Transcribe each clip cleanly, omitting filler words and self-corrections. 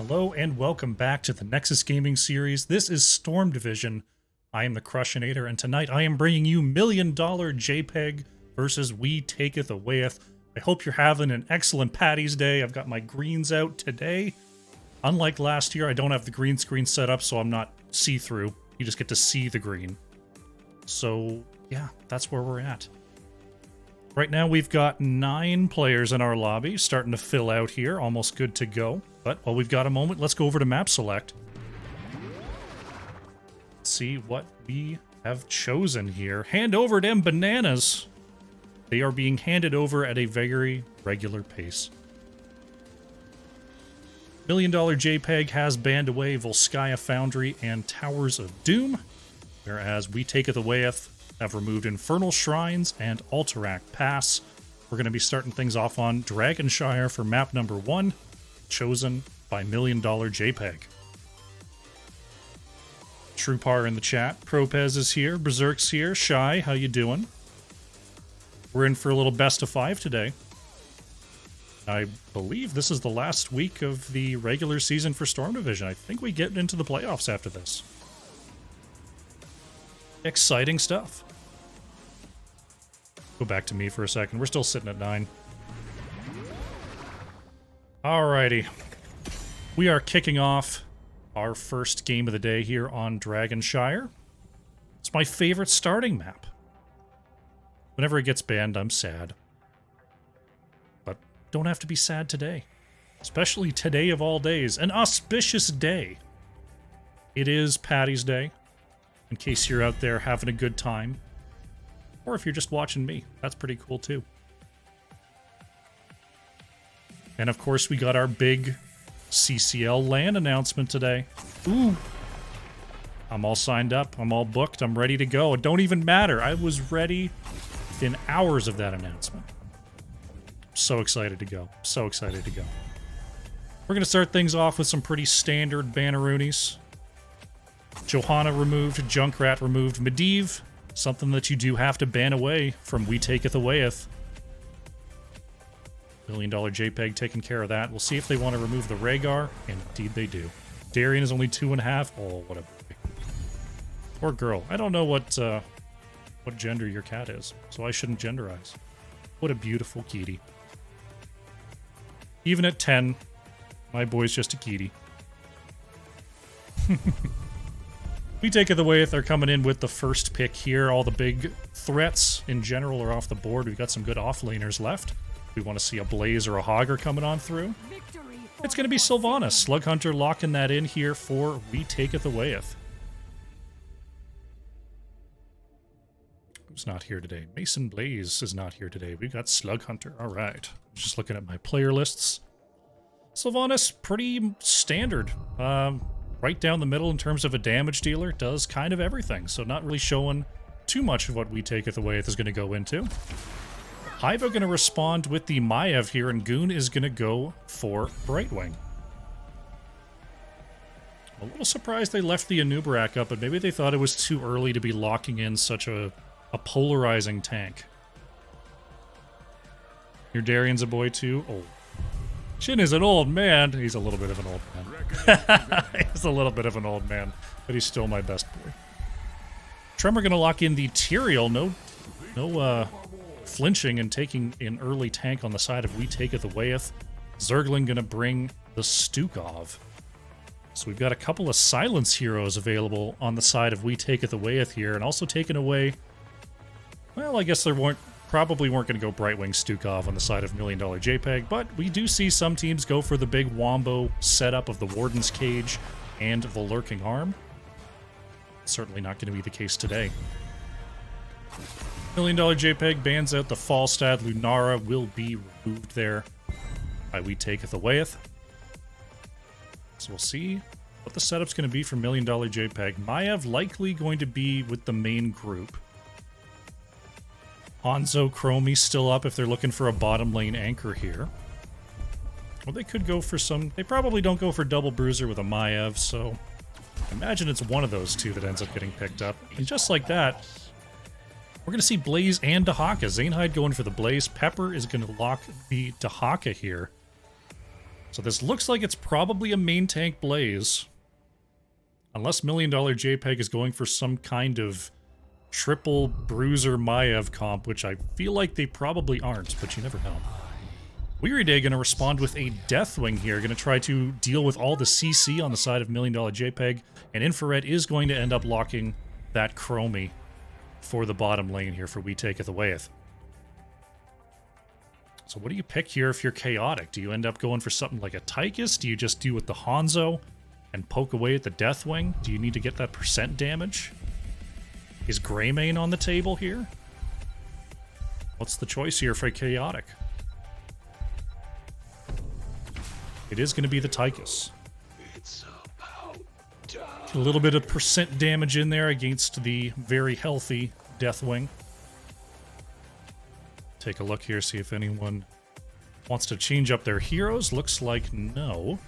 Hello and welcome back to the Nexus Gaming series. This is Storm Division. I am the Crushinator, and tonight I am bringing you $1 Million JPEG versus We Taketh Awayeth. I hope you're having an excellent Patty's Day. I've got my greens out today. Unlike last year, I don't have the green screen set up, so I'm not see-through. You just get to see the green. So, yeah, that's where we're at. Right now, we've got 9 players in our lobby, starting to fill out here, almost good to go. But while we've got a moment, let's go over to Map Select. See what we have chosen here. Hand over them bananas. They are being handed over at a very regular pace. $1 Million JPEG has banned away Volskaya Foundry and Towers of Doom, whereas We Taketh Awayeth have removed Infernal Shrines and Alterac Pass. We're going to be starting things off on Dragonshire for map number 1, chosen by $1 Million JPEG. Trupar in the chat. Propez is here. Berserk's here. Shy, how you doing? We're in for a little best of 5 today. I believe this is the last week of the regular season for Storm Division. I think we get into the playoffs after this. Exciting stuff. Go back to me for a second. We're still sitting at 9. Alrighty. We are kicking off our first game of the day here on Dragonshire. It's my favorite starting map. Whenever it gets banned, I'm sad. But don't have to be sad today. Especially today of all days. An auspicious day. It is Patty's Day. In case you're out there having a good time. Or if you're just watching me. That's pretty cool too. And of course we got our big CCL LAN announcement today. Ooh. I'm all signed up. I'm all booked. I'm ready to go. It don't even matter. I was ready within hours of that announcement. So excited to go. So excited to go. We're going to start things off with some pretty standard Banneroonies. Johanna removed, Junkrat removed, Medivh, something that you do have to ban away from We Taketh Awayeth. $1 Million JPEG taking care of that. We'll see if they want to remove the Rhaegar, and indeed they do. Darian is only 2.5. Oh, what a boy. Poor girl. I don't know what gender your cat is, so I shouldn't genderize. What a beautiful kitty. Even at 10, my boy's just a kitty. We Taketh Awayeth are coming in with the first pick here. All the big threats in general are off the board. We've got some good offlaners left. We want to see a Blaze or a Hogger coming on through. It's going to be Sylvanas. Slug Hunter locking that in here for We Taketh Awayeth. Who's not here today? Mason Blaze is not here today. We've got Slug Hunter. All right. Just looking at my player lists. Sylvanas, pretty standard. Right down the middle in terms of a damage dealer, does kind of everything, so not really showing too much of what We Taketh Awayeth is going to go into. Hiva going to respond with the Maiev here, and Goon is going to go for Brightwing. A little surprised they left the Anubarak up, but maybe they thought it was too early to be locking in such a polarizing tank. Your Darian's a boy too? Oh. Shin is an old man. He's a little bit of an old man. He's a little bit of an old man, but he's still my best boy. Tremor going to lock in the Tyrael. No flinching and taking an early tank on the side of We Taketh Awayeth. Zergling going to bring the Stukov. So we've got a couple of silence heroes available on the side of We Taketh Awayeth here, and also taking away... Well, I guess there probably weren't going to go Brightwing Stukov on the side of $1 Million JPEG, but we do see some teams go for the big Wombo setup of the Warden's Cage and the Lurking Arm. Certainly not going to be the case today. $1 Million JPEG bans out the Falstad. Lunara will be removed there by We Taketh Awayeth. So we'll see what the setup's going to be for $1 Million JPEG. Maiev likely going to be with the main group. Hanzo, Chromie still up if they're looking for a bottom lane anchor here. Well, they could go for some... They probably don't go for double bruiser with a Maiev, so... I imagine it's one of those two that ends up getting picked up. And just like that, we're going to see Blaze and Dahaka. Zainhide going for the Blaze. Pepper is going to lock the Dahaka here. So this looks like it's probably a main tank Blaze. Unless $1 Million JPEG is going for some kind of triple Bruiser Maiev comp, which I feel like they probably aren't, but you never know. Weary Day going to respond with a Deathwing here, going to try to deal with all the CC on the side of $1 Million JPEG, and Infrared is going to end up locking that Chromie for the bottom lane here for We Taketh Awayeth. So what do you pick here if you're chaotic? Do you end up going for something like a Taketh? Do you just do with the Hanzo and poke away at the Deathwing? Do you need to get that percent damage? Is Greymane on the table here? What's the choice here for chaotic? It is going to be the Taketh. A little bit of percent damage in there against the very healthy Deathwing. Take a look here, see if anyone wants to change up their heroes. Looks like no.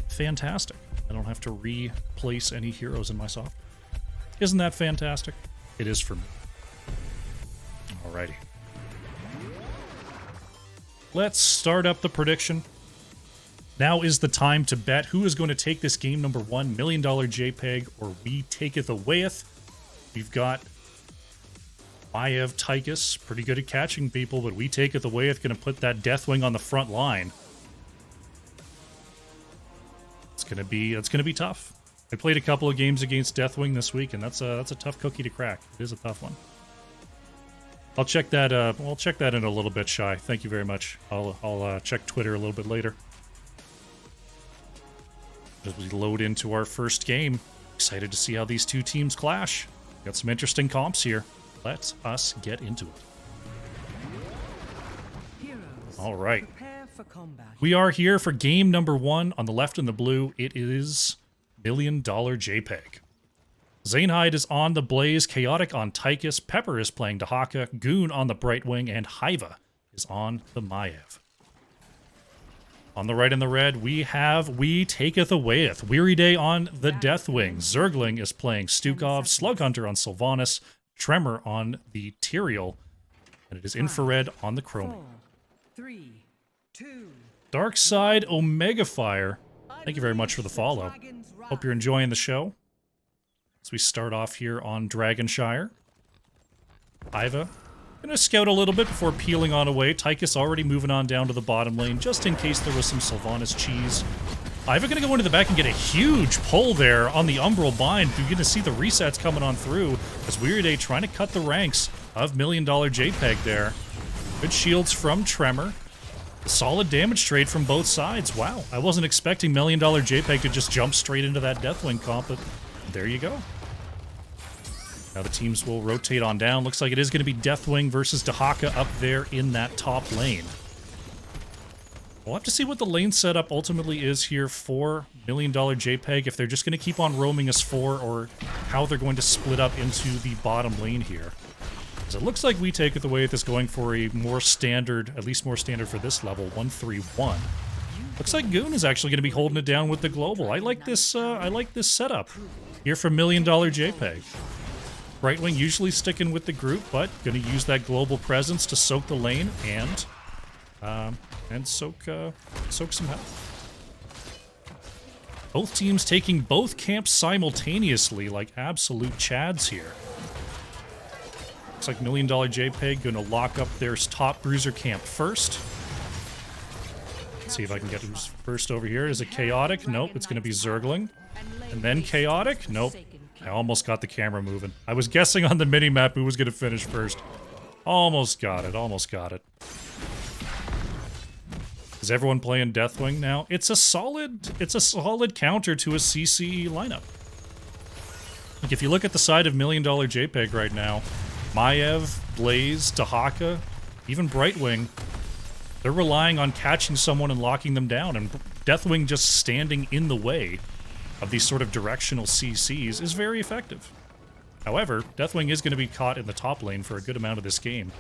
Fantastic. I don't have to replace any heroes in my software. Isn't that fantastic? It is for me. Alrighty. Let's start up the prediction. Now is the time to bet who is going to take this game number 1, $1 Million JPEG or We Taketh Awayeth. We've got Maiev Taketh, pretty good at catching people, but We Taketh Awayeth going to put that Deathwing on the front line. It's gonna be tough. I played a couple of games against Deathwing this week, and that's a tough cookie to crack. It is a tough one. I'll check that. I'll check that in a little bit, Shy. Thank you very much. I'll check Twitter a little bit later. As we load into our first game, excited to see how these two teams clash. Got some interesting comps here. Let us get into it. All right. We are here for game number 1 on the left in the blue. It is $1 Million JPEG. Zainhide is on the Blaze, Chaotic on Taketh, Pepper is playing Dahaka, Goon on the Brightwing, and Hiva is on the Maiev. On the right in the red, we have We Taketh Awayeth, Weary Day on the Deathwing, Zergling is playing Stukov, Slughunter on Sylvanas, Tremor on the Tyrael, and it is Infrared on the Chromie. 3, 2, Dark Side Omega Fire, thank you very much for the follow. Hope you're enjoying the show. As we start off here on Dragonshire. Iva, gonna scout a little bit before peeling on away. Taketh already moving on down to the bottom lane, just in case there was some Sylvanas cheese. Iva gonna go into the back and get a huge pull there on the Umbral Bind. You're gonna see the resets coming on through as Weary Day trying to cut the ranks of $1 Million JPEG there. Good shields from Tremor. Solid damage trade from both sides. Wow, I wasn't expecting $1 Million JPEG to just jump straight into that Deathwing comp, but there you go. Now the teams will rotate on down. Looks like it is going to be Deathwing versus Dahaka up there in that top lane. We'll have to see what the lane setup ultimately is here for $1 Million JPEG, if they're just going to keep on roaming as 4, or how they're going to split up into the bottom lane here. Because it looks like We Taketh Awayeth is going for a more standard, at least more standard for this level, 1-3-1. Looks like Goon is actually going to be holding it down with the global. I like this setup here for $1 Million JPEG. Brightwing usually sticking with the group, but going to use that global presence to soak the lane and soak some health. Both teams taking both camps simultaneously, like absolute chads here. Looks like $1 Million JPEG going to lock up their top bruiser camp first. Let's see if I can get who's first over here. Is it Chaotic? Nope, it's going to be Zergling. And then Chaotic? Nope. I almost got the camera moving. I was guessing on the mini-map who was going to finish first. Almost got it, almost got it. Is everyone playing Deathwing now? It's a solid counter to a CCE lineup. Like if you look at the side of $1 Million JPEG right now, Maiev, Blaze, Dahaka, even Brightwing, they're relying on catching someone and locking them down, and Deathwing just standing in the way of these sort of directional CCs is very effective. However, Deathwing is going to be caught in the top lane for a good amount of this game,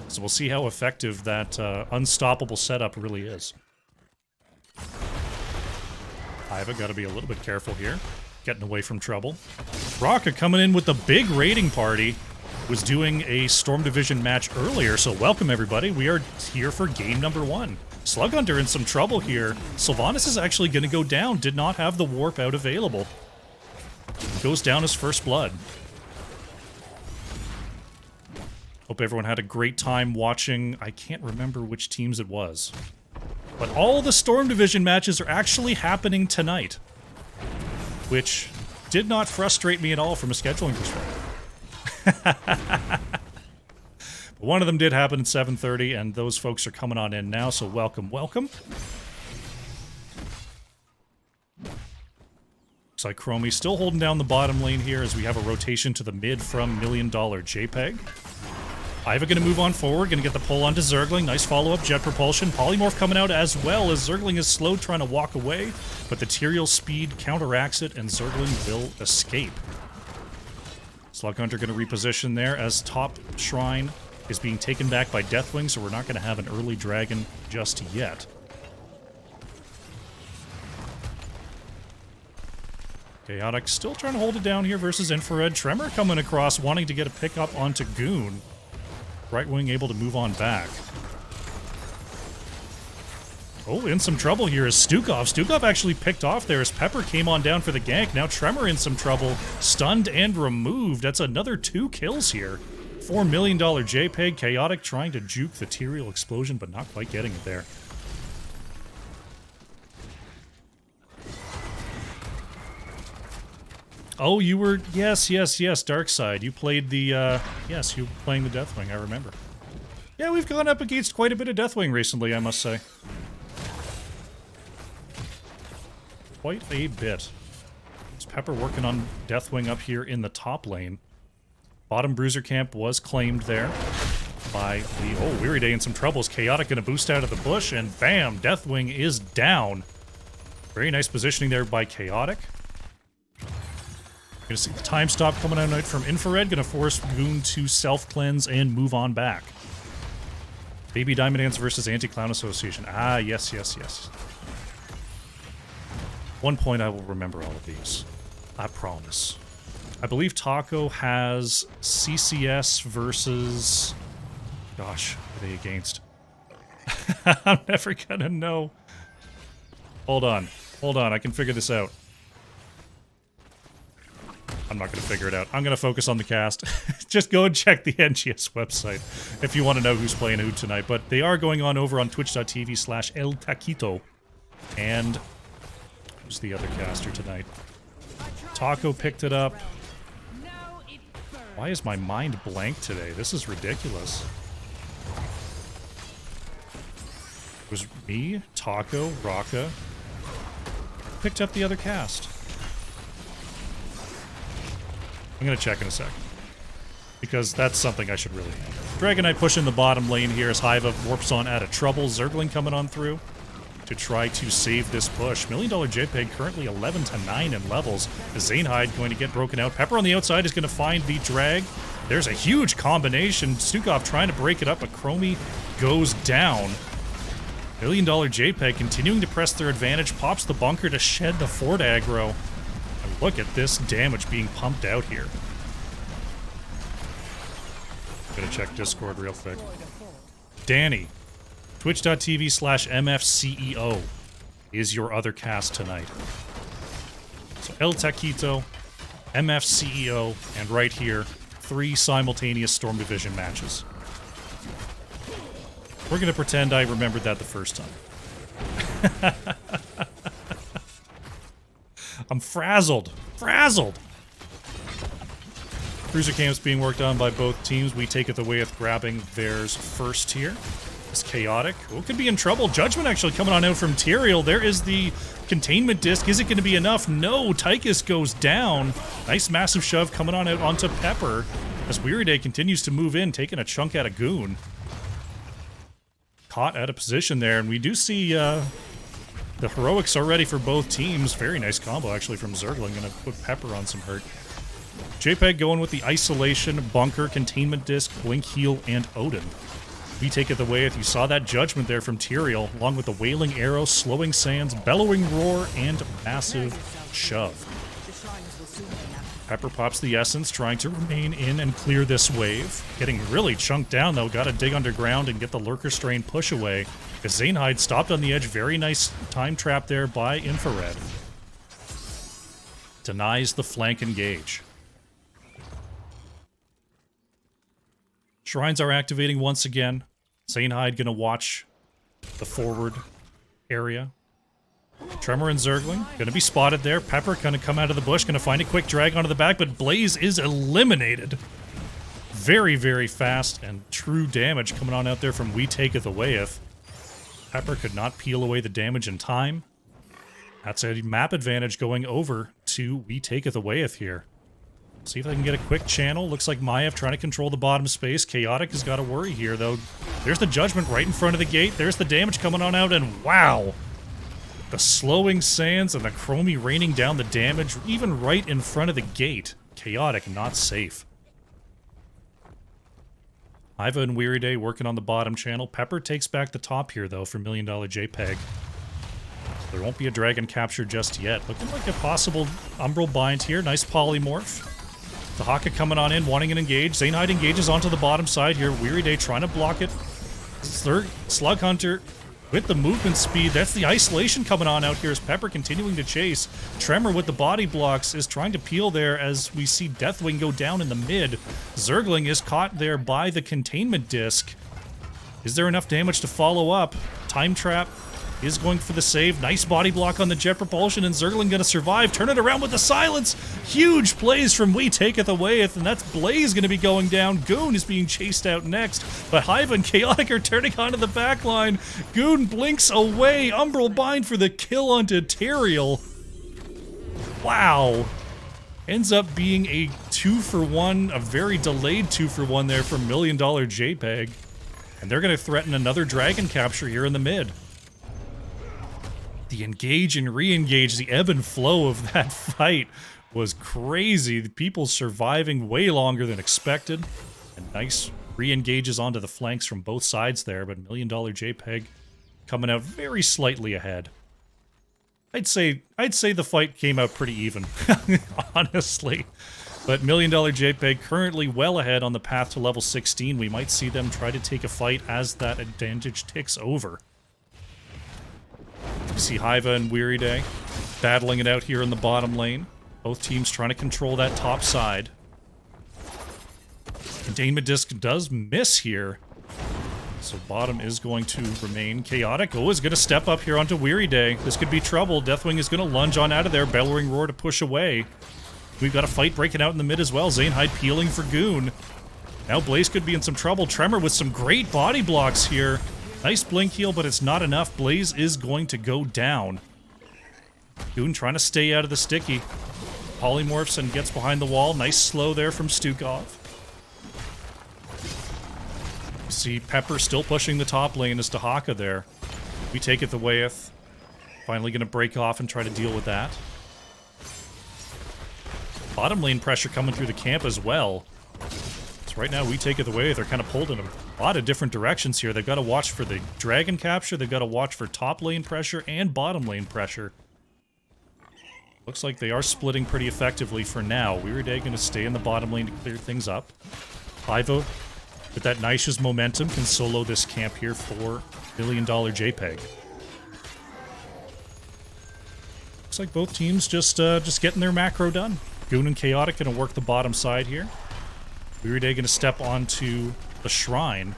so we'll see how effective that unstoppable setup really is. Iva got to be a little bit careful here, getting away from trouble. Rocka coming in with the big raiding party, was doing a Storm Division match earlier, so welcome everybody. We are here for game number 1. Slug Hunter in some trouble here. Sylvanas is actually going to go down. Did not have the warp out available. Goes down as first blood. Hope everyone had a great time watching. I can't remember which teams it was. But all the Storm Division matches are actually happening tonight. Which did not frustrate me at all from a scheduling perspective. But one of them did happen at 7:30, and those folks are coming on in now, so welcome, welcome. Looks like Chromie still holding down the bottom lane here as we have a rotation to the mid from $1 Million JPEG. Iva going to move on forward, going to get the pull onto Zergling. Nice follow-up, jet propulsion. Polymorph coming out as well as Zergling is slow trying to walk away, but the Tyrael speed counteracts it and Zergling will escape. Slug Hunter going to reposition there as top shrine is being taken back by Deathwing, so we're not going to have an early dragon just yet. Chaotic still trying to hold it down here versus Infrared. Tremor coming across, wanting to get a pickup onto Goon. Right wing able to move on back. Oh, in some trouble here is Stukov. Stukov actually picked off there as Pepper came on down for the gank. Now Tremor in some trouble. Stunned and removed. That's another 2 kills here. $4 million JPEG. Chaotic trying to juke the Tyrael explosion, but not quite getting it there. Oh, you were... Yes, Darkside. You played the... Yes, you were playing the Deathwing, I remember. Yeah, we've gone up against quite a bit of Deathwing recently, I must say. Quite a bit. Is Pepper working on Deathwing up here in the top lane. Bottom Bruiser Camp was claimed there by the... Oh, Weary Day in some troubles. Chaotic going to boost out of the bush, and bam! Deathwing is down. Very nice positioning there by Chaotic. Gonna see the time stop coming out from Infrared. Gonna force Goon to self-cleanse and move on back. Baby Diamond Ants versus Anti-Clown Association. Ah, yes. One point I will remember all of these. I promise. I believe Taco has CCS versus... Gosh, what are they against? I'm never gonna know. Hold on, I can figure this out. I'm not going to figure it out. I'm going to focus on the cast. Just go and check the NGS website if you want to know who's playing who tonight. But they are going on over on twitch.tv/El Taquito. And who's the other caster tonight? Taco picked it up. Why is my mind blank today? This is ridiculous. It was me, Taco, Raka. Picked up the other cast. I'm going to check in a sec. Because that's something I should really know. Dragon Knight pushing the bottom lane here as Hiva warps on out of trouble. Zergling coming on through to try to save this push. $1 Million JPEG currently 11-9 in levels. Zanehide going to get broken out. Pepper on the outside is going to find the drag. There's a huge combination. Stukov trying to break it up, but Chromie goes down. $1 Million JPEG continuing to press their advantage. Pops the bunker to shed the Ford aggro. Look at this damage being pumped out here. Gonna check Discord real quick. Danny, twitch.tv/MFCEO is your other cast tonight. So El Taquito, MFCEO, and right here, 3 simultaneous Storm Division matches. We're gonna pretend I remembered that the first time. I'm frazzled. Cruiser camps being worked on by both teams. We Taketh Awayeth grabbing theirs first here. It's Chaotic. Who could be in trouble? Judgment actually coming on out from Tyrael. There is the containment disc. Is it going to be enough? No. Taketh goes down. Nice massive shove coming on out onto Pepper as Weary Day continues to move in, taking a chunk out of Goon. Caught out of position there, and we do see... the heroics are ready for both teams. Very nice combo, actually, from Zergling. Gonna put Pepper on some hurt. JPEG going with the Isolation, Bunker, Containment Disc, Blink Heal, and Odin. We Taketh Awayeth. You saw that Judgment there from Tyrael, along with the Wailing Arrow, Slowing Sands, Bellowing Roar, and Massive Shove. Pepper pops the essence, trying to remain in and clear this wave. Getting really chunked down, though. Got to dig underground and get the Lurker Strain push away. As Zainhide stopped on the edge. Very nice time trap there by Infrared. Denies the flank engage. Shrines are activating once again. Zainhide gonna watch the forward area. Tremor and Zergling gonna be spotted there. Pepper gonna come out of the bush, gonna find a quick drag onto the back, but Blaze is eliminated. Very, very fast and true damage coming on out there from We Taketh Awayeth. Pepper could not peel away the damage in time. That's a map advantage going over to We Taketh Awayeth here. See if I can get a quick channel. Looks like Maiev trying to control the bottom space. Chaotic has got to worry here, though. There's the Judgment right in front of the gate. There's the damage coming on out, and wow! The slowing sands and the Chromie raining down the damage, even right in front of the gate. Chaotic, not safe. Iva and Weary Day working on the bottom channel. Pepper takes back the top here, though, for $1 Million JPEG. There won't be a dragon capture just yet. Looking like a possible Umbral Bind here. Nice polymorph. The Haka coming on in, wanting an engage. Zainhide engages onto the bottom side here. Weary Day trying to block it. Slug Hunter with the movement speed. That's the isolation coming on out here as Pepper continuing to chase. Tremor with the body blocks is trying to peel there as we see Deathwing go down in the mid. Zergling is caught there by the containment disc. Is there enough damage to follow up? Time Trap is going for the save. Nice body block on the jet propulsion, and Zergling gonna survive. Turn it around with the silence. Huge plays from We Taketh Awayeth, and that's Blaze gonna be going down. Goon is being chased out next, but Hive and Chaotic are turning onto the back line. Goon blinks away. Umbral Bind for the kill onto Teriel. Wow. Ends up being a 2-for-1, a very delayed 2-for-1 there for $1 Million JPEG. And they're gonna threaten another dragon capture here in the mid. The engage and re-engage, the ebb and flow of that fight was crazy. The people surviving way longer than expected. And nice re-engages onto the flanks from both sides there, but $1 Million JPEG coming out very slightly ahead. I'd say the fight came out pretty even, honestly. But $1 Million JPEG currently well ahead on the path to level 16. We might see them try to take a fight as that advantage ticks over. You see Hiva and Weary Day battling it out here in the bottom lane. Both teams trying to control that top side. Containment disc does miss here. So bottom is going to remain chaotic. Oh, is going to step up here onto Weary Day. This could be trouble. Deathwing is going to lunge on out of there. Bellowing Roar to push away. We've got a fight breaking out in the mid as well. Zainhide peeling for Goon. Now Blaze could be in some trouble. Tremor with some great body blocks here. Nice blink heal, but it's not enough. Blaze is going to go down. Goon trying to stay out of the sticky. Polymorphs and gets behind the wall. Nice slow there from Stukov. You see Pepper still pushing the top lane as Dahaka there. We Taketh Awayeth. Finally going to break off and try to deal with that. Bottom lane pressure coming through the camp as well. Right now, We Taketh Awayeth. They're kind of pulled in a lot of different directions here. They've got to watch for the dragon capture. They've got to watch for top lane pressure and bottom lane pressure. Looks like they are splitting pretty effectively for now. Weary Day going to stay in the bottom lane to clear things up. Ivo, with that Nisha's momentum, can solo this camp here for $1 Million JPEG. Looks like both teams just getting their macro done. Goon and Chaotic going to work the bottom side here. Weary Day going to step onto the shrine.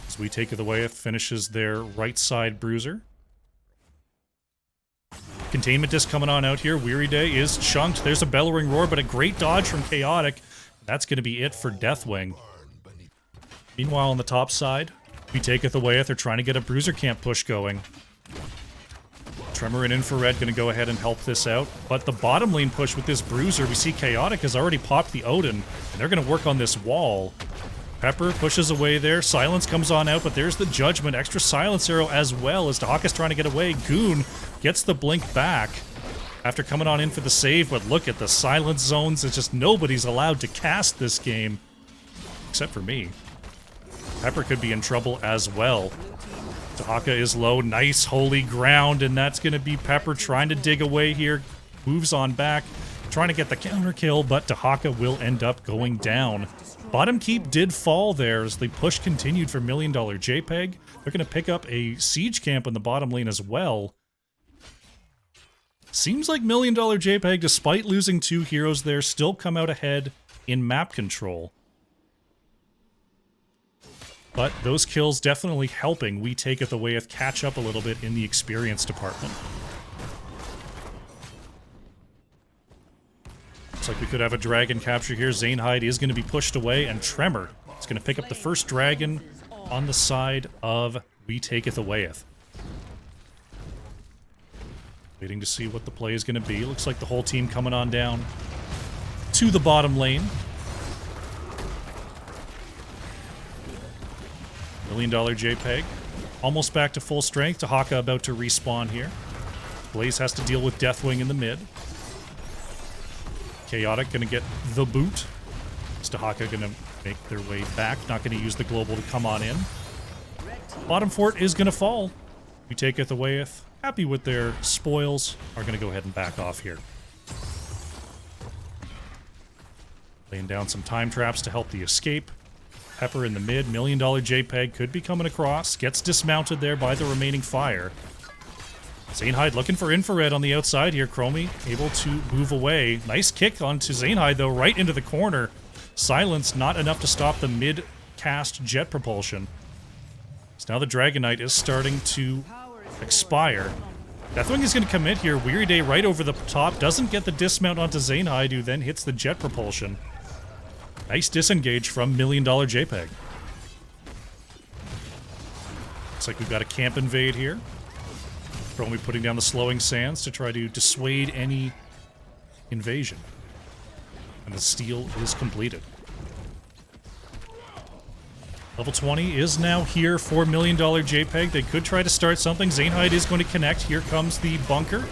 As We Taketh Awayeth finishes their right side bruiser. Containment disc coming on out here. Weary Day is chunked. There's a Bellowing Roar, but a great dodge from Chaotic. That's going to be it for Deathwing. Meanwhile, on the top side, We Taketh Awayeth. They're trying to get a bruiser camp push going. Tremor and Infrared going to go ahead and help this out. But the bottom lane push with this bruiser, we see Chaotic has already popped the Odin, and they're going to work on this wall. Pepper pushes away there. Silence comes on out, but there's the Judgment. Extra Silence Arrow as well as Dahaka's trying to get away. Goon gets the blink back after coming on in for the save, but look at the silence zones. It's just nobody's allowed to cast this game, except for me. Pepper could be in trouble as well. Dahaka is low. Nice holy ground, and that's going to be Pepper trying to dig away here. Moves on back. trying to get the counter kill, but Taketh will end up going down. Bottom keep did fall there as the push continued for $1 Million JPEG. They're going to pick up a siege camp in the bottom lane as well. Seems like $1 Million JPEG, despite losing 2 heroes there, still come out ahead in map control. But those kills definitely helping We Taketh Awayeth catch up a little bit in the experience department. Looks like we could have a dragon capture here. Zainhide is going to be pushed away, and Tremor is going to pick up the first dragon on the side of We Taketh Awayeth. Waiting to see what the play is going to be. Looks like the whole team coming on down to the bottom lane. $1 Million JPEG. Almost back to full strength. Taketh about to respawn here. Blaze has to deal with Deathwing in the mid. Chaotic gonna get the boot. Is Taketh gonna make their way back? Not gonna use the global to come on in. Bottom fort is gonna fall. We Taketh Awayeth, happy with their spoils, are gonna go ahead and back off here. Laying down some time traps to help the escape. Pepper in the mid, $1 Million JPEG could be coming across. Gets dismounted there by the remaining fire. Zainhide looking for infrared on the outside here. Chromie able to move away. Nice kick onto Zainhide though, right into the corner. Silence not enough to stop the mid-cast jet propulsion. So now the Dragon Knight is starting to expire. Deathwing is going to commit here. Weary Day right over the top. Doesn't get the dismount onto Zainhide, who then hits the jet propulsion. Nice disengage from $1 Million JPEG. Looks like we've got a camp invade here. Chromie putting down the slowing sands to try to dissuade any invasion. And the steal is completed. Level 20 is now here for $1 Million JPEG. They could try to start something. Zainhide is going to connect. Here comes the bunker.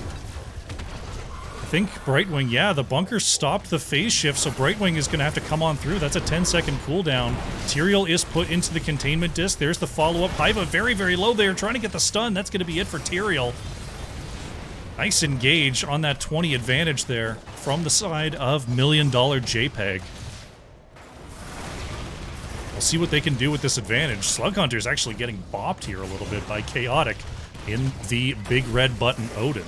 I think Brightwing, yeah, the bunker stopped the phase shift, so Brightwing is going to have to come on through. That's a 10-second cooldown. Tyrael is put into the containment disc. There's the follow-up. Haiva very, very low there, trying to get the stun. That's going to be it for Tyrael. Nice engage on that 20 advantage there from the side of $1 Million JPEG. We'll see what they can do with this advantage. Slug Hunter's actually getting bopped here a little bit by Chaotic in the big red button Odin.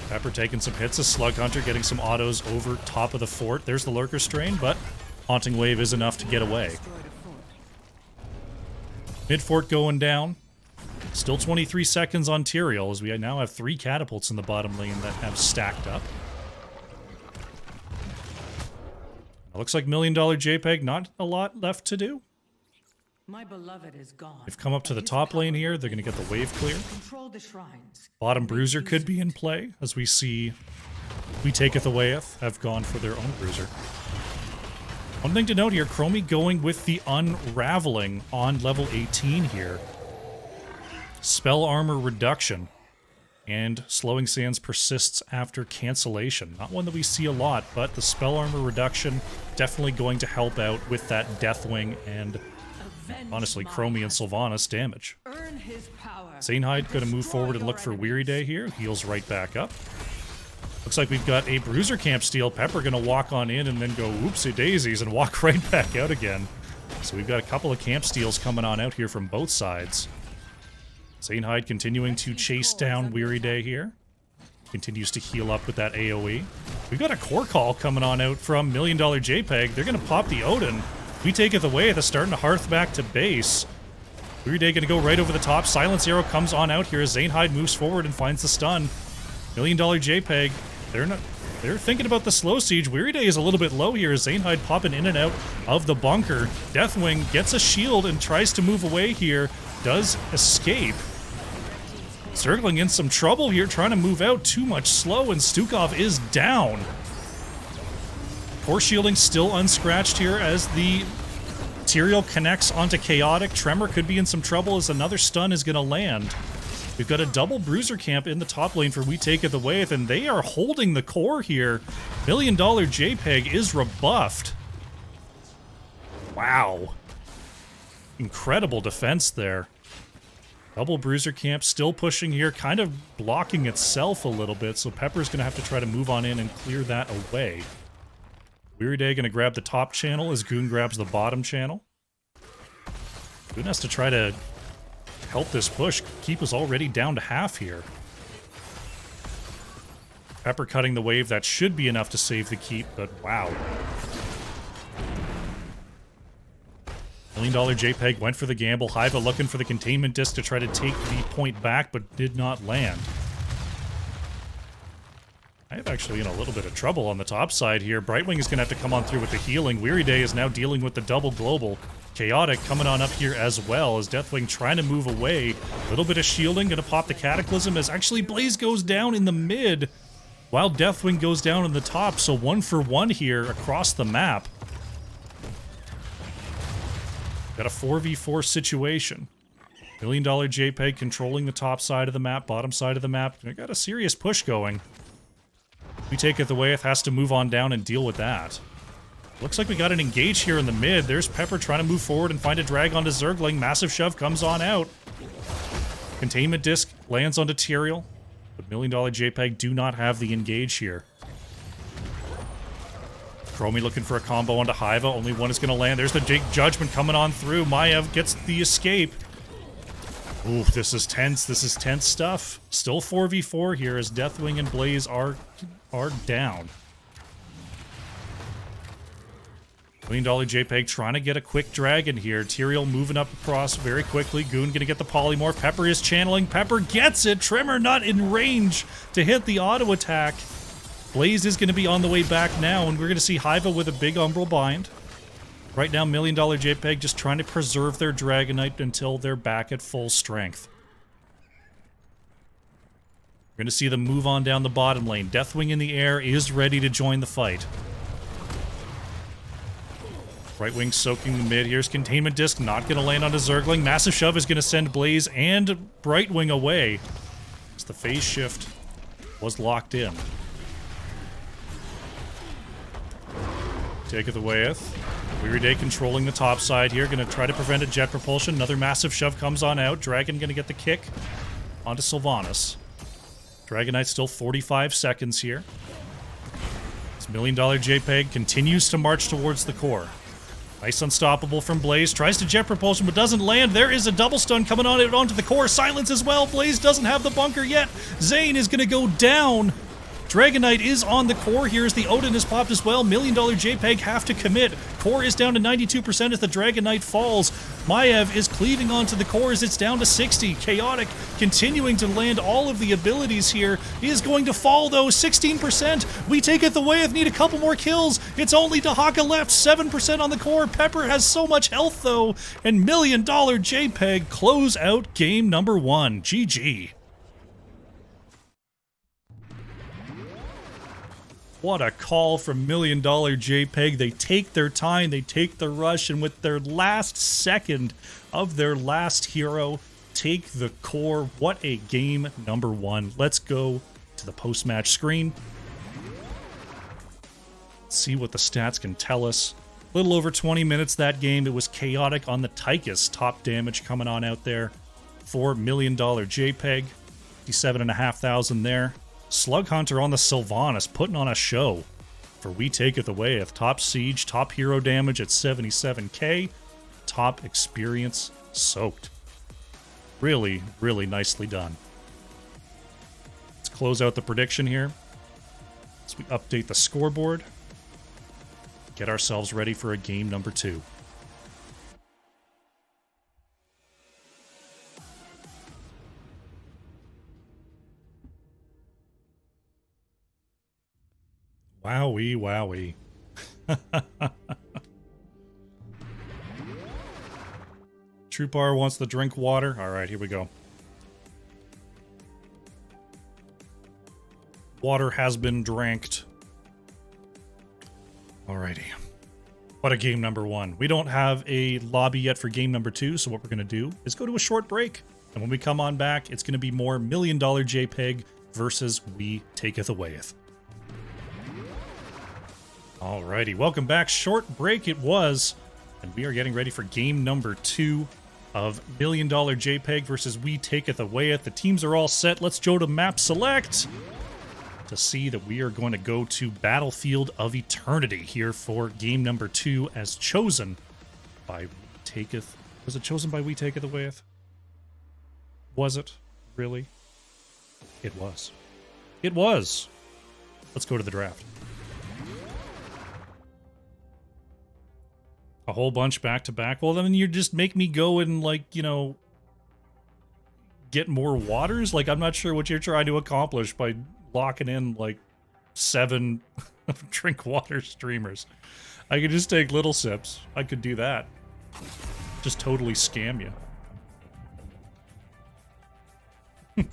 Pepper taking some hits as Slug Hunter, getting some autos over top of the fort. There's the Lurker Strain, but Haunting Wave is enough to get away. Mid-fort going down. Still 23 seconds on Tyrael, as we now have 3 catapults in the bottom lane that have stacked up. It looks like $1 Million JPEG, not a lot left to do. My beloved is gone. They've come up to the top lane here. They're going to get the wave clear. Control the shrines. Bottom Bruiser could be in play, as we see We Taketh Awayeth have gone for their own Bruiser. One thing to note here, Chromie going with the Unraveling on level 18 here. Spell armor reduction. And Slowing Sands persists after cancellation. Not one that we see a lot, but the spell armor reduction definitely going to help out with that Deathwing and honestly, Chromie and Sylvanas damage. Zainhide going to move forward and look for Weary Day here. Heals right back up. Looks like we've got a Bruiser camp steal. Pepper going to walk on in and then go whoopsie daisies and walk right back out again. So we've got a couple of camp steals coming on out here from both sides. Zainhide continuing to chase down Weary Day here. Continues to heal up with that AoE. We've got a core call coming on out from $1 Million JPEG. They're going to pop the Odin. We Taketh Awayeth, starting to hearth back to base. Weary Day going to go right over the top. Silence Arrow comes on out here as Zainhide moves forward and finds the stun. $1 Million JPEG. They're thinking about the slow siege. Weary Day is a little bit low here as Zainhide popping in and out of the bunker. Deathwing gets a shield and tries to move away here. Does escape. Circling in some trouble here, trying to move out. Too much slow, and Stukov is down. Core shielding still unscratched here as the Tyrael connects onto Chaotic. Tremor could be in some trouble as another stun is going to land. We've got a double Bruiser camp in the top lane for We Taketh Awayeth, and they are holding the core here. $1 Million JPEG is rebuffed. Wow. Incredible defense there. Double bruiser camp still pushing here, kind of blocking itself a little bit, so Pepper's going to have to try to move on in and clear that away. Weary Day going to grab the top channel as Goon grabs the bottom channel. Goon has to try to help this push, keep us already down to half here. Pepper cutting the wave, that should be enough to save the keep, but wow. $1 million JPEG went for the gamble. Hiva looking for the containment disc to try to take the point back, but did not land. I have actually in a little bit of trouble on the top side here. Brightwing is going to have to come on through with the healing. Weary Day is now dealing with the double global. Chaotic coming on up here as well as Deathwing trying to move away. A little bit of shielding, going to pop the Cataclysm as actually Blaze goes down in the mid while Deathwing goes down in the top. So 1 for 1 here across the map. Got a 4v4 situation. $1 million JPEG controlling the top side of the map, bottom side of the map. We got a serious push going. We Taketh Awayeth has to move on down and deal with that. Looks like we got an engage here in the mid. There's Pepper trying to move forward and find a drag onto Zergling. Massive shove comes on out. Containment disc lands onto Tyrael. But $1 million JPEG do not have the engage here. Chromie looking for a combo onto Hiva. Only one is going to land. There's the Judgment coming on through. Maiev gets the escape. Ooh, this is tense. This is tense stuff. Still 4v4 here as Deathwing and Blaze are down. $1 million JPEG trying to get a quick dragon here. Tyrael moving up across very quickly. Goon going to get the polymorph. Pepper is channeling. Pepper gets it. Tremor not in range to hit the auto attack. Blaze is going to be on the way back now, and we're going to see Hiva with a big Umbral Bind. Right now, $1 million JPEG just trying to preserve their Dragonite until they're back at full strength. We're going to see them move on down the bottom lane. Deathwing in the air is ready to join the fight. Right wing soaking the mid. Here's Containment Disc, not going to land onto Zergling. Massive Shove is going to send Blaze and Brightwing away as the phase shift was locked in. Taketh Awayeth. Weary Day controlling the top side here. Going to try to prevent a jet propulsion. Another massive shove comes on out. Dragon going to get the kick onto Sylvanas. Dragonite still 45 seconds here. This $1 million JPEG continues to march towards the core. Nice unstoppable from Blaze. Tries to jet propulsion but doesn't land. There is a double stun coming on it onto the core. Silence as well. Blaze doesn't have the bunker yet. Zane is going to go down. Dragonite is on the core here as the Odin is popped as well. $1 million JPEG have to commit. Core is down to 92% as the Dragonite falls. Maiev is cleaving onto the core as it's down to 60. Chaotic continuing to land all of the abilities here. He is going to fall though, 16%. We Taketh Awayeth, need a couple more kills. It's only Dahaka left, 7% on the core. Pepper has so much health though. And $1 million JPEG close out game number 1. GG. What a call from $1 million JPEG. They take their time, they take the rush, and with their last second of their last hero, take the core. What a game number 1. Let's go to the post-match screen. See what the stats can tell us. A little over 20 minutes that game. It was chaotic on the Taketh. Top damage coming on out there. $4 million JPEG. 57,500 there. Slug Hunter on the Sylvanas, putting on a show for We Taketh Awayeth. Top siege, top hero damage at 77k, top experience soaked. Really, really nicely done. Let's close out the prediction here as we update the scoreboard. Get ourselves ready for a game number 2. Wowee, wowee. Troopar wants to drink water. All right, here we go. Water has been dranked. Alrighty. What a game number 1. We don't have a lobby yet for game number 2, so what we're going to do is go to a short break. And when we come on back, it's going to be more $1 million JPEG versus We Taketh Awayeth. Alrighty, welcome back. Short break it was, and we are getting ready for game number 2. of $1 Million JPEG versus We Taketh Awayeth. The teams are all set. Let's go to map select to see that we are going to go to Battlefield of Eternity here for game number 2 as chosen by We Taketh. Was it chosen by We Taketh Awayeth? Was it? Really? It was. It was. Let's go to the draft. A whole bunch back to back. Well, then you just make me go and, like, you know, get more waters? Like, I'm not sure what you're trying to accomplish by locking in, like, 7 drink water streamers. I could just take little sips. I could do that. Just totally scam you. $1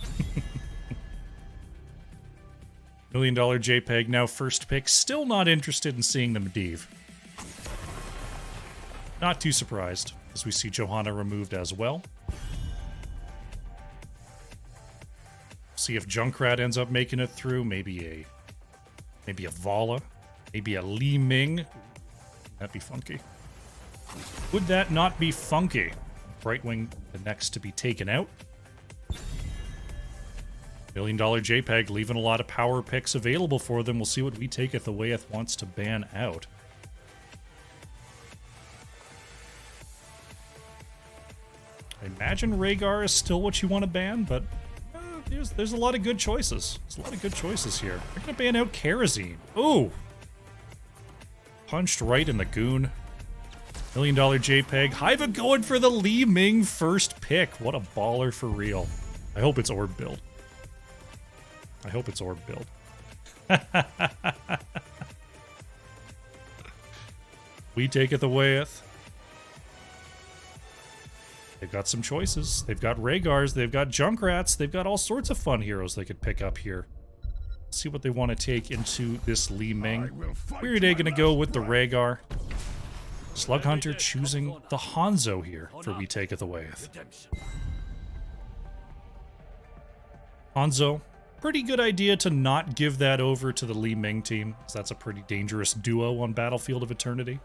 Million JPEG, now first pick. Still not interested in seeing the Medivh. Not too surprised, as we see Johanna removed as well. See if Junkrat ends up making it through. Maybe a Vala. Maybe a Li Ming. That'd be funky. Would that not be funky? Brightwing, the next to be taken out. $1 Million JPEG, leaving a lot of power picks available for them. We'll see what We Taketh Awayeth wants to ban out. I imagine Rhaegar is still what you want to ban, but there's a lot of good choices. There's a lot of good choices here. They're going to ban out Kerosene. Ooh! Punched right in the goon. $1 Million JPEG. Hiva going for the Li Ming first pick. What a baller for real. I hope it's orb build. I hope it's orb build. We Taketh Awayeth. They've got some choices. They've got Rhaegars, they've got Junkrats, they've got all sorts of fun heroes they could pick up here. Let's see what they want to take into this Li Ming. We're going to go with the Rhaegar. Slug Hunter choosing the Hanzo here for We Taketh Awayeth. Hanzo, pretty good idea to not give that over to the Li Ming team, because that's a pretty dangerous duo on Battlefield of Eternity.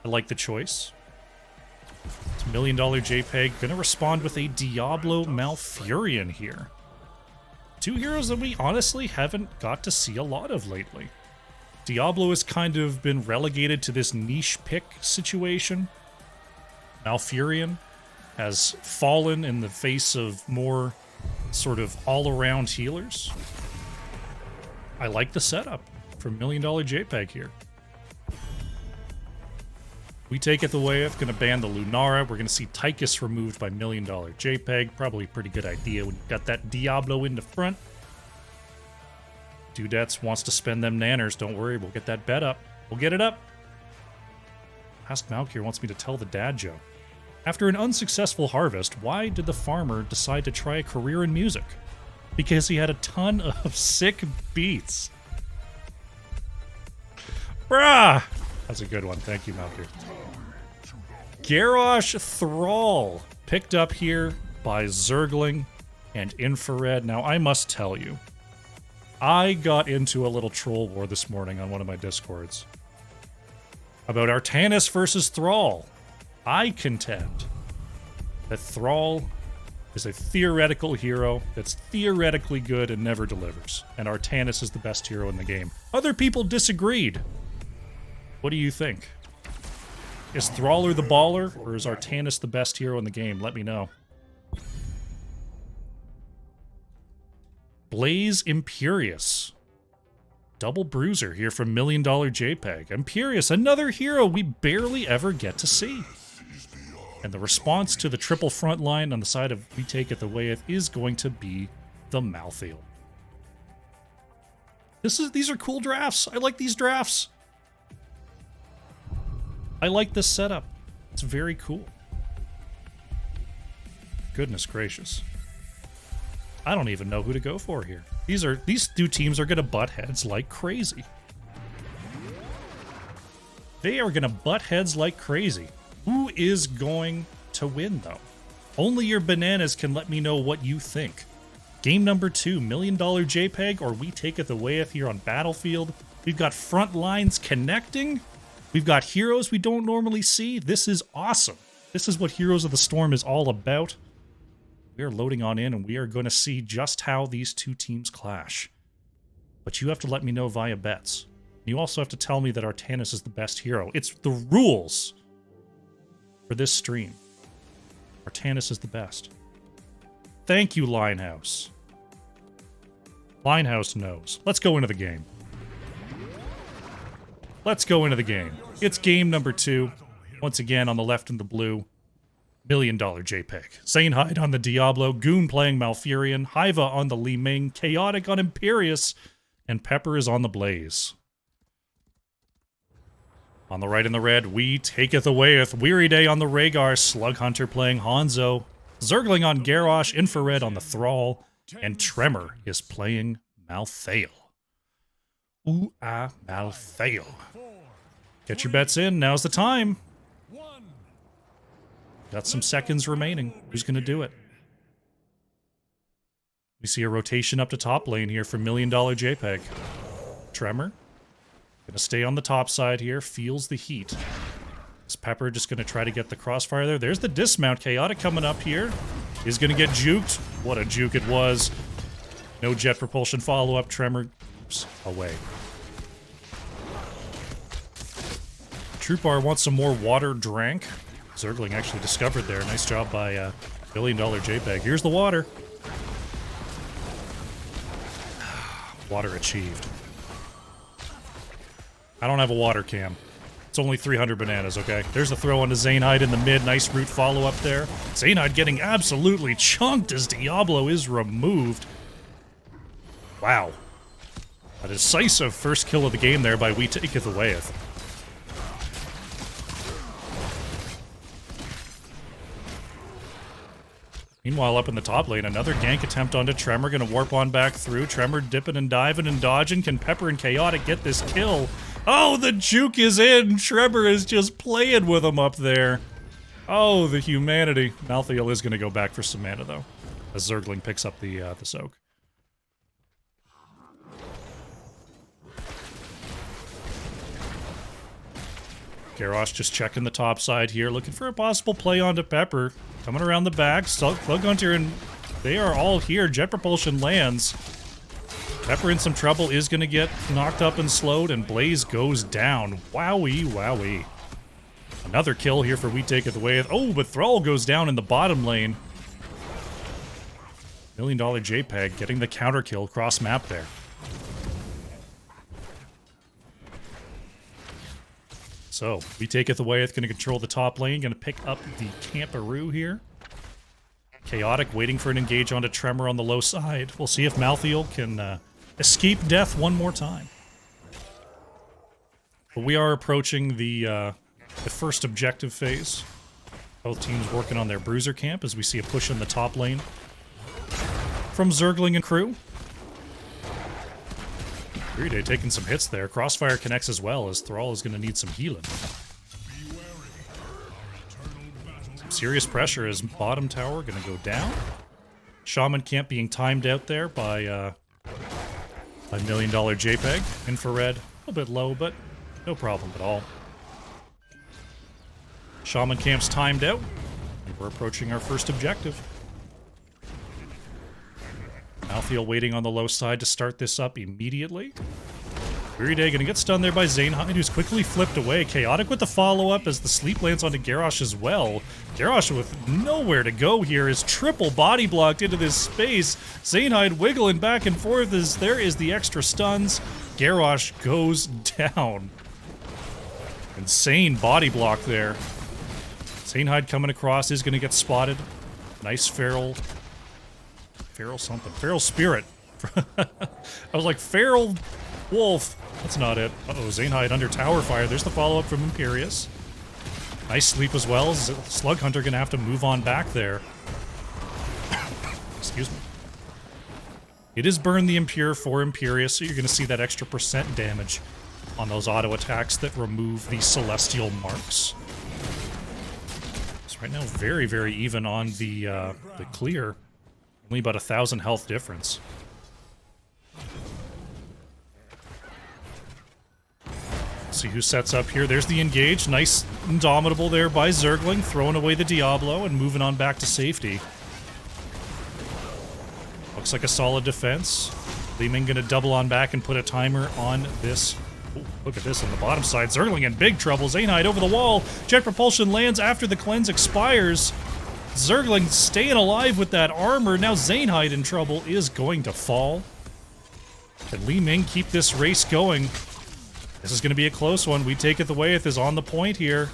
I like the choice. It's $1 Million JPEG. Gonna respond with a Diablo Malfurion here. 2 heroes that we honestly haven't got to see a lot of lately. Diablo has kind of been relegated to this niche pick situation. Malfurion has fallen in the face of more sort of all-around healers. I like the setup for $1 Million JPEG here. We Taketh Awayeth, gonna ban the Lunara. We're gonna see Taketh removed by $1 Million JPEG. Probably a pretty good idea when you've got that Diablo in the front. Dudets wants to spend them nanners. Don't worry, we'll get that bet up. We'll get it up. Ask Malkir wants me to tell the dad joke. After an unsuccessful harvest, why did the farmer decide to try a career in music? Because he had a ton of sick beats. Bruh! That's a good one. Thank you, Malkir. Garrosh Thrall, picked up here by Zergling and Infrared. Now, I must tell you, I got into a little troll war this morning on one of my Discords about Artanis versus Thrall. I contend that Thrall is a theoretical hero that's theoretically good and never delivers, and Artanis is the best hero in the game. Other people disagreed. What do you think? Is Thrawler the baller, or is Artanis the best hero in the game? Let me know. Blaze Imperious. Double bruiser here from $1 Million JPEG. Imperious, another hero we barely ever get to see. And the response to the triple front line on the side of We Taketh Awayeth is going to be the Malthael. These are cool drafts. I like these drafts. I like this setup. It's very cool. Goodness gracious. I don't even know who to go for here. These 2 teams are gonna butt heads like crazy. They are gonna butt heads like crazy. Who is going to win, though? Only your bananas can let me know what you think. Game number 2, $1 Million JPEG, or We Taketh Awayeth here on Battlefield. We've got front lines connecting. We've got heroes we don't normally see. This is awesome. This is what Heroes of the Storm is all about. We are loading on in, and we are going to see just how these two teams clash. But you have to let me know via bets. You also have to tell me that Artanis is the best hero. It's the rules for this stream. Artanis is the best. Thank you, Linehouse. Linehouse knows. Let's go into the game. Let's go into the game. It's game number 2. Once again, on the left in the blue, $1 million JPEG. Zanehyde on the Diablo, Goon playing Malfurion, Hiva on the Li Ming, Chaotic on Imperius, and Pepper is on the Blaze. On the right in the red, we Taketh Awayeth, Weary Day on the Rhaegar, Slug Hunter playing Hanzo, Zergling on Garrosh, Infrared on the Thrall, and Tremor is playing Malthael. Ooh, ah, Malthael. Get your bets in, now's the time. Got some seconds remaining. Who's going to do it? We see a rotation up to top lane here for $1 million JPEG. Tremor. Going to stay on the top side here. Feels the heat. Is Pepper just going to try to get the crossfire there? There's the dismount. Chaotic coming up here. Is going to get juked. What a juke it was. No jet propulsion follow-up. Tremor. Oops, away. Troopar wants some more water drank. Zergling actually discovered there. Nice job by $1 million JPEG. Here's the water. Water achieved. I don't have a water cam. It's only 300 bananas, okay? There's a throw onto Zanehyde in the mid. Nice root follow-up there. Zanehyde getting absolutely chunked as Diablo is removed. Wow. A decisive first kill of the game there by We Taketh Awayeth. Meanwhile, up in the top lane, another gank attempt onto Tremor. Gonna warp on back through. Tremor dipping and diving and dodging. Can Pepper and Chaotic get this kill? Oh, the juke is in! Tremor is just playing with him up there. Oh, the humanity. Malthael is gonna go back for some mana, though, as Zergling picks up the soak. Garrosh just checking the top side here, looking for a possible play onto Pepper. Coming around the back, Slug Hunter, and they are all here. Jet propulsion lands. Pepper in some trouble, is going to get knocked up and slowed, and Blaze goes down. Wowie, wowie. Another kill here for We Taketh Awayeth. Oh, but Thrall goes down in the bottom lane. $1 million JPEG getting the counter kill cross map there. So, We Taketh Awayeth going to control the top lane, going to pick up the Camperoo here. Chaotic waiting for an engage onto Tremor on the low side. We'll see if Malthael can escape death one more time. But we are approaching the first objective phase. Both teams working on their bruiser camp as we see a push in the top lane from Zergling and crew. Weary Day taking some hits there. Crossfire connects as well, as Thrall is going to need some healing. Some serious pressure as bottom tower going to go down. Shaman Camp being timed out there by $1 million JPEG. Infrared, a little bit low, but no problem at all. Shaman Camp's timed out, and we're approaching our first objective. Malthael waiting on the low side to start this up immediately. Weary Day gonna get stunned there by Zanehyde, who's quickly flipped away. Chaotic with the follow-up as the sleep lands onto Garrosh as well. Garrosh with nowhere to go here is triple body blocked into this space. Zanehyde wiggling back and forth as there is the extra stuns. Garrosh goes down. Insane body block there. Zanehyde coming across is gonna get spotted. Nice feral something. Feral Spirit. I was like, Feral Wolf. That's not it. Uh-oh, Zanehyde under tower fire. There's the follow-up from Imperius. Nice sleep as well. Slug Hunter gonna have to move on back there. Excuse me. It is burn the Impure for Imperius, so you're gonna see that extra % damage on those auto attacks that remove the celestial marks. So right now, very, very even on the clear. Only about 1,000 health difference. See who sets up here. There's the engage. Nice Indomitable there by Zergling, throwing away the Diablo and moving on back to safety. Looks like a solid defense. Li Ming gonna double on back and put a timer on this. Ooh, look at this on the bottom side. Zergling in big trouble. Zainhide over the wall. Jet propulsion lands after the cleanse expires. Zergling staying alive with that armor. Now Zainhide in trouble is going to fall. Can Li Ming keep this race going? This is going to be a close one. We take it. Awayeth is on the point here.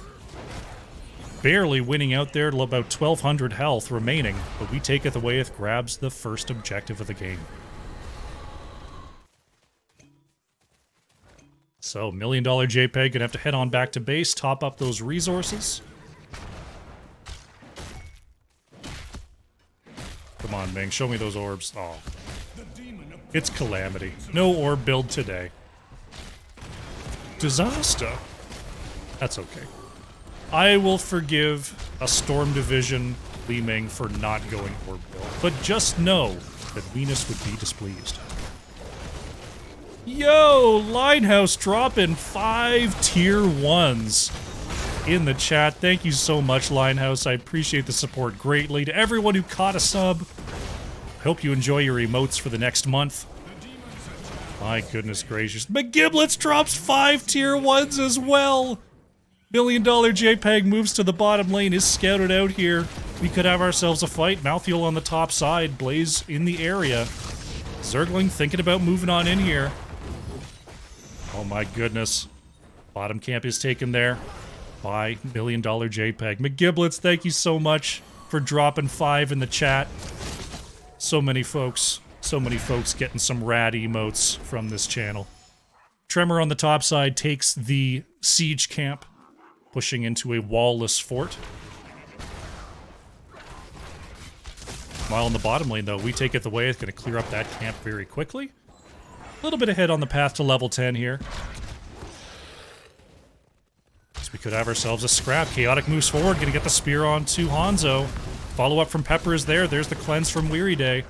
Barely winning out there to about 1,200 health remaining. But we take it. Awayeth grabs the first objective of the game. So, $1 million JPEG gonna have to head on back to base, top up those resources. Come on, Ming, show me those orbs. Oh. It's Calamity. No orb build today. Disaster. That's okay. I will forgive a Storm Division Li Ming for not going orb build, but just know that Venus would be displeased. Yo, Linehouse dropping 5 tier 1s in the chat. Thank you so much, Linehouse. I appreciate the support greatly. To everyone who caught a sub, I hope you enjoy your emotes for the next month. My goodness gracious. McGiblets drops 5 tier 1s as well. $1 million JPEG moves to the bottom lane, is scouted out here. We could have ourselves a fight. Malthuel on the top side, Blaze in the area. Zergling thinking about moving on in here. Oh my goodness. Bottom camp is taken there by $1 million JPEG. McGiblets, thank you so much for dropping 5 in the chat. So many folks getting some rad emotes from this channel. Tremor on the top side takes the siege camp, pushing into a wall-less fort. While in the bottom lane, though, we take it the way. It's going to clear up that camp very quickly. A little bit ahead on the path to level 10 here. So we could have ourselves a scrap. Chaotic moves forward, going to get the spear on to Hanzo. Follow-up from Pepper is there. There's the cleanse from Weary Day.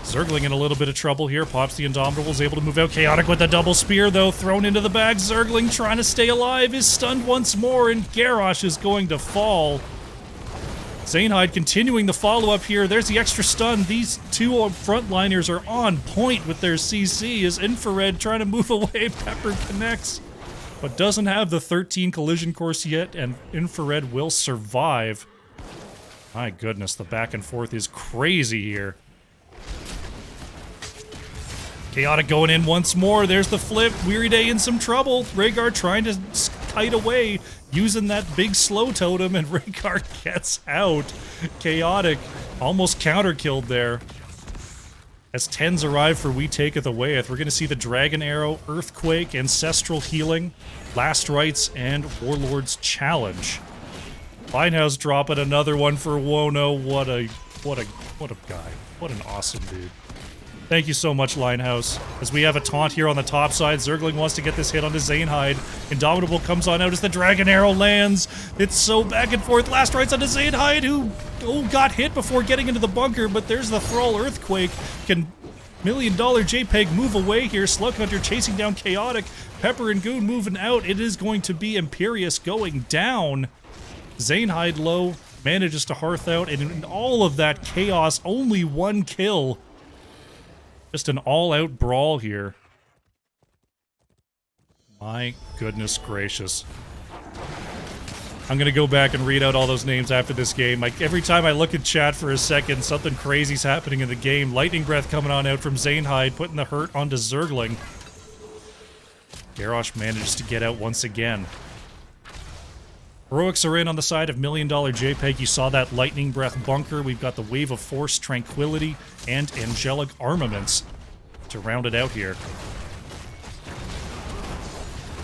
Zergling in a little bit of trouble here. Pops the Indomitable, is able to move out. Chaotic with the double spear, though, thrown into the bag. Zergling trying to stay alive is stunned once more, and Garrosh is going to fall. Zainhide continuing the follow-up here. There's the extra stun. These two frontliners are on point with their CC as Infrared trying to move away. Pepper connects, but doesn't have the 13 collision course yet, and Infrared will survive. My goodness, the back and forth is crazy here. Chaotic going in once more. There's the flip. Weary Day in some trouble. Rhaegar trying to kite away, using that big slow totem, and Rhaegar gets out. Chaotic almost counter-killed there. As 10s arrive for We Taketh Awayeth, we're going to see the Dragon Arrow, Earthquake, Ancestral Healing, Last Rites, and Warlord's Challenge. Linehouse dropping another one for Wono. What a guy. What an awesome dude. Thank you so much, Linehouse. As we have a taunt here on the top side, Zergling wants to get this hit onto Zainhide. Indomitable comes on out as the Dragon Arrow lands. It's so back and forth. Last rites onto Zainhide, who got hit before getting into the bunker, but there's the Thrall Earthquake. Can $1 million JPEG move away here? Slug Hunter chasing down Chaotic. Pepper and Goon moving out. It is going to be Imperious going down. Zainhide low, manages to hearth out, and in all of that chaos, only 1 kill. Just an all-out brawl here. My goodness gracious. I'm gonna go back and read out all those names after this game. Every time I look at chat for a second, something crazy's happening in the game. Lightning Breath coming on out from Zainhide, putting the hurt onto Zergling. Garrosh manages to get out once again. Heroics are in on the side of $1 million JPEG. You saw that Lightning Breath bunker. We've got the Wave of Force, Tranquility, and Angelic Armaments to round it out here.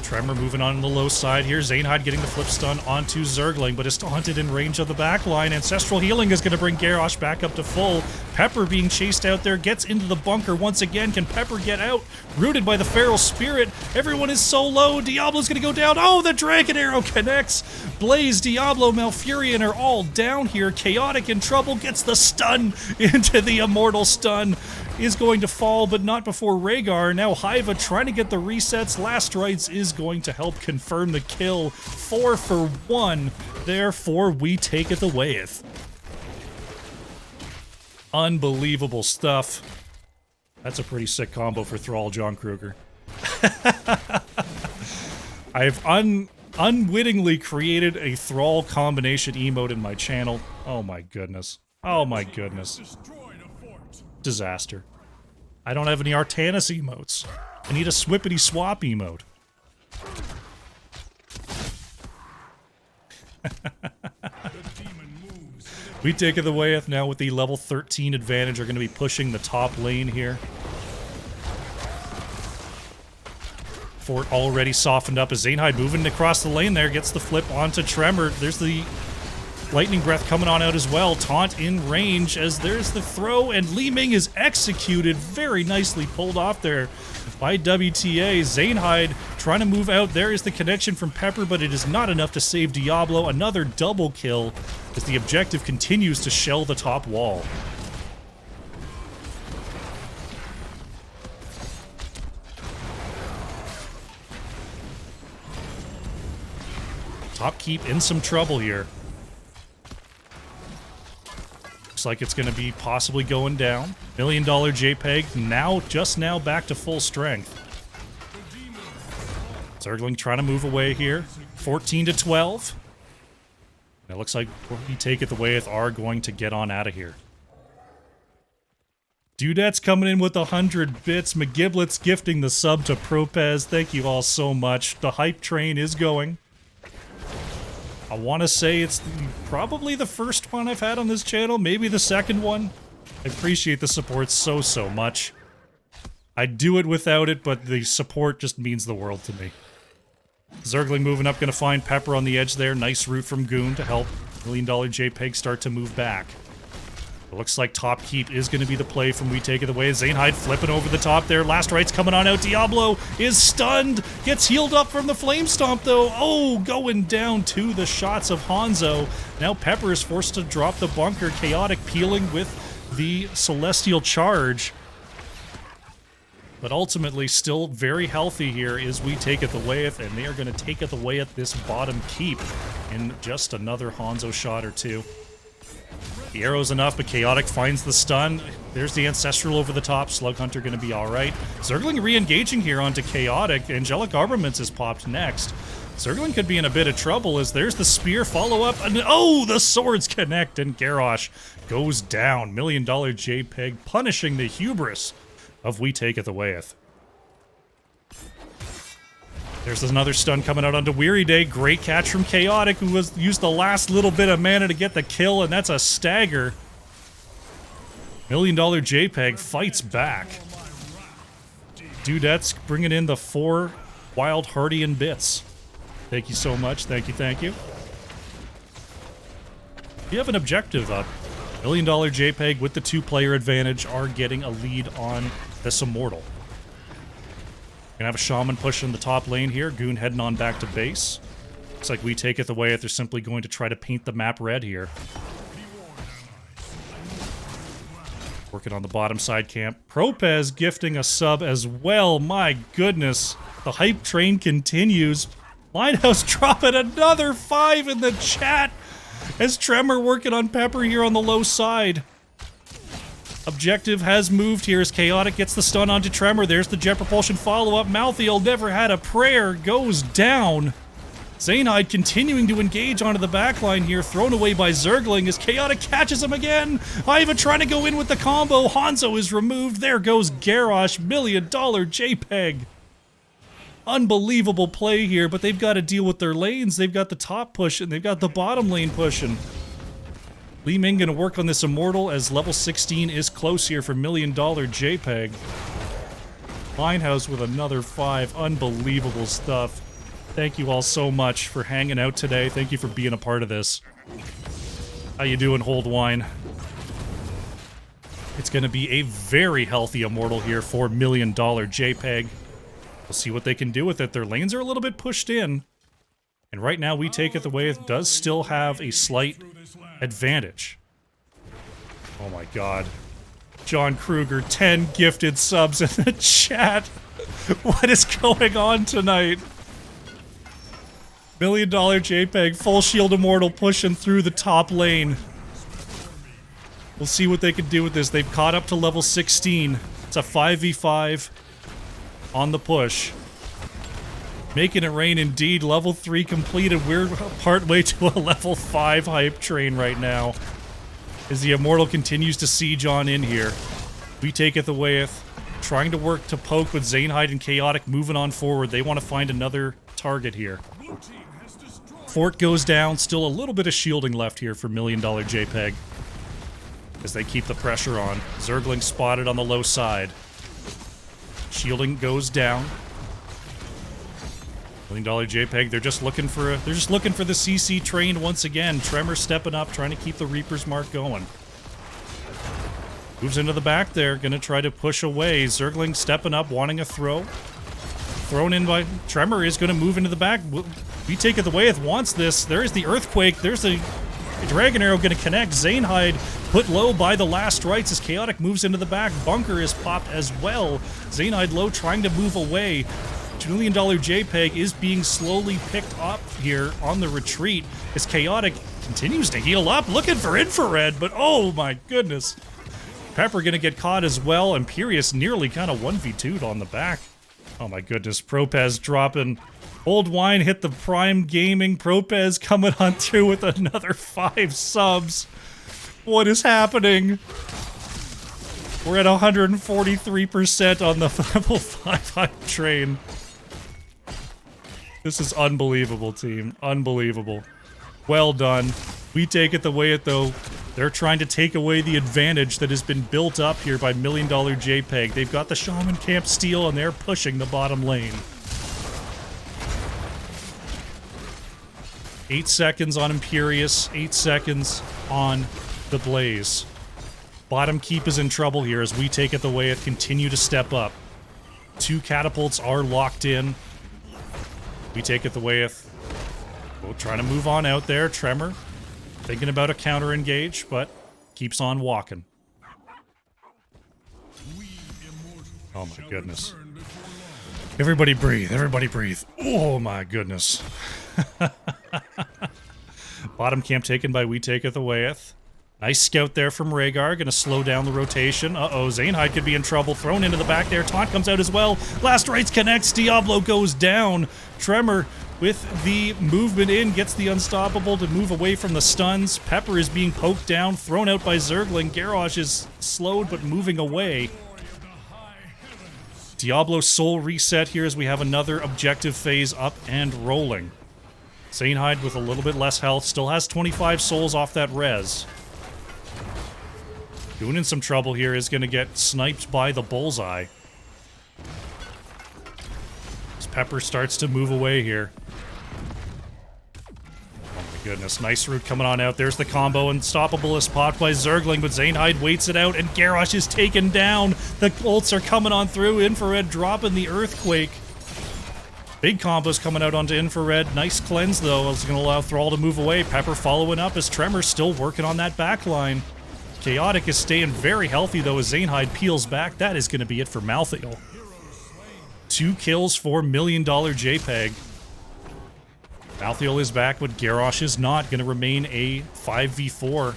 Tremor moving on the low side here. Zainhide getting the flip stun onto Zergling, but is taunted in range of the backline. Ancestral Healing is going to bring Garrosh back up to full. Pepper being chased out there, gets into the bunker once again. Can Pepper get out? Rooted by the Feral Spirit. Everyone is so low. Diablo's going to go down. Oh, the Dragon Arrow connects. Blaze, Diablo, Malfurion are all down here. Chaotic in trouble, gets the stun into the Immortal Stun. is going to fall, but not before Rhaegar. Now Hiva trying to get the resets. Last Rites is going to help confirm the kill. 4 for 1. Therefore, we take it Awayeth. Unbelievable stuff. That's a pretty sick combo for Thrall John Kruger. I've unwittingly created a Thrall combination emote in my channel. Oh my goodness. Oh my goodness. Disaster. I don't have any Artanis emotes. I need a Swippity Swap emote. We take it Awayeth now with the level 13 advantage. Are going to be pushing the top lane here. Fort already softened up as Zainhide moving across the lane there. Gets the flip onto Tremor. There's the Lightning Breath coming on out as well. Taunt in range as there's the throw, and Li Ming is executed. Very nicely pulled off there by WTA. Zainhide trying to move out. There is the connection from Pepper, but it is not enough to save Diablo. Another double kill as the objective continues to shell the top wall. Top keep in some trouble here. Looks like it's going to be possibly going down. $1 million JPEG now, just now back to full strength. Zergling trying to move away here. 14 to 12. It looks like we take it Awayeth are going to get on out of here. Dudette's coming in with 100 bits. McGiblet's gifting the sub to Propez. Thank you all so much. The hype train is going. I want to say it's probably the first one I've had on this channel, maybe the second one. I appreciate the support so much. I'd do it without it, but the support just means the world to me. Zergling moving up, going to find Pepper on the edge there. Nice route from Goon to help $1 million JPEG start to move back. It looks like top keep is going to be the play from We Take It Away. Zainhide flipping over the top there. Last Rites coming on out. Diablo is stunned. Gets healed up from the Flame Stomp, though. Oh, going down to the shots of Hanzo. Now Pepper is forced to drop the bunker. Chaotic peeling with the Celestial Charge. But ultimately, still very healthy here is We Take It Awayeth, and they are going to take it away at this bottom keep in just another Hanzo shot or two. The arrow's enough, but Chaotic finds the stun. There's the Ancestral over the top. Slug Hunter going to be alright. Zergling re-engaging here onto Chaotic. Angelic Armaments is popped next. Zergling could be in a bit of trouble as there's the spear follow-up. And oh, the swords connect, and Garrosh goes down. $1 million JPEG punishing the hubris of We Take It Awayeth. There's another stun coming out onto Weary Day. Great catch from Chaotic, who used the last little bit of mana to get the kill, and that's a stagger. $1 million JPEG fights back. Dudette's bringing in the 4 Wild Hardian bits. Thank you so much. Thank you, thank you. You have an objective up. $1 million JPEG with the 2-player advantage are getting a lead on this Immortal. Gonna have a Shaman pushing the top lane here. Goon heading on back to base. Looks like We Take It Awayeth. They're simply going to try to paint the map red here. Working on the bottom side camp. Propez gifting a sub as well. My goodness. The hype train continues. Lighthouse dropping another 5 in the chat as Tremor working on Pepper here on the low side. Objective has moved here as Chaotic gets the stun onto Tremor. There's the Jet Propulsion follow-up. Malthael never had a prayer. Goes down. Zainhide continuing to engage onto the backline here. Thrown away by Zergling as Chaotic catches him again. Iva trying to go in with the combo. Hanzo is removed. There goes Garrosh. $1 million JPEG. Unbelievable play here, but they've got to deal with their lanes. They've got the top pushing. They've got the bottom lane pushing. Li Ming gonna work on this Immortal as level 16 is close here for $1 million JPEG. Linehouse with another 5. Unbelievable stuff. Thank you all so much for hanging out today. Thank you for being a part of this. How you doing, Hold Wine? It's gonna be a very healthy Immortal here for $1 million JPEG. We'll see what they can do with it. Their lanes are a little bit pushed in. And right now, We Take It Away does still have a slight advantage. Oh my god. John Kruger, 10 gifted subs in the chat. What is going on tonight? $1 million JPEG, full shield immortal pushing through the top lane. We'll see what they can do with this. They've caught up to level 16. It's a 5v5 on the push. Making it rain indeed. Level 3 completed. We're partway to a level 5 hype train right now. As the Immortal continues to siege on in here. We Taketh Awayeth, trying to work to poke with Zainhide and Chaotic moving on forward. They want to find another target here. Fort goes down. Still a little bit of shielding left here for $1 million JPEG. As they keep the pressure on. Zergling spotted on the low side. Shielding goes down. $1 million JPEG. They're just looking for the CC train once again. Tremor stepping up, trying to keep the Reaper's Mark going. Moves into the back there, gonna try to push away. Zergling stepping up, wanting a throw. Thrown in by Tremor is gonna move into the back. We Taketh Awayeth wants this. There's the Earthquake. There's the Dragon Arrow gonna connect. Zainhide put low by the last rites as Chaotic moves into the back. Bunker is popped as well. Zainhide low, trying to move away. $2 million JPEG is being slowly picked up here on the retreat as Chaotic continues to heal up, looking for infrared, but oh my goodness. Pepper gonna get caught as well. Imperious nearly kind of 1v2'd on the back. Oh my goodness, Propez dropping. Old Wine hit the Prime Gaming. Propez coming on through with another 5 subs. What is happening? We're at 143% on the level 5 hype train. This is unbelievable, team. Unbelievable. Well done. We Taketh Awayeth, though. They're trying to take away the advantage that has been built up here by $1 million JPEG. They've got the Shaman Camp Steel, and they're pushing the bottom lane. 8 seconds on Imperious. 8 seconds on the Blaze. Bottom keep is in trouble here as We Taketh Awayeth continue to step up. 2 catapults are locked in. We Taketh Awayeth. We'll try to move on out there. Tremor thinking about a counter engage, but keeps on walking. Oh my goodness. Everybody breathe. Everybody breathe. Oh my goodness. Bottom camp taken by We Taketh Awayeth. Nice scout there from Rhaegar. Gonna slow down the rotation. Uh-oh, Zainhide could be in trouble. Thrown into the back there. Taunt comes out as well. Last rites connects. Diablo goes down. Tremor with the movement in, gets the Unstoppable to move away from the stuns. Pepper is being poked down, thrown out by Zergling. Garrosh is slowed but moving away. Diablo soul reset here as we have another objective phase up and rolling. Zainhide with a little bit less health, still has 25 souls off that res. Doing in some trouble here is going to get sniped by the bullseye. As Pepper starts to move away here. Goodness, nice route coming on out. There's the combo. Unstoppable is popped by Zergling, but Zainhide waits it out, and Garrosh is taken down. The ults are coming on through. Infrared dropping the Earthquake. Big combos coming out onto Infrared. Nice cleanse, though. It's going to allow Thrall to move away. Pepper following up as Tremor's still working on that back line. Chaotic is staying very healthy, though, as Zainhide peels back. That is going to be it for Malthael. 2 kills for $1 million JPEG. Malthael is back, but Garrosh is not. Going to remain a 5v4.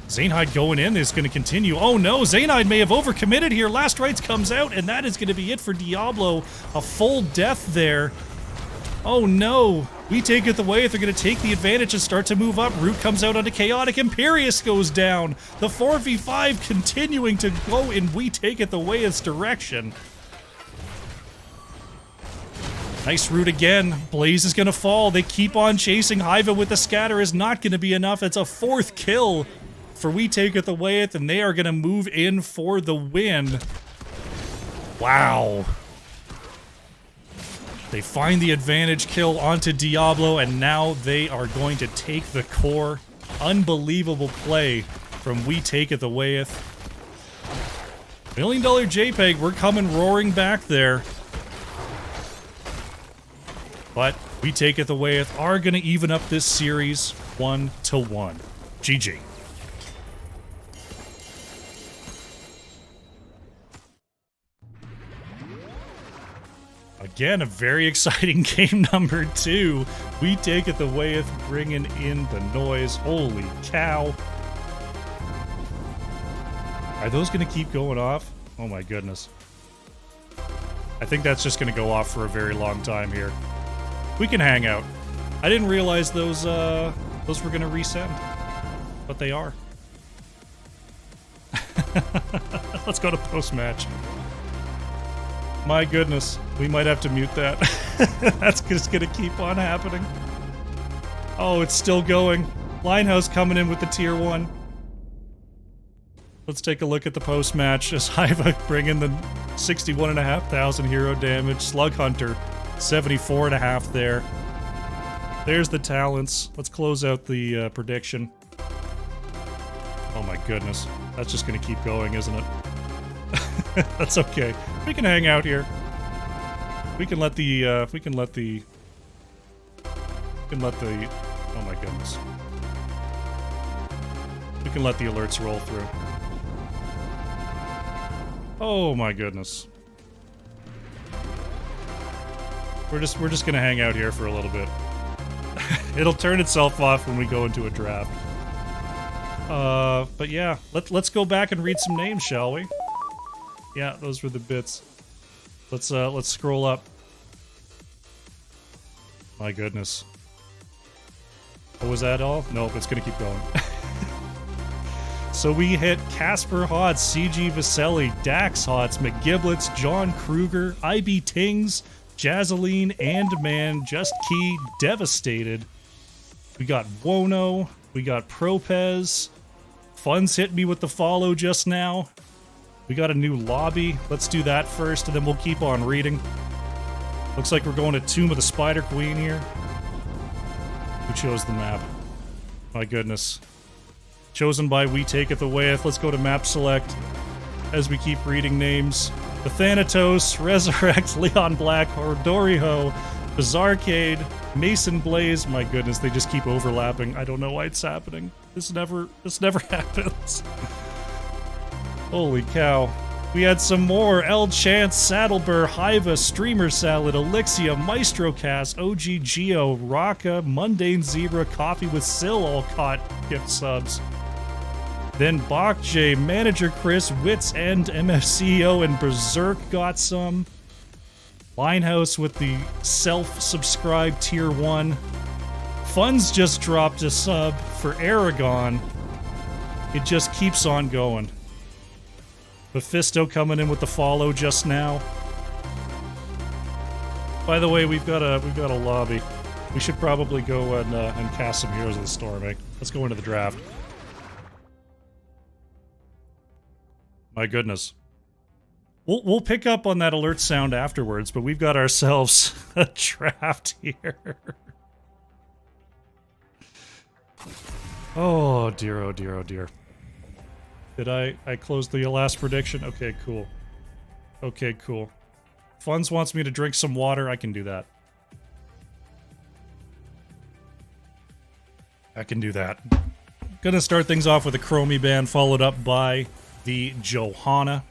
Zainhide going in is going to continue. Oh no, Zainhide may have overcommitted here. Last rites comes out, and that is going to be it for Diablo. A full death there. Oh no. We Taketh Awayeth. They're going to take the advantage and start to move up. Root comes out onto Chaotic. Imperious goes down. The 4v5 continuing to go in We Taketh Awayeth's direction. Nice root again. Blaze is going to fall. They keep on chasing. Hiva with the scatter is not going to be enough. It's a 4th kill for We Taketh Awayeth, and they are going to move in for the win. Wow. They find the advantage kill onto Diablo, and now they are going to take the core. Unbelievable play from We Taketh Awayeth. $1 million JPEG, we're coming roaring back there. But We Taketh Awayeth are going to even up this series 1-1. GG. Again, a very exciting game number 2. We Taketh Awayeth, bringing in the noise. Holy cow. Are those going to keep going off? Oh my goodness. I think that's just going to go off for a very long time here. We can hang out. I didn't realize those were going to resend, but they are. Let's go to post-match. My goodness, we might have to mute that. That's just gonna keep on happening. Oh, it's still going. Linehouse coming in with the tier 1. Let's take a look at the post-match as Hiva bring in the 61,500 hero damage. Slug Hunter, 74.5 there. There's the talents. Let's close out the prediction. Oh my goodness. That's just gonna keep going, isn't it? That's okay. We can hang out here. We can let the, oh my goodness. We can let the alerts roll through. Oh my goodness. We're just gonna hang out here for a little bit. It'll turn itself off when we go into a draft. But yeah, let's go back and read some names, shall we? Yeah, those were the bits. Let's scroll up. My goodness. Oh, was that all? Nope, it's gonna keep going. So we hit Casper Hots, CG Vaselli, Dax Hots, McGiblets, John Kruger, IB Tings, Jazzaline, and Man, Just Key, Devastated. We got Wono, we got Propez. Fun's hit me with the follow just now. We got a new lobby. Let's do that first, and then we'll keep on reading. Looks like we're going to Tomb of the Spider Queen here. Who chose the map? My goodness. Chosen by We Taketh Awayeth. Let's go to map select as we keep reading names. The Thanatos, Resurrect, Leon Black, Hordoriho, Bizarcade, Mason Blaze. My goodness, they just keep overlapping. I don't know why it's happening. This never happens. Holy cow. We had some more. El Chance, Saddleburr, Hiva, Streamer Salad, Elixia, Maestrocast, OG Geo, Raka, Mundane Zebra, Coffee with Sill all caught gift subs. Then Bach J, Manager Chris, Wits End, MFCEO, and Berserk got some. Linehouse with the self-subscribed tier 1. Funds just dropped a sub for Aragon. It just keeps on going. Mephisto coming in with the follow just now. By the way, we've got a lobby. We should probably go and cast some Heroes of the Storm, eh? Let's go into the draft. My goodness. We'll pick up on that alert sound afterwards, but we've got ourselves a draft here. Oh dear, oh dear, oh dear. Did I close the last prediction? Okay, cool. Okay, cool. Funds wants me to drink some water. I can do that. I can do that. Gonna start things off with a Chromie band, followed up by the Johanna.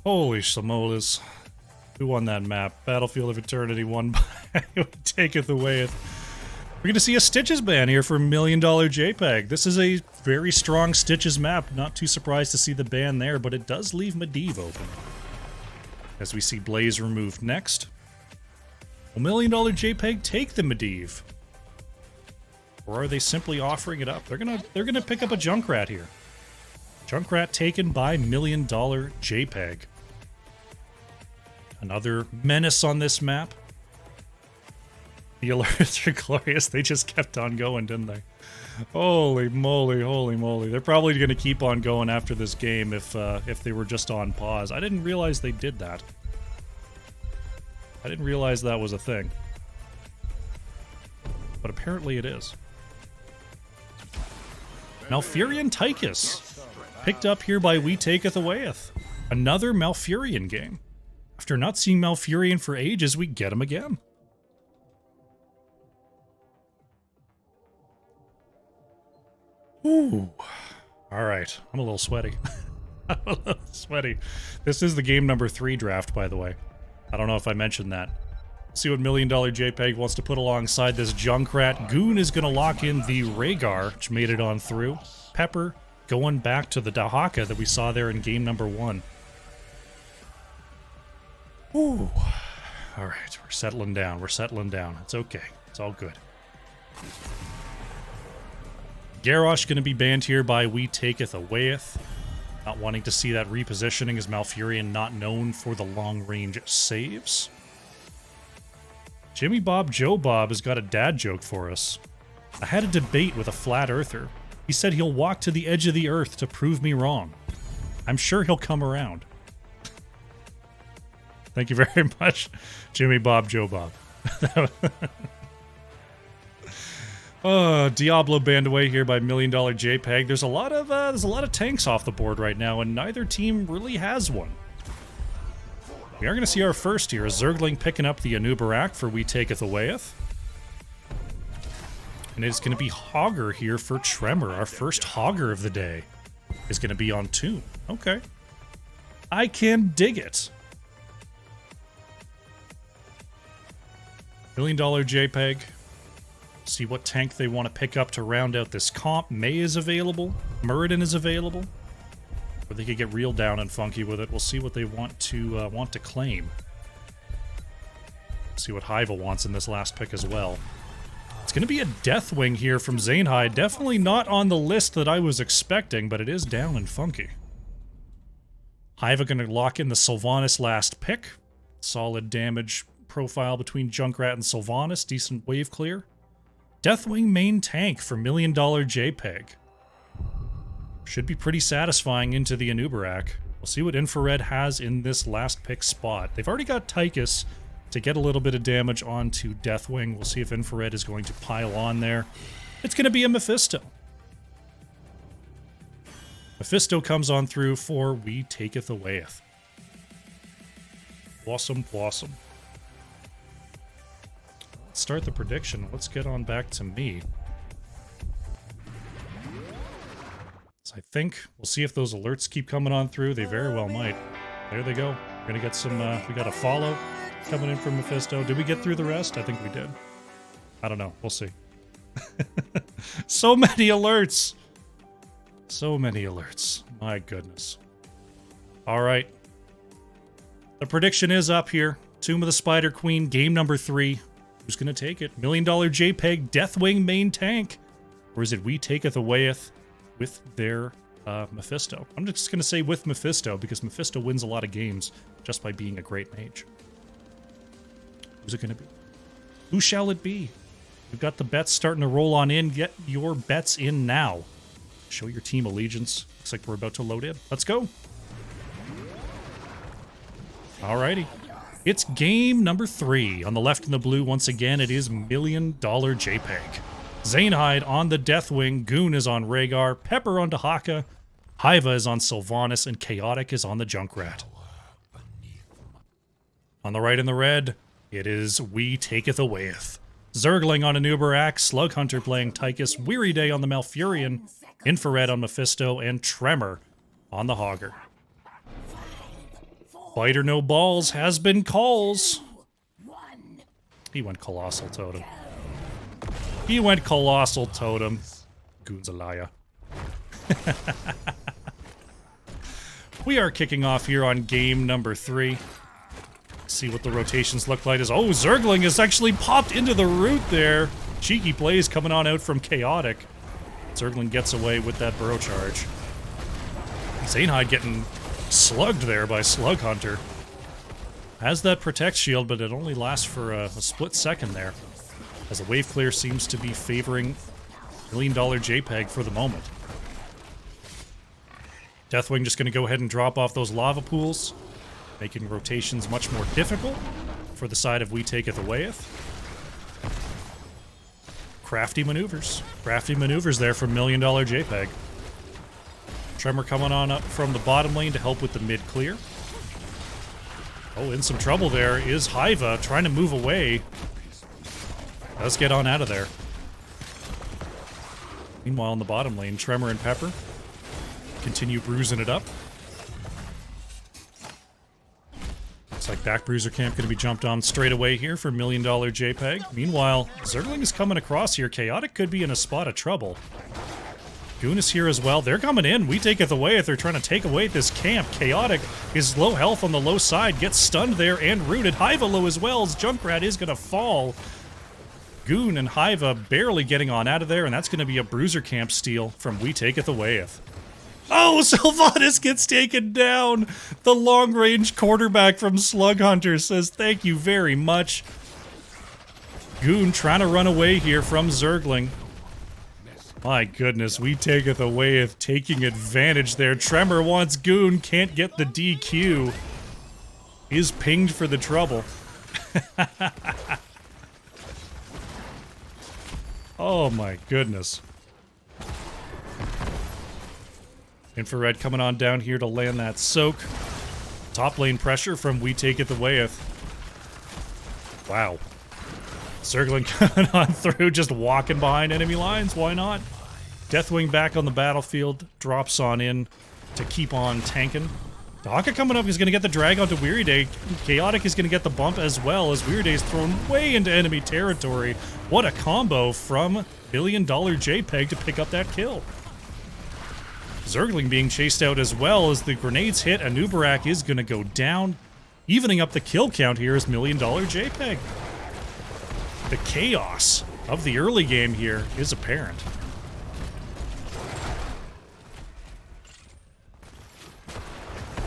Holy Samolas. Who won that map? Battlefield of Eternity won by Taketh Awayeth. We're going to see a Stitches ban here for $1 million JPEG. This is a very strong Stitches map. Not too surprised to see the ban there, but it does leave Medivh open. As we see Blaze removed next. $1 million JPEG take the Medivh. Or are they simply offering it up? They're gonna pick up a Junkrat here. Junkrat taken by $1 million JPEG. Another menace on this map. The alerts are glorious. They just kept on going, didn't they? Holy moly, holy moly. They're probably going to keep on going after this game if they were just on pause. I didn't realize they did that. I didn't realize that was a thing. But apparently it is. Malfurion Taketh. Picked up here by We Taketh Awayeth. Another Malfurion game. After not seeing Malfurion for ages, we get him again. Ooh. Alright. I'm a little sweaty. Sweaty. This is the game number 3 draft, by the way. I don't know if I mentioned that. See what $1 Million JPEG wants to put alongside this Junkrat. Goon is going to lock in the Rhaegar, which made it on through. Pepper going back to the Dahaka that we saw there in game number 1. Ooh. Alright, we're settling down. We're settling down. It's okay. It's all good. Garrosh going to be banned here by We Taketh Awayeth. Not wanting to see that repositioning as Malfurion not known for the long-range saves. Jimmy Bob Joe Bob has got a dad joke for us. I had a debate with a flat earther. He said he'll walk to the edge of the earth to prove me wrong. I'm sure he'll come around. Thank you very much, Jimmy Bob Joe Bob. Diablo banned away here by $1 Million JPEG. There's a lot of tanks off the board right now, and neither team really has one. We are going to see our first here. A Zergling picking up the Anubarak for We Taketh Awayeth. And it's going to be Hogger here for Tremor. Our first Hogger of the day is going to be on Tomb. Okay. I can dig it. $1 Million JPEG. See what tank they want to pick up to round out this comp. May is available. Muradin is available. Or they could get real down and funky with it. We'll see what they want to claim. See what Hiva wants in this last pick as well. It's going to be a Deathwing here from Zainhide. Definitely not on the list that I was expecting, but it is down and funky. Hiva going to lock in the Sylvanas last pick. Solid damage profile between Junkrat and Sylvanas. Decent wave clear. Deathwing main tank for $1 Million JPEG. Should be pretty satisfying into the Anubarak. We'll see what Infrared has in this last pick spot. They've already got Taketh to get a little bit of damage onto Deathwing. We'll see if Infrared is going to pile on there. It's going to be a Mephisto. Mephisto comes on through for We Taketh Awayeth. Blossom, blossom. Let's start the prediction. Let's get on back to me. So I think we'll see if those alerts keep coming on through. They very well might. There they go. We're gonna get some. We got a follow coming in from Mephisto. Did we get through the rest? I think we did. I don't know. We'll see. So many alerts. So many alerts. My goodness. All right. The prediction is up here. Tomb of the Spider Queen, game number 3. Who's gonna take it? $1 Million JPEG, Deathwing main tank, or is it We Taketh Awayeth with their Mephisto? I'm just going to say with Mephisto, because Mephisto wins a lot of games just by being a great mage. Who's it going to be? Who shall it be? We've got the bets starting to roll on in. Get your bets in now. Show your team allegiance. Looks like we're about to load in. Let's go. Alrighty. It's game number 3. On the left in the blue, once again, it is $1 Million JPEG. Zainhide on the Deathwing, Goon is on Rhaegar, Pepper on Dahaka, Hiva is on Sylvanas, and Chaotic is on the Junkrat. On the right in the red, it is We Taketh Awayeth. Zergling on Anubarak, Slug Hunter playing Taketh, Weary Day on the Malfurion, Infrared on Mephisto, and Tremor on the Hogger. Biter no balls has been calls. He went Colossal Totem. He went Colossal Totem. Goon's a liar. We are kicking off here on game number 3. See what the rotations look like. Oh, Zergling has actually popped into the root there. Cheeky plays coming on out from Chaotic. Zergling gets away with that burrow charge. Zainhide getting slugged there by Slug Hunter. Has that protect shield, but it only lasts for a split second there, as the wave clear seems to be favoring $1 Million JPEG for the moment. Deathwing just going to go ahead and drop off those lava pools, making rotations much more difficult for the side of We Taketh Awayeth. Crafty maneuvers. Crafty maneuvers there from $1 Million JPEG. Tremor coming on up from the bottom lane to help with the mid clear. Oh, in some trouble there is Hiva trying to move away. Let's get on out of there. Meanwhile, in the bottom lane, Tremor and Pepper continue bruising it up. like back bruiser camp going to be jumped on straight away here for $1 million JPEG. Meanwhile, Zergling is coming across here. Chaotic could be in a spot of trouble. Goon is here as well. They're coming in. We Taketh Awayeth. They're trying to take away this camp. Chaotic is low health on the low side. Gets stunned there and rooted. Hiva low as well as Junkrat is going to fall. Goon and Hiva barely getting on out of there, and that's going to be a bruiser camp steal from We Taketh Awayeth. Oh, Sylvanas gets taken down. The long-range quarterback from Slug Hunter says thank you very much. Goon trying to run away here from Zergling. My goodness, We Taketh Awayeth taking advantage there. Tremor wants Goon, can't get the DQ. Is pinged for the trouble. Oh my goodness. Infrared coming on down here to land that soak. Top lane pressure from We Taketh Awayeth. Wow. Zergling coming on through, just walking behind enemy lines. Why not? Deathwing back on the battlefield. Drops on in to keep on tanking. Daka coming up is going to get the drag onto Weary Day. Chaotic is going to get the bump as well as Weary Day is thrown way into enemy territory. What a combo from $1 million JPEG to pick up that kill. Zergling being chased out as well as the grenades hit. Anubarak is going to go down. Evening up the kill count here is $1 million JPEG. The chaos of the early game here is apparent.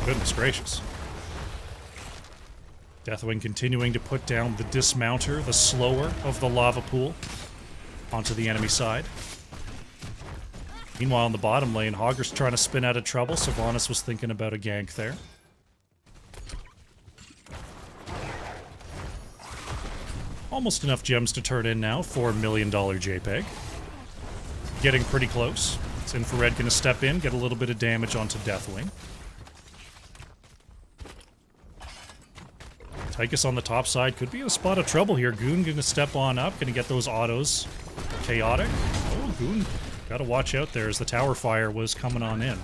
Goodness gracious. Deathwing continuing to put down the dismounter, the slower of the lava pool, onto the enemy side. Meanwhile, in the bottom lane, Hogger's trying to spin out of trouble. Sylvanas was thinking about a gank there. Almost enough gems to turn in now for $1 million JPEG. Getting pretty close. It's Infrared going to step in, get a little bit of damage onto Deathwing. Taketh on the top side could be in a spot of trouble here. Goon going to step on up, going to get those autos. Chaotic. Oh, Goon. Got to watch out there as the tower fire was coming on in.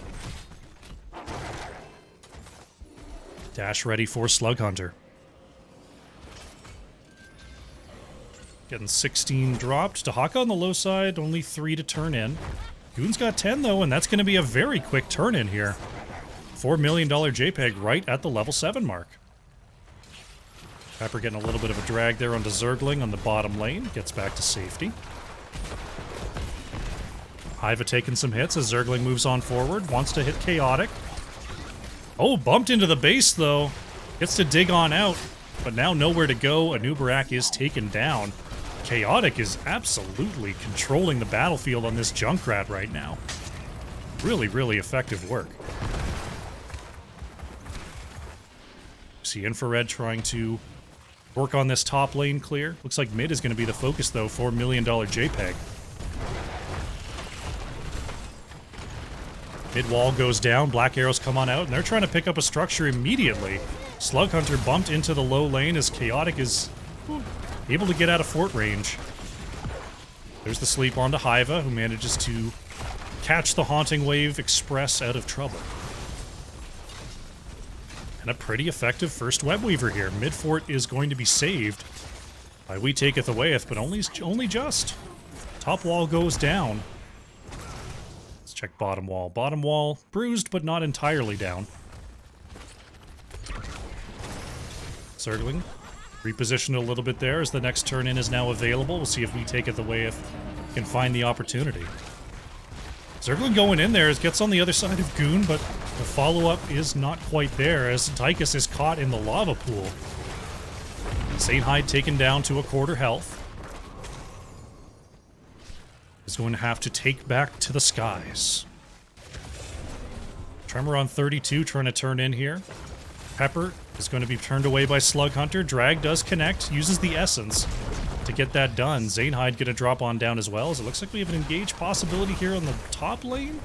Dash ready for Slug Hunter. Getting 16 dropped. Dahaka on the low side, only 3 to turn in. Goon's got 10 though, and that's going to be a very quick turn in here. $4 million JPEG right at the level 7 mark. Pepper getting a little bit of a drag there onto Zergling on the bottom lane. Gets back to safety. Hiva taking some hits as Zergling moves on forward. Wants to hit Chaotic. Oh, bumped into the base though. Gets to dig on out, but now nowhere to go. Anubarak is taken down. Chaotic is absolutely controlling the battlefield on this Junkrat right now. Really, really effective work. See Infrared trying to work on this top lane clear. Looks like mid is going to be the focus though for $1 million JPEG. Mid wall goes down, black arrows come on out, and they're trying to pick up a structure immediately. Slug Hunter bumped into the low lane as Chaotic is able to get out of fort range. There's the sleep onto Hiva, who manages to catch the Haunting Wave Express out of trouble. And a pretty effective first web weaver here. Mid fort is going to be saved by We Taketh Awayeth, but only just. Top wall goes down. Let's check bottom wall. Bottom wall bruised, but not entirely down. Zergling repositioned a little bit there as the next turn in is now available. We'll see if We Taketh Awayeth can find the opportunity. Zergling going in there gets on the other side of Goon, but the follow-up is not quite there as Taketh is caught in the lava pool. Zainhide taken down to a quarter health. Is going to have to take back to the skies. Tremor on 32 trying to turn in here. Pepper is going to be turned away by Slug Hunter. Drag does connect, uses the essence to get that done. Zainhide going to drop on down as well, as it looks like we have an engage possibility here on the top lane.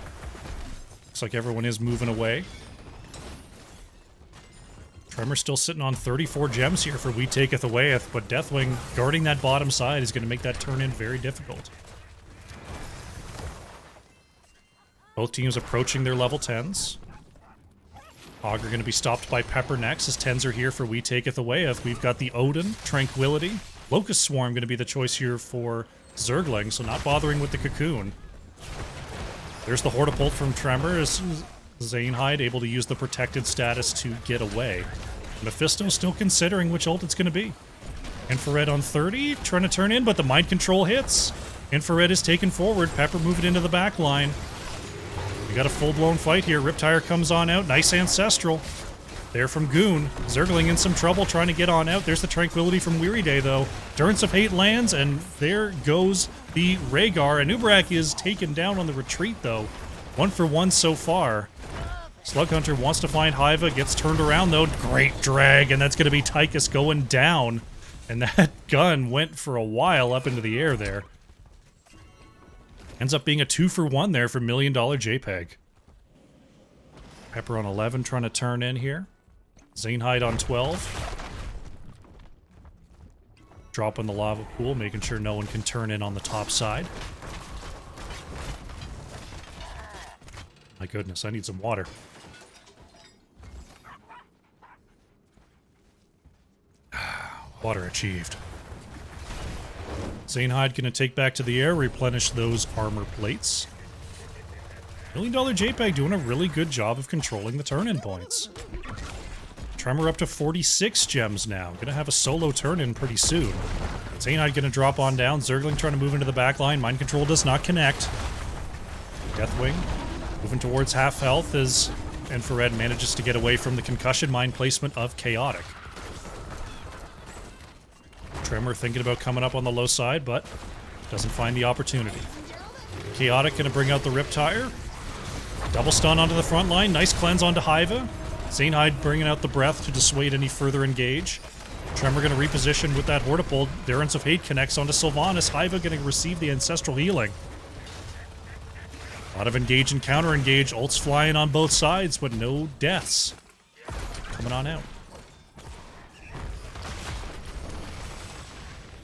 Looks like everyone is moving away. Tremor still sitting on 34 gems here for We Taketh Awayeth, but Deathwing guarding that bottom side is going to make that turn in very difficult. Both teams approaching their level 10s. Hog are going to be stopped by Pepper next, as 10s are here for We Taketh Awayeth. We've got the Odin, Tranquility. Locust Swarm going to be the choice here for Zergling, so not bothering with the Cocoon. There's the Hortipult from Tremor, as Zainhide able to use the protected status to get away. Mephisto still considering which ult it's going to be. Infrared on 30, trying to turn in, but the mind control hits. Infrared is taken forward, Pepper moving into the back line. We got a full-blown fight here. Riptire comes on out, nice Ancestral. There from Goon. Zergling in some trouble trying to get on out. There's the Tranquility from Weary Day, though. Durance of Hate lands, and there goes the Rhaegar. Anubrak is taken down on the retreat, though. 1 for 1 so far. Slug Hunter wants to find Hiva, gets turned around, though. Great drag, and that's going to be Taketh going down. And that gun went for a while up into the air there. Ends up being a 2 for 1 there for $1 Million JPEG. Pepper on 11 trying to turn in here. Zainhide on 12. Drop in the lava pool, making sure no one can turn in on the top side. My goodness, I need some water. Water achieved. Zainhide gonna take back to the air, replenish those armor plates. $1 Million JPEG doing a really good job of controlling the turn-in points. Tremor up to 46 gems now. Gonna have a solo turn-in pretty soon. Zainhide gonna drop on down. Zergling trying to move into the back line. Mind control does not connect. Deathwing moving towards half health as Infrared manages to get away from the concussion mine placement of Chaotic. Tremor thinking about coming up on the low side, but doesn't find the opportunity. Chaotic gonna bring out the Riptire. Double stun onto the front line. Nice cleanse onto Hiva. Zainhide bringing out the Breath to dissuade any further engage. Tremor gonna reposition with that Hortipult. Durance of Hate connects onto Sylvanas. Hiva gonna receive the Ancestral Healing. A lot of engage and counter-engage. Ults flying on both sides, but no deaths. Coming on out.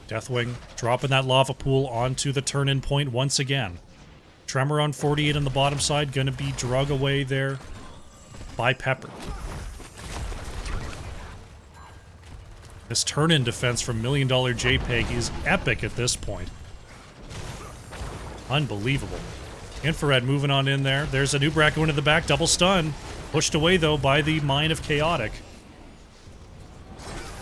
Deathwing dropping that lava pool onto the turn-in point once again. Tremor on 48 on the bottom side, gonna be drug away there by Pepper. This turn-in defense from $1 Million JPEG is epic at this point. Unbelievable. Infrared moving on in there. There's a Anubrak going to the back, double stun. Pushed away, though, by the Mine of Chaotic.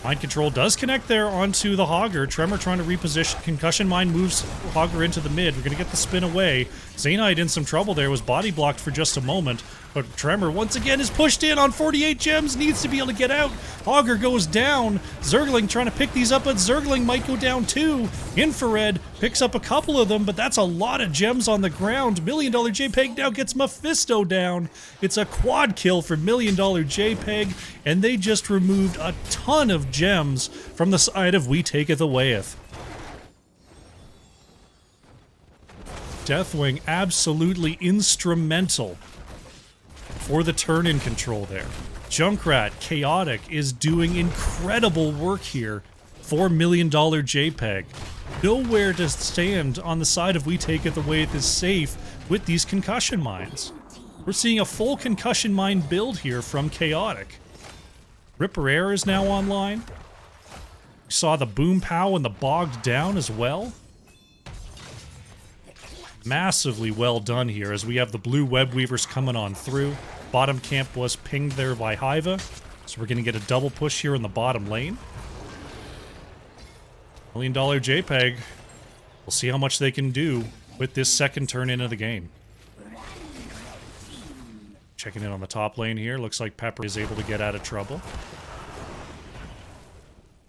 Mind control does connect there onto the Hogger. Tremor trying to reposition. Concussion Mine moves Hogger into the mid. We're going to get the spin away. Zainhide in some trouble there. Was body blocked for just a moment. But Tremor once again is pushed in on 48 gems. Needs to be able to get out. Hogger goes down. Zergling trying to pick these up, but Zergling might go down too. Infrared picks up a couple of them, but that's a lot of gems on the ground. $1 Million JPEG now gets Mephisto down. It's a quad kill for $1 Million JPEG, and they just removed a ton of gems from the side of We Taketh Awayeth. Deathwing absolutely instrumental for the turn-in control there. Junkrat, Chaotic, is doing incredible work here for $1 Million JPEG. Nowhere to stand on the side of We Taketh Awayeth is safe with these concussion mines. We're seeing a full concussion mine build here from Chaotic. Ripper Air is now online. We saw the Boom Pow and the Bogged Down as well. Massively well done here as we have the blue web weavers coming on through. Bottom camp was pinged there by Hiva, so we're going to get a double push here in the bottom lane. $1 Million JPEG. We'll see how much they can do with this second turn into the game. Checking in on the top lane here. Looks like Pepper is able to get out of trouble.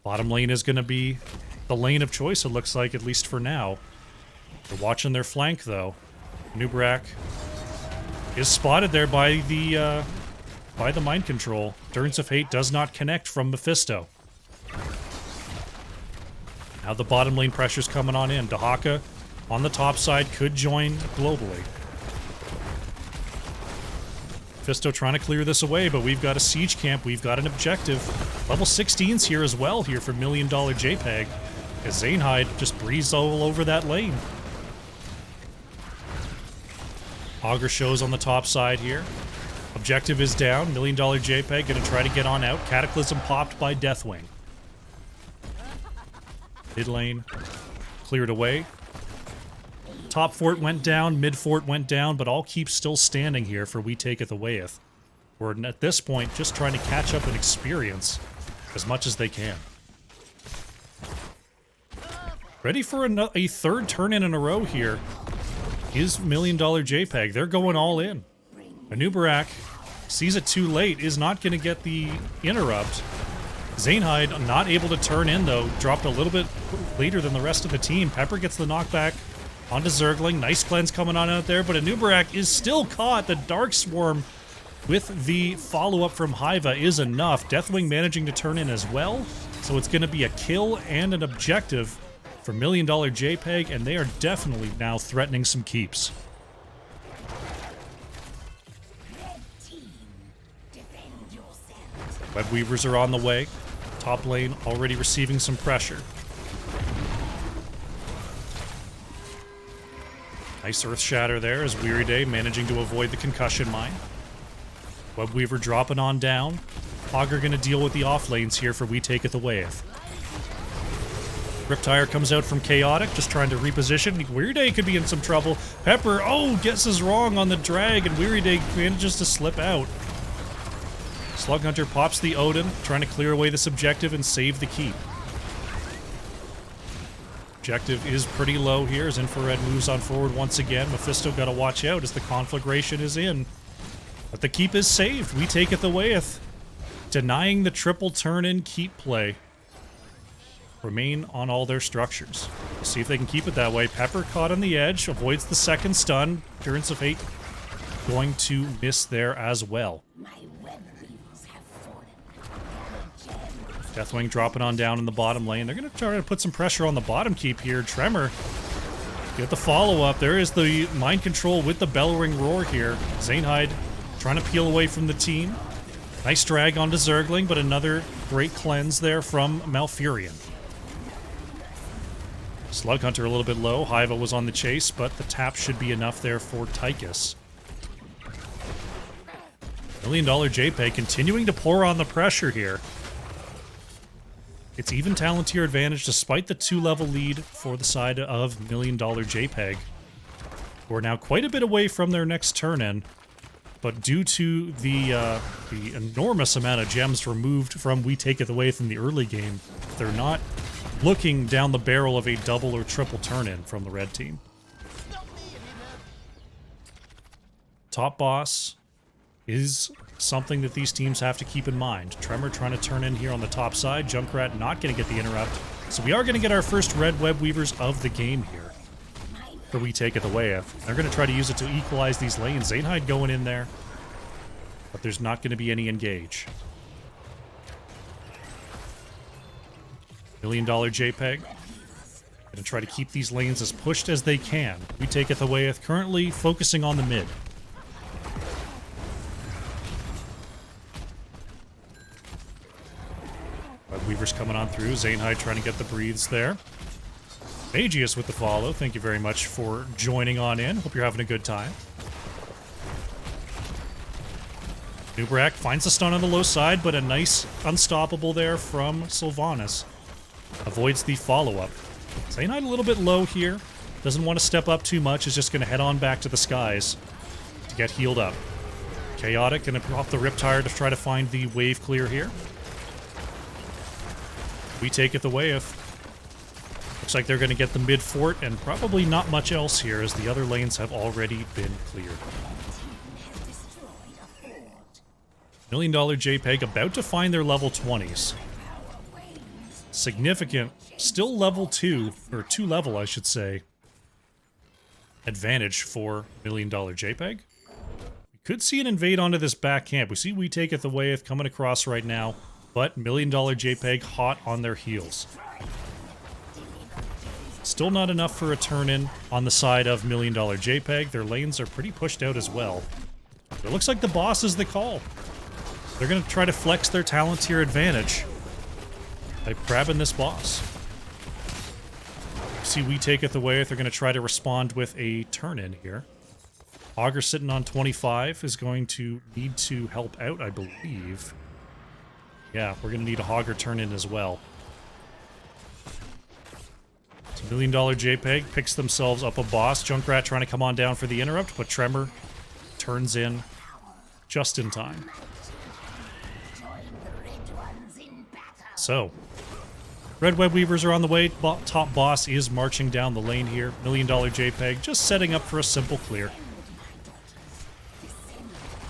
Bottom lane is going to be the lane of choice, it looks like, at least for now. They're watching their flank, though. Nubrak is spotted there by the mind control. Durance of Hate does not connect from Mephisto. Now the bottom lane pressure's coming on in. Dahaka on the top side could join globally. Mephisto trying to clear this away, but we've got a siege camp. We've got an objective. Level 16's here as well here for $1 Million JPEG. As Zainhide just breezed all over that lane. Augur shows on the top side here. Objective is down. $1 Million JPEG gonna try to get on out. Cataclysm popped by Deathwing. Mid lane cleared away. Top fort went down, mid fort went down, but all keep still standing here for We Taketh Awayeth. We're at this point just trying to catch up in experience as much as they can. Ready for a third turn in a row here is $1 Million JPEG. They're going all in. Anubarak sees it too late, is not going to get the interrupt. Zainhide not able to turn in though, dropped a little bit later than the rest of the team. Pepper gets the knockback onto Zergling. Nice cleanse coming on out there, but Anubarak is still caught. The Dark Swarm with the follow-up from Hiva is enough. Deathwing managing to turn in as well, so it's going to be a kill and an objective for $1 Million JPEG, and they are definitely now threatening some keeps. Web Weavers are on the way. Top lane already receiving some pressure. Nice Earth Shatter there as Weary Day managing to avoid the concussion mine. Web Weaver dropping on down. Hogger gonna deal with the off lanes here for We Taketh Awayeth. Riptire comes out from Chaotic, just trying to reposition. Weary Day could be in some trouble. Pepper, guesses wrong on the drag, and Weary Day manages to slip out. Slug Hunter pops the Odin, trying to clear away this objective and save the keep. Objective is pretty low here as Infrared moves on forward once again. Mephisto gotta watch out as the conflagration is in. But the keep is saved. We Taketh Awayeth, denying the triple turn-in keep play. Remain on all their structures. See if they can keep it that way. Pepper caught on the edge, avoids the second stun. Appearance of Hate going to miss there as well. Deathwing dropping on down in the bottom lane. They're going to try to put some pressure on the bottom keep here. Tremor, get the follow-up. There is the mind control with the Bellowing Roar here. Zainhide trying to peel away from the team. Nice drag onto Zergling, but another great cleanse there from Malfurion. Slug Hunter a little bit low. Hiva was on the chase, but the tap should be enough there for Taketh. $1 Million JPEG continuing to pour on the pressure here. It's even talent tier advantage despite the 2-level lead for the side of $1 Million JPEG. We're now quite a bit away from their next turn-in, but due to the enormous amount of gems removed from We Taketh Awayeth in the early game, they're not looking down the barrel of a double or triple turn-in from the red team. Top boss is something that these teams have to keep in mind. Tremor trying to turn in here on the top side. Junkrat not going to get the interrupt. So we are going to get our first red Web Weavers of the game here for We Taketh Awayeth. They're going to try to use it to equalize these lanes. Zainhide going in there, but there's not going to be any engage. $1 Million JPEG. Going to try to keep these lanes as pushed as they can. We Taketh Awayeth currently focusing on the mid. Web Weaver's coming on through. Zainhide trying to get the breathes there. Magius with the follow. Thank you very much for joining on in. Hope you're having a good time. Nubarak finds the stun on the low side, but a nice unstoppable there from Sylvanas. Avoids the follow-up. Zainhide a little bit low here. Doesn't want to step up too much. Is just going to head on back to the skies to get healed up. Chaotic going to pop the Riptire to try to find the wave clear here. We Taketh Awayeth. Looks like they're going to get the mid fort and probably not much else here as the other lanes have already been cleared. $1 Million JPEG about to find their level 20s. Significant, still level 2, or 2 level I should say, advantage for $1 Million JPEG. We could see an invade onto this back camp. We see We Taketh Awayeth coming across right now, but $1 Million JPEG hot on their heels. Still not enough for a turn-in on the side of $1 Million JPEG. Their lanes are pretty pushed out as well. It looks like the boss is the call. They're going to try to flex their talent tier advantage by grabbing this boss. See We Taketh Awayeth. They're going to try to respond with a turn-in here. Augur sitting on 25 is going to need to help out, I believe. Yeah, we're going to need a Augur turn in as well. It's $1 million JPEG picks themselves up a boss. Junkrat trying to come on down for the interrupt, but Tremor turns in just in time. So, Red Web Weavers are on the way. Top boss is marching down the lane here. $1 million JPEG, just setting up for a simple clear.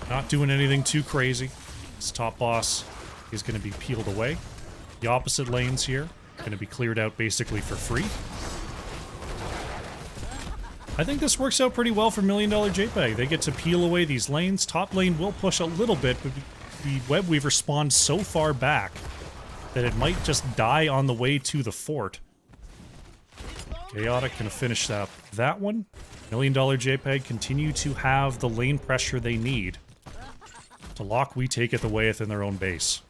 Not doing anything too crazy. This top boss is going to be peeled away. The opposite lanes here going to be cleared out basically for free. I think this works out pretty well for $1 million JPEG. They get to peel away these lanes. Top lane will push a little bit, but the Web Weaver spawned so far back that it might just die on the way to the fort. Chaotic gonna finish up that one. $1 million JPEG continue to have the lane pressure they need to lock We Taketh Awayeth in their own base.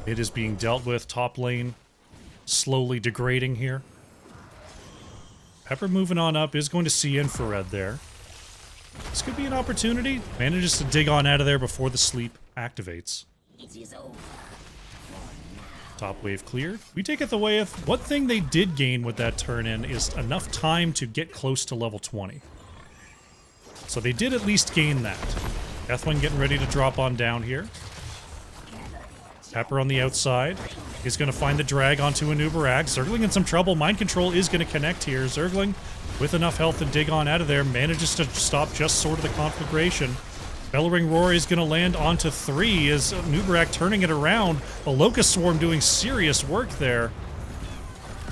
It is being dealt with. Top lane slowly degrading here. Pepper moving on up is going to see infrared there. This could be an opportunity. Manages to dig on out of there before the sleep activates. Top wave cleared. We Taketh Awayeth. One thing they did gain with that turn in is enough time to get close to level 20. So they did at least gain that. Deathwing getting ready to drop on down here. Pepper on the outside. He's going to find the drag onto a Nubarak. Zergling in some trouble. Mind Control is going to connect here. Zergling, with enough health to dig on out of there, manages to stop just sort of the conflagration. Bellowing Roar is going to land onto 3 as Nubarak turning it around. A Locust Swarm doing serious work there.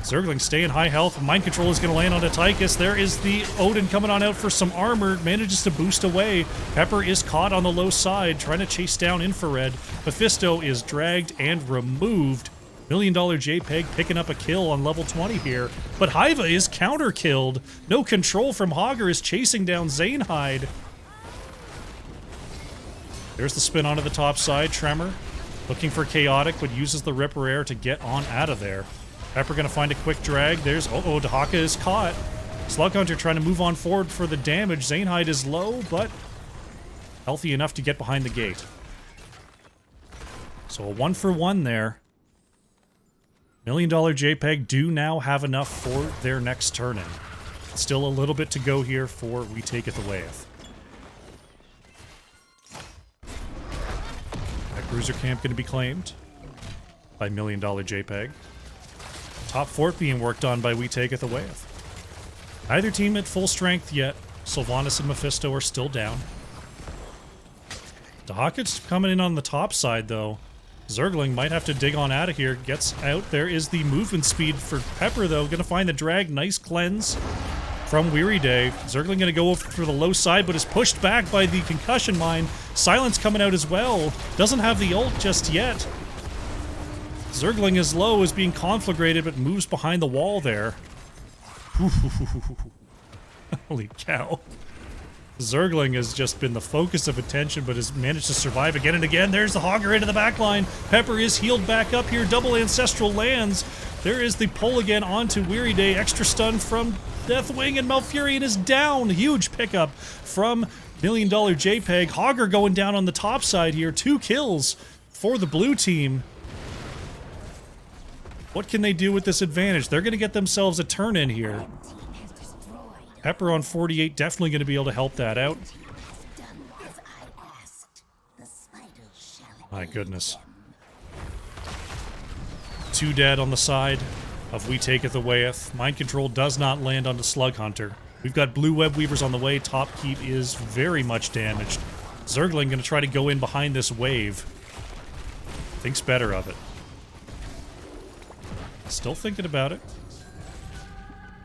Zergling staying high health. Mind Control is going to land onto Taketh. There is the Odin coming on out for some armor. Manages to boost away. Pepper is caught on the low side, trying to chase down Infrared. Mephisto is dragged and removed. $1 million JPEG picking up a kill on level 20 here. But Hiva is counter-killed. No control from Augur is chasing down Zainhide. There's the spin onto the top side. Tremor looking for Chaotic, but uses the Ripper Air to get on out of there. Pepper gonna find a quick drag. There's, Dahaka is caught. Slug Hunter trying to move on forward for the damage. Zainhide is low, but healthy enough to get behind the gate. So a 1-for-1 there. $1 million JPEG do now have enough for their next turn in. Still a little bit to go here for We Taketh Awayeth. That cruiser camp gonna be claimed by $1 million JPEG. Top fort being worked on by We Taketh Awayeth. Neither team at full strength yet. Sylvanas and Mephisto are still down. Dahaka's coming in on the top side, though. Zergling might have to dig on out of here. Gets out. There is the movement speed for Pepper, though. Gonna find the drag. Nice cleanse from Weary Day. Zergling gonna go for the low side, but is pushed back by the concussion mine. Silence coming out as well. Doesn't have the ult just yet. Zergling is low, is being conflagrated, but moves behind the wall there. Holy cow. Zergling has just been the focus of attention, but has managed to survive again and again. There's the Augur into the back line. Pepper is healed back up here. Double Ancestral lands. There is the pull again onto Weary Day. Extra stun from Deathwing, and Malfurion is down. Huge pickup from $1 million JPEG. Augur going down on the top side here. 2 kills for the blue team. What can they do with this advantage? They're going to get themselves a turn in here. Pepper on 48, definitely going to be able to help that out. My goodness. 2 dead on the side of We Taketh Awayeth. Mind Control does not land onto Slug Hunter. We've got blue Web Weavers on the way. Top keep is very much damaged. Zergling going to try to go in behind this wave. Thinks better of it. Still thinking about it.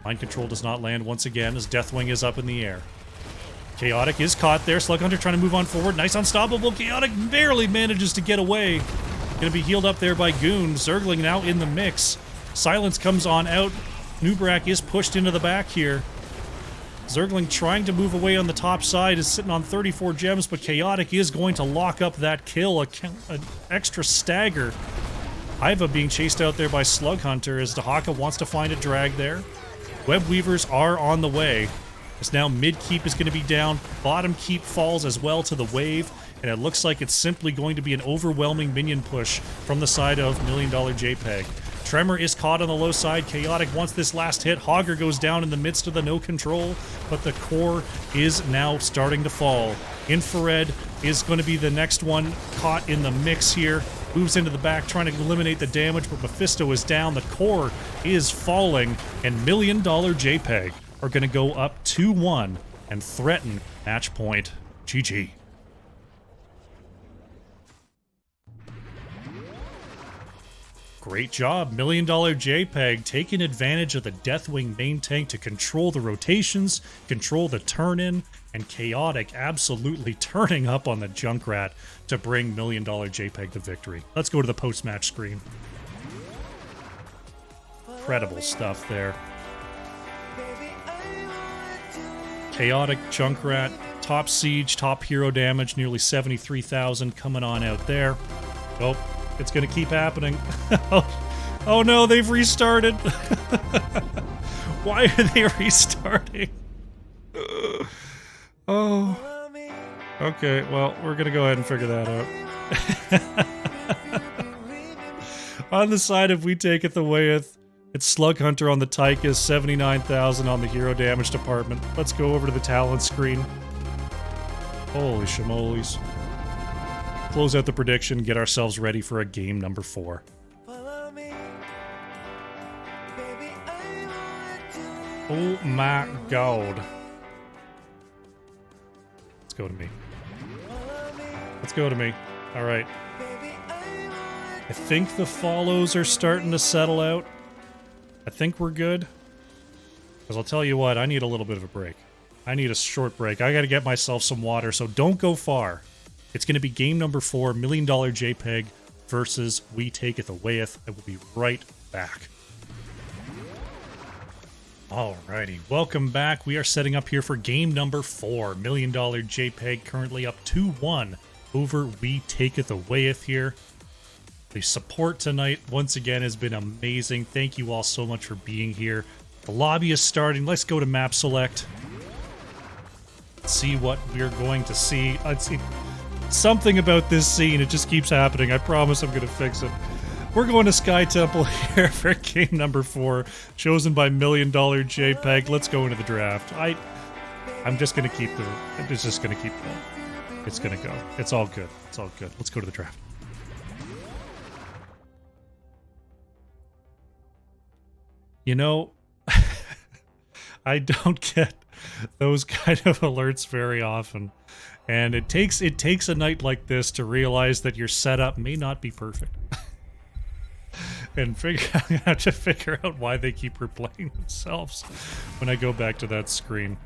Mind Control does not land once again as Deathwing is up in the air. Chaotic is caught there. Slug Hunter trying to move on forward. Nice unstoppable. Chaotic barely manages to get away. Gonna be healed up there by Goon. Zergling now in the mix. Silence comes on out. Nubarak is pushed into the back here. Zergling trying to move away on the top side is sitting on 34 gems, but Chaotic is going to lock up that kill. An extra stagger. Iva being chased out there by Slug Hunter as Dahaka wants to find a drag there. Web Weavers are on the way. As now mid keep is going to be down, bottom keep falls as well to the wave, and it looks like it's simply going to be an overwhelming minion push from the side of $1 Million JPEG. Tremor is caught on the low side. Chaotic wants this last hit. Hogger goes down in the midst of the no control, but the core is now starting to fall. Infrared is going to be the next one caught in the mix here. Moves into the back, trying to eliminate the damage, but Mephisto is down. The core is falling, and $1 Million JPEG are going to go up 2-1 and threaten match point. GG. Great job, $1 Million JPEG taking advantage of the Deathwing main tank to control the rotations, control the turn-in, and Chaotic absolutely turning up on the Junkrat to bring $1 Million JPEG to victory. Let's go to the post-match screen. Incredible stuff there. Chaotic, Junkrat, top siege, top hero damage, nearly 73,000 coming on out there. Oh, it's going to keep happening. Oh no, they've restarted. Why are they restarting? Oh. Okay, well, we're going to go ahead and figure that out. On the side of We Taketh Awayeth, it's Slug Hunter on the Taketh, 79,000 on the hero damage department. Let's go over to the talent screen. Holy shamoles. Close out the prediction, get ourselves ready for a game number 4. Oh my god. Let's go to me. Let's go to me. Alright. I think the follows are starting to settle out. I think we're good. Because I'll tell you what, I need a little bit of a break. I need a short break. I gotta get myself some water, so don't go far. It's gonna be game number 4, $1 Million JPEG versus We Taketh Awayeth. I will be right back. Alrighty, welcome back. We are setting up here for game number 4. $1 Million JPEG currently up 2-1 over We Taketh Awayeth here. The support tonight, once again, has been amazing. Thank you all so much for being here. The lobby is starting. Let's go to map select. Let's see what we're going to see. Let's see. Something about this scene, it just keeps happening. I promise I'm going to fix it. We're going to Sky Temple here for game number 4, chosen by $1 Million JPEG. Let's go into the draft. I'm just going to keep the... It's just going to keep going. It's going to go. It's all good. It's all good. Let's go to the draft. You know, I don't get those kind of alerts very often. And it takes a night like this to realize that your setup may not be perfect. And I'm gonna have to figure out why they keep replaying themselves when I go back to that screen.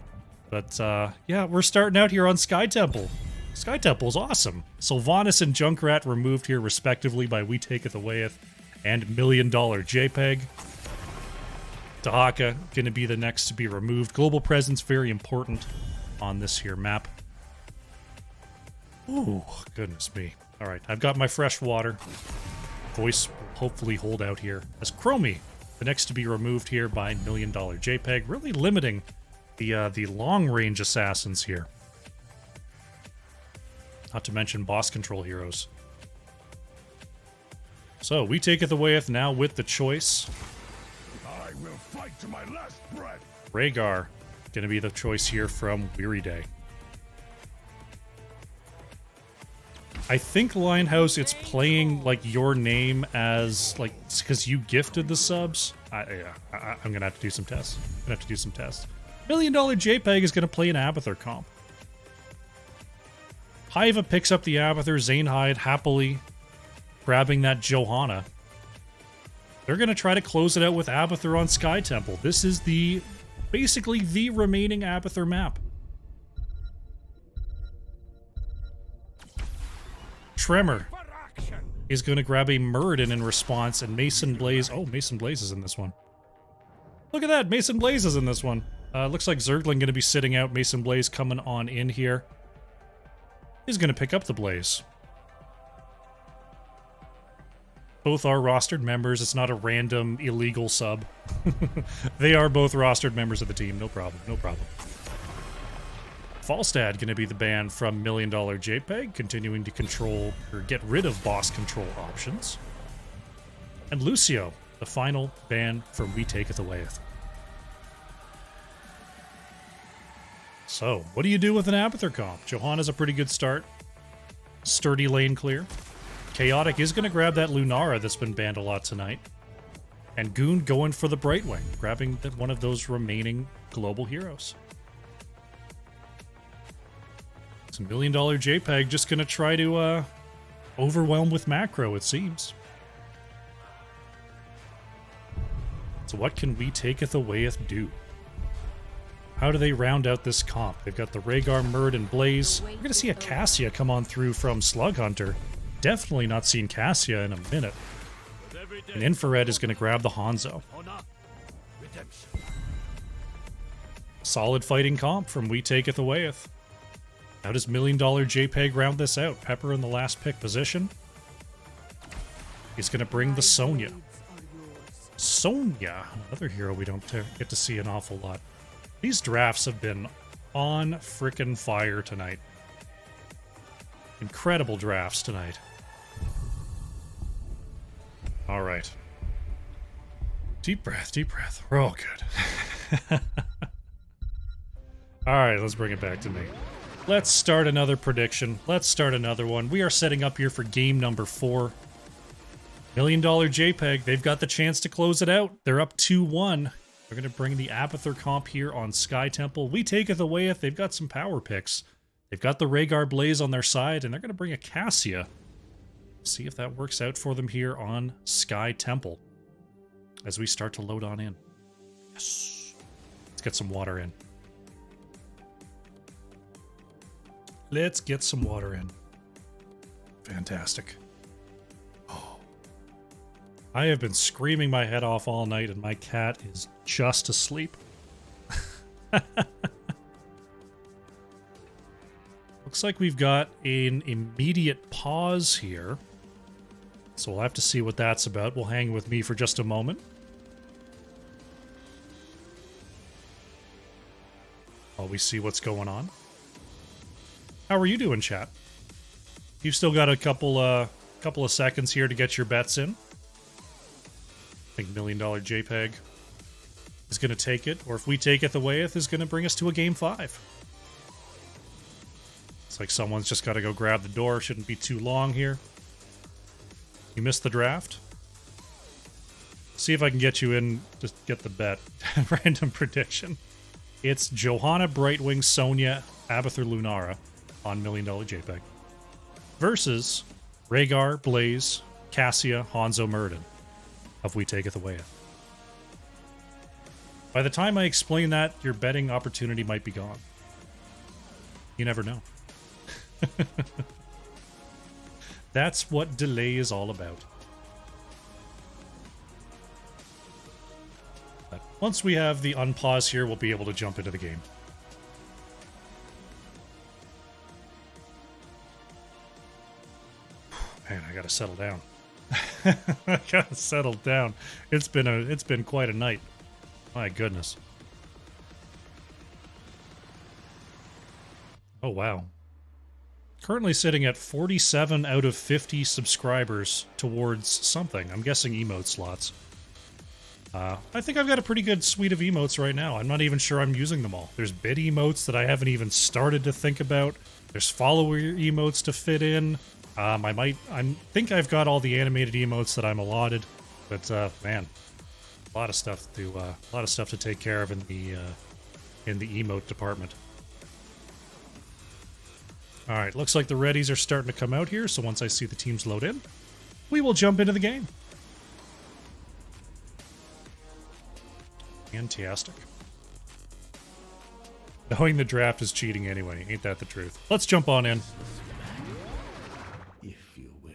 But yeah, we're starting out here on Sky Temple. Sky Temple's awesome. Sylvanas and Junkrat removed here respectively by We Taketh Awayeth and $1 Million JPEG. Dahaka gonna be the next to be removed. Global presence very important on this here map. Ooh, goodness me. Alright, I've got my fresh water. Voice will hopefully hold out here. As Chromie, the next to be removed here by $1 Million JPEG, really limiting the long-range assassins here. Not to mention boss control heroes. So, We Taketh Awayeth now with the choice. I will fight to my last breath. Rhaegar, gonna be the choice here from Weary Day. I think Linehouse, it's playing like your name as like because you gifted the subs. I'm gonna have to do some tests. $1 Million JPEG is gonna play an Abathur comp. Haiva picks up the Abathur. Zanehyde happily grabbing that Johanna. They're gonna try to close it out with Abathur on Sky Temple. This is basically the remaining Abathur map. Tremor is going to grab a Muradin in response, and Mason Blaze... Oh, Mason Blaze is in this one. Look at that! Mason Blaze is in this one. Looks like Zergling going to be sitting out. Mason Blaze coming on in here. He's going to pick up the Blaze. Both are rostered members. It's not a random illegal sub. They are both rostered members of the team. No problem. No problem. Falstad going to be the ban from $1 Million JPEG, continuing to control or get rid of boss control options. And Lucio, the final ban from We Taketh Awayeth. So, what do you do with an Abathur comp? Johanna's a pretty good start. Sturdy lane clear. Chaotic is going to grab that Lunara that's been banned a lot tonight. And Goon going for the Brightwing, grabbing one of those remaining global heroes. It's $1 Million JPEG just going to try to overwhelm with macro, it seems. So what can We Taketh Awayeth do? How do they round out this comp? They've got the Rhaegar, Murd, and Blaze. We're going to see a Cassia come on through from Slug Hunter. Definitely not seen Cassia in a minute. And Infrared is going to grab the Hanzo. Solid fighting comp from We Taketh Awayeth. How does $1 Million JPEG round this out? Pepper in the last pick position. He's going to bring the Sonya. Sonya, another hero we don't get to see an awful lot. These drafts have been on frickin' fire tonight. Incredible drafts tonight. All right. Deep breath, deep breath. We're all good. All right, let's bring it back to me. Let's start another prediction. Let's start another one. We are setting up here for game number 4. $1 Million JPEG. They've got the chance to close it out. They're up 2-1. They're going to bring the Abathur comp here on Sky Temple. We Taketh Awayeth. They've got some power picks. They've got the Rhaegar Blaze on their side, and they're going to bring a Cassia. See if that works out for them here on Sky Temple as we start to load on in. Yes. Let's get some water in. Let's get some water in. Fantastic. Oh. I have been screaming my head off all night, and my cat is just asleep. Looks like we've got an immediate pause here. So we'll have to see what that's about. We'll hang with me for just a moment. While we see what's going on. How are you doing, chat? You've still got a couple of seconds here to get your bets in. I think $1 Million JPEG is going to take it, or if We Taketh Awayeth is going to bring us to a game 5. It's like someone's just got to go grab the door. Shouldn't be too long here. You missed the draft? See if I can get you in. Just get the bet. Random prediction. It's Johanna, Brightwing, Sonya, Abathur, Lunara on $1 Million JPEG. Versus Rhaegar, Blaze, Cassia, Hanzo, Murden of We Taketh Awayeth. By the time I explain that, your betting opportunity might be gone. You never know. That's what delay is all about. But once we have the unpause here, we'll be able to jump into the game. Man, I gotta settle down. I gotta settle down. It's been quite a night. My goodness. Oh wow. Currently sitting at 47 out of 50 subscribers towards something. I'm guessing emote slots. I think I've got a pretty good suite of emotes right now. I'm not even sure I'm using them all. There's bid emotes that I haven't even started to think about. There's follower emotes to fit in. I think I've got all the animated emotes that I'm allotted, but man, a lot of stuff to take care of in the emote department. All right, looks like the readies are starting to come out here, so once I see the teams load in, we will jump into the game. Fantastic. Knowing the draft is cheating anyway, ain't that the truth? Let's jump on in.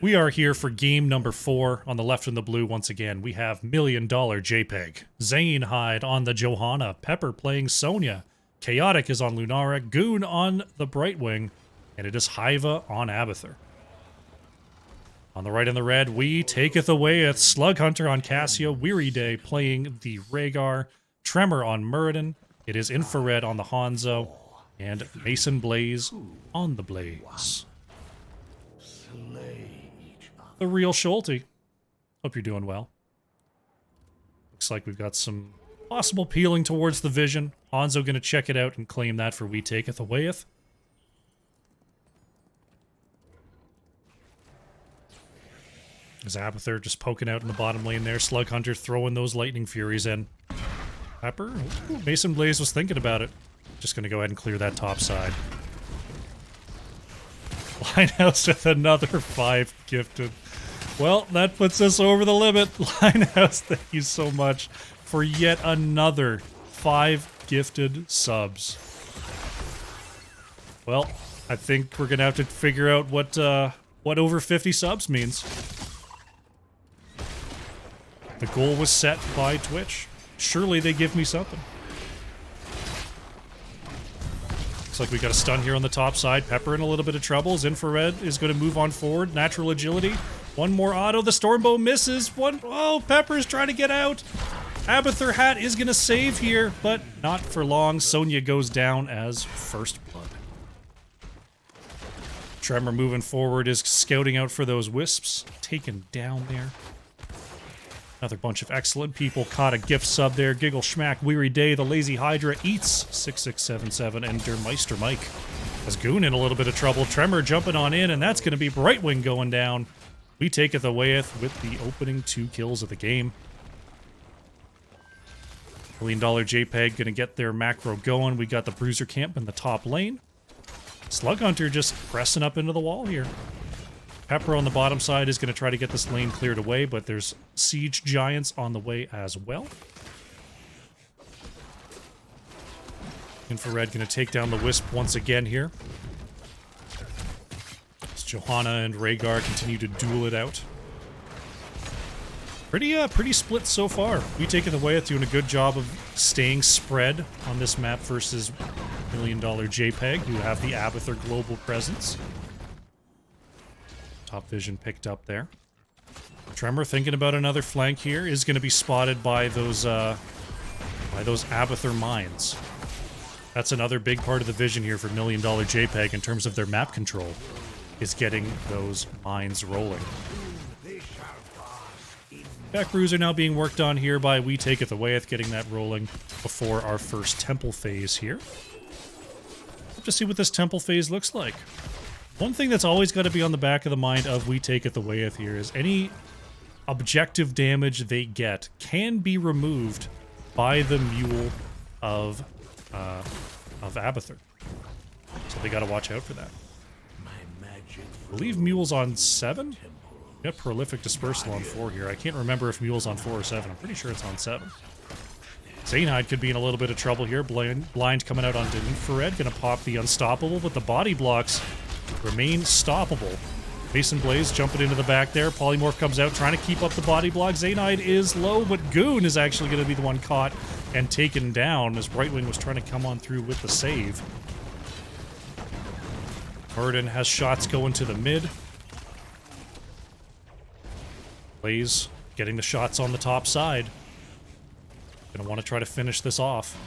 We are here for game number 4 on the left and the blue once again. We have $1 Million JPEG. Zane Hyde on the Johanna. Pepper playing Sonya. Chaotic is on Lunara. Goon on the Brightwing. And it is Hiva on Abathur. On the right in the red, we taketh Awayeth. Slug Hunter on Cassia. Weary Day playing the Rhaegar. Tremor on Muradin. It is Infrared on the Hanzo. And Mason Blaze on the Blaze. The real Schulte. Hope you're doing well. Looks like we've got some possible peeling towards the vision. Hanzo gonna check it out and claim that for We Taketh Awayeth. There's Abathur just poking out in the bottom lane there. Slug Hunter throwing those Lightning Furies in. Pepper? Ooh, Mason Blaze was thinking about it. Just gonna go ahead and clear that top side. Linehouse with another 5 gifted. Well, that puts us over the limit. Linehouse, thank you so much for yet another 5 gifted subs. Well, I think we're gonna have to figure out what over 50 subs means. The goal was set by Twitch. Surely they give me something. Looks like we got a stun here on the top side. Pepper in a little bit of trouble. His Infrared is going to move on forward. Natural agility. One more auto. The Stormbow misses. Oh, Pepper's trying to get out. Abathur Hat is going to save here, but not for long. Sonya goes down as first blood. Tremor moving forward is scouting out for those wisps. Taken down there. Another bunch of excellent people caught a gift sub there. Giggle Schmack, Weary Day, the Lazy Hydra eats 6677, and Dermeister Mike has Goon in a little bit of trouble. Tremor jumping on in, and that's going to be Brightwing going down. We taketh Awayeth with the opening 2 kills of the game. $1 million JPEG going to get their macro going. We got the Bruiser Camp in the top lane. Slug Hunter just pressing up into the wall here. Pepper on the bottom side is going to try to get this lane cleared away, but there's Siege Giants on the way as well. Infrared going to take down the Wisp once again here. As Johanna and Rhaegar continue to duel it out. Pretty split so far. We Taketh Awayeth doing a good job of staying spread on this map versus $1 million JPEG, who have the Abathur global presence. Top vision picked up there. Tremor thinking about another flank here is going to be spotted by those Abathur mines. That's another big part of the vision here for $1 million JPEG in terms of their map control, is getting those mines rolling. Back Bruiser now being worked on here by We Taketh Awayeth, getting that rolling before our first temple phase here. Hope to see what this temple phase looks like. One thing that's always got to be on the back of the mind of We Taketh Awayeth here is any objective damage they get can be removed by the Mule of Abathur. So they got to watch out for that. I believe Mule's on 7? We got Prolific Dispersal on 4 here. I can't remember if Mule's on 4 or 7. I'm pretty sure it's on 7. Zaynhide could be in a little bit of trouble here. Blind coming out on Infrared. Gonna pop the Unstoppable, but the body blocks remain stoppable. Mason Blaze jumping into the back there. Polymorph comes out trying to keep up the body block. Zaynhide is low, but Goon is actually going to be the one caught and taken down as Brightwing was trying to come on through with the save. Muradin has shots going to the mid. Blaze getting the shots on the top side. Gonna want to try to finish this off.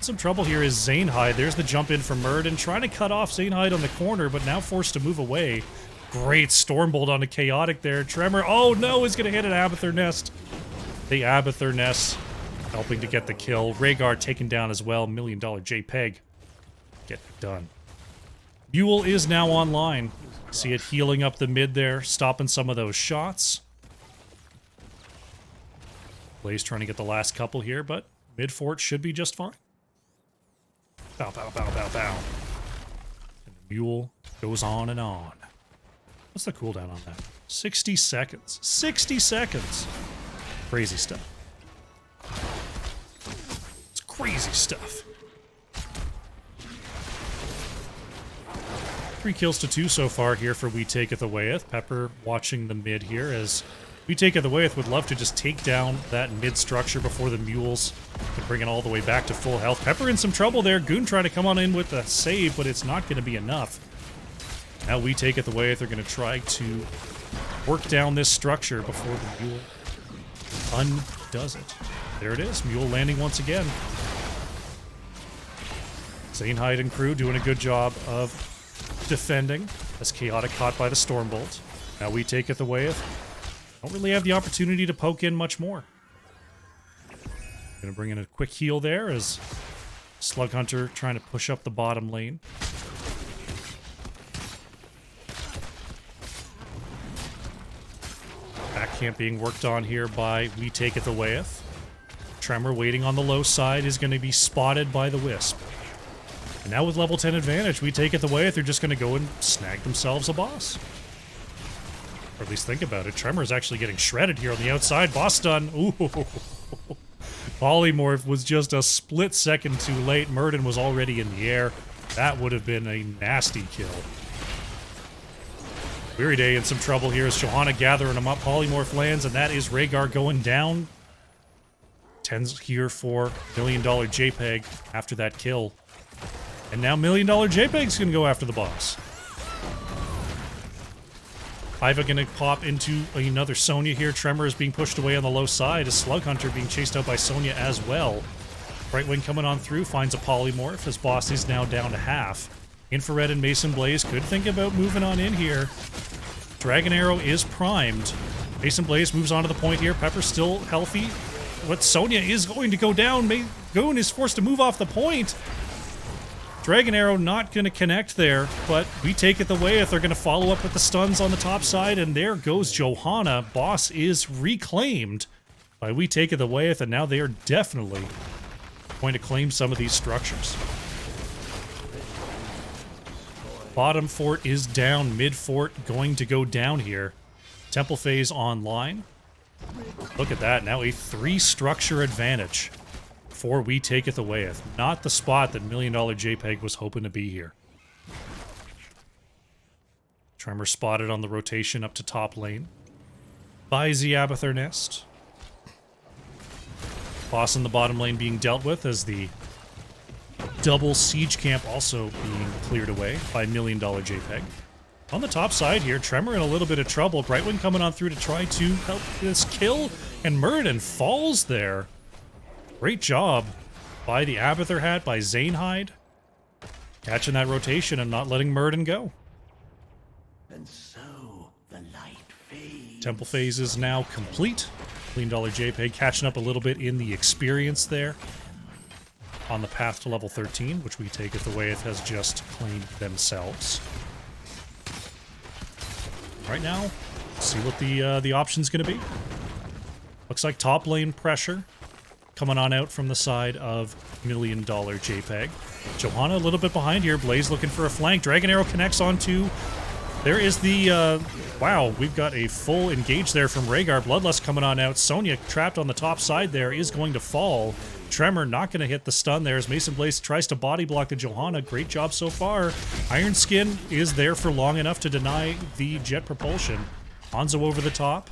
Some trouble here is Zaynhide. There's the jump in from Muradin, trying to cut off Zaynhide on the corner, but now forced to move away. Great Stormbolt on a Chaotic there. Tremor, oh no, is going to hit an Abathur Nest. The Abathur Nest helping to get the kill. Rhaegar taken down as well. $1 million JPEG. Get done. Mule is now online. See it healing up the mid there, stopping some of those shots. Blaze trying to get the last couple here, but mid fort should be just fine. Bow, bow, bow, bow, bow. And the Mule goes on and on. What's the cooldown on that? 60 seconds. 60 seconds! Crazy stuff. It's crazy stuff. 3 kills to 2 so far here for We Taketh Awayeth. Pepper watching the mid here as We Taketh Awayeth would love to just take down that mid structure before the Mules can bring it all the way back to full health. Pepper in some trouble there. Goon trying to come on in with a save, but it's not going to be enough. Now We Taketh Awayeth are going to try to work down this structure before the Mule undoes it. There it is. Mule landing once again. Zanehyde and crew doing a good job of defending as Chaotic caught by the Stormbolt. Now we Taketh Awayeth. Don't really have the opportunity to poke in much more. Gonna bring in a quick heal there as Slug Hunter trying to push up the bottom lane. Back camp being worked on here by We Taketh Awayeth. Tremor waiting on the low side is going to be spotted by the Wisp. And now with level 10 advantage, We Taketh Awayeth, they're just going to go and snag themselves a boss. Or at least think about it. Tremor is actually getting shredded here on the outside. Boss done. Ooh. Polymorph was just a split second too late. Murden was already in the air. That would have been a nasty kill. Weary Day in some trouble here as Johanna gathering him up. Polymorph lands, and that is Rhaegar going down. 10's here for $1 million JPEG after that kill. And now $1 million JPEG's going to go after the boss. Iva going to pop into another Sonya here. Tremor is being pushed away on the low side as Slug Hunter being chased out by Sonya as well. Brightwing coming on through, finds a Polymorph as boss is now down to half. Infrared and Mason Blaze could think about moving on in here. Dragon Arrow is primed. Mason Blaze moves on to the point here. Pepper's still healthy. But Sonya is going to go down. Goon is forced to move off the point. Dragon Arrow not going to connect there, but We Taketh Awayeth. They're going to follow up with the stuns on the top side, and there goes Johanna. Boss is reclaimed by We Taketh Awayeth, and now they are definitely going to claim some of these structures. Bottom fort is down. Mid fort going to go down here. Temple phase online. Look at that. Now a 3-structure advantage for We Taketh Awayeth. Not the spot that $1 million JPEG was hoping to be here. Tremor spotted on the rotation up to top lane by Abathur Nest. Boss in the bottom lane being dealt with as the double siege camp also being cleared away by $1 million JPEG. On the top side here, Tremor in a little bit of trouble. Brightwing coming on through to try to help this kill, and Murden falls there. Great job by the Abathur hat, by Zanehyde. Catching that rotation and not letting Murden go. And so the light fades. Temple phase is now complete. $1 million JPEG catching up a little bit in the experience there. On the path to level 13, which We Taketh Awayeth has just claimed themselves. Right now, see what the option's going to be. Looks like top lane pressure coming on out from the side of $1 million JPEG. Johanna a little bit behind here. Blaze looking for a flank. Dragon Arrow connects onto... There is the... wow, we've got a full engage there from Rhaegar. Bloodlust coming on out. Sonya trapped on the top side there is going to fall. Tremor not going to hit the stun there as Mason Blaze tries to body block the Johanna. Great job so far. Iron Skin is there for long enough to deny the jet propulsion. Hanzo over the top.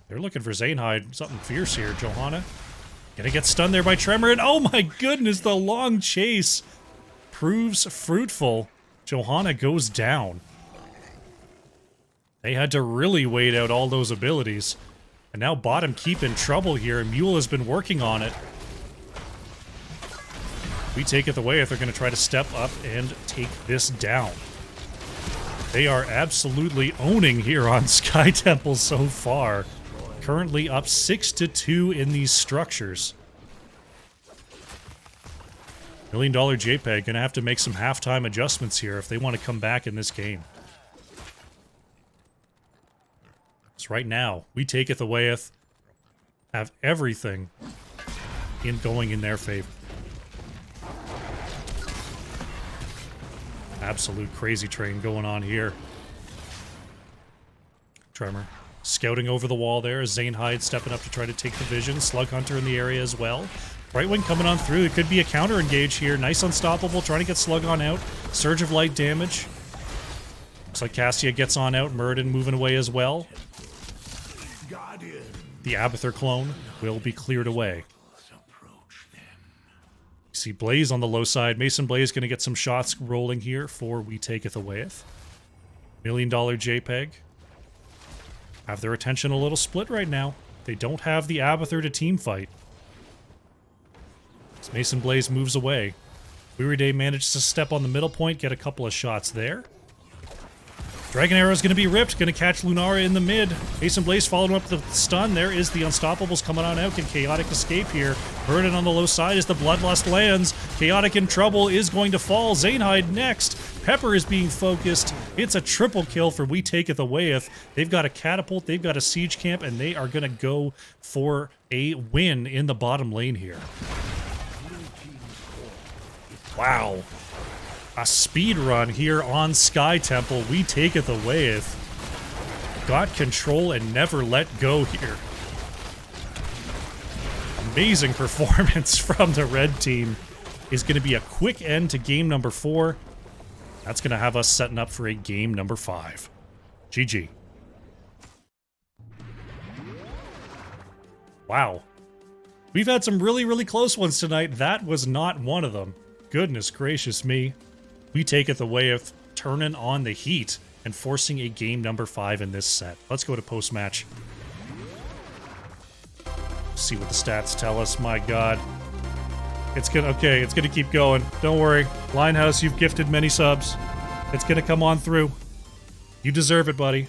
They're looking for Zanehyde. Something fierce here. Johanna gonna get stunned there by Tremor, and oh my goodness, the long chase proves fruitful. Johanna goes down. They had to really wait out all those abilities. And now bottom keep in trouble here, and Mule has been working on it. We Taketh Awayeth. They're going to try to step up and take this down. They are absolutely owning here on Sky Temple so far. Currently up 6-2 in these structures. $1 million JPEG going to have to make some halftime adjustments here if they want to come back in this game. So right now, We Taketh Awayeth have everything going in their favor. Absolute crazy train going on here. Tremor scouting over the wall there. Zanehyde stepping up to try to take the vision. Slug Hunter in the area as well. Brightwing coming on through. It could be a counter engage here. Nice unstoppable. Trying to get Slug on out. Surge of light damage. Looks like Cassia gets on out. Murden moving away as well. The Abathur clone will be cleared away. You see Blaze on the low side. Mason Blaze going to get some shots rolling here for We Taketh Awayeth. $1 million JPEG have their attention a little split right now. They don't have the Awayeth to team fight. As Mason Blaze moves away, Weary Day manages to step on the middle point, get a couple of shots there. Dragon Arrow is going to be ripped, going to catch Lunara in the mid. Mason Blaze following up the stun. There is the Unstoppables coming on out. Can Chaotic escape here? Burden on the low side as the Bloodlust lands. Chaotic in trouble, is going to fall. Zanehide next. Pepper is being focused. It's a triple kill for We Taketh Awayeth. They've got a catapult, they've got a siege camp, and they are going to go for a win in the bottom lane here. Wow. A speed run here on Sky Temple. We Taketh Awayeth. Got control and never let go here. Amazing performance from the red team. Is going to be a quick end to game number 4. That's going to have us setting up for a game number 5. GG. Wow. We've had some really, really close ones tonight. That was not one of them. Goodness gracious me. We Taketh Awayeth turning on the heat and forcing a game number 5 in this set. Let's go to post-match. See what the stats tell us. My God. It's gonna keep going. Don't worry. Linehouse, you've gifted many subs. It's gonna come on through. You deserve it, buddy.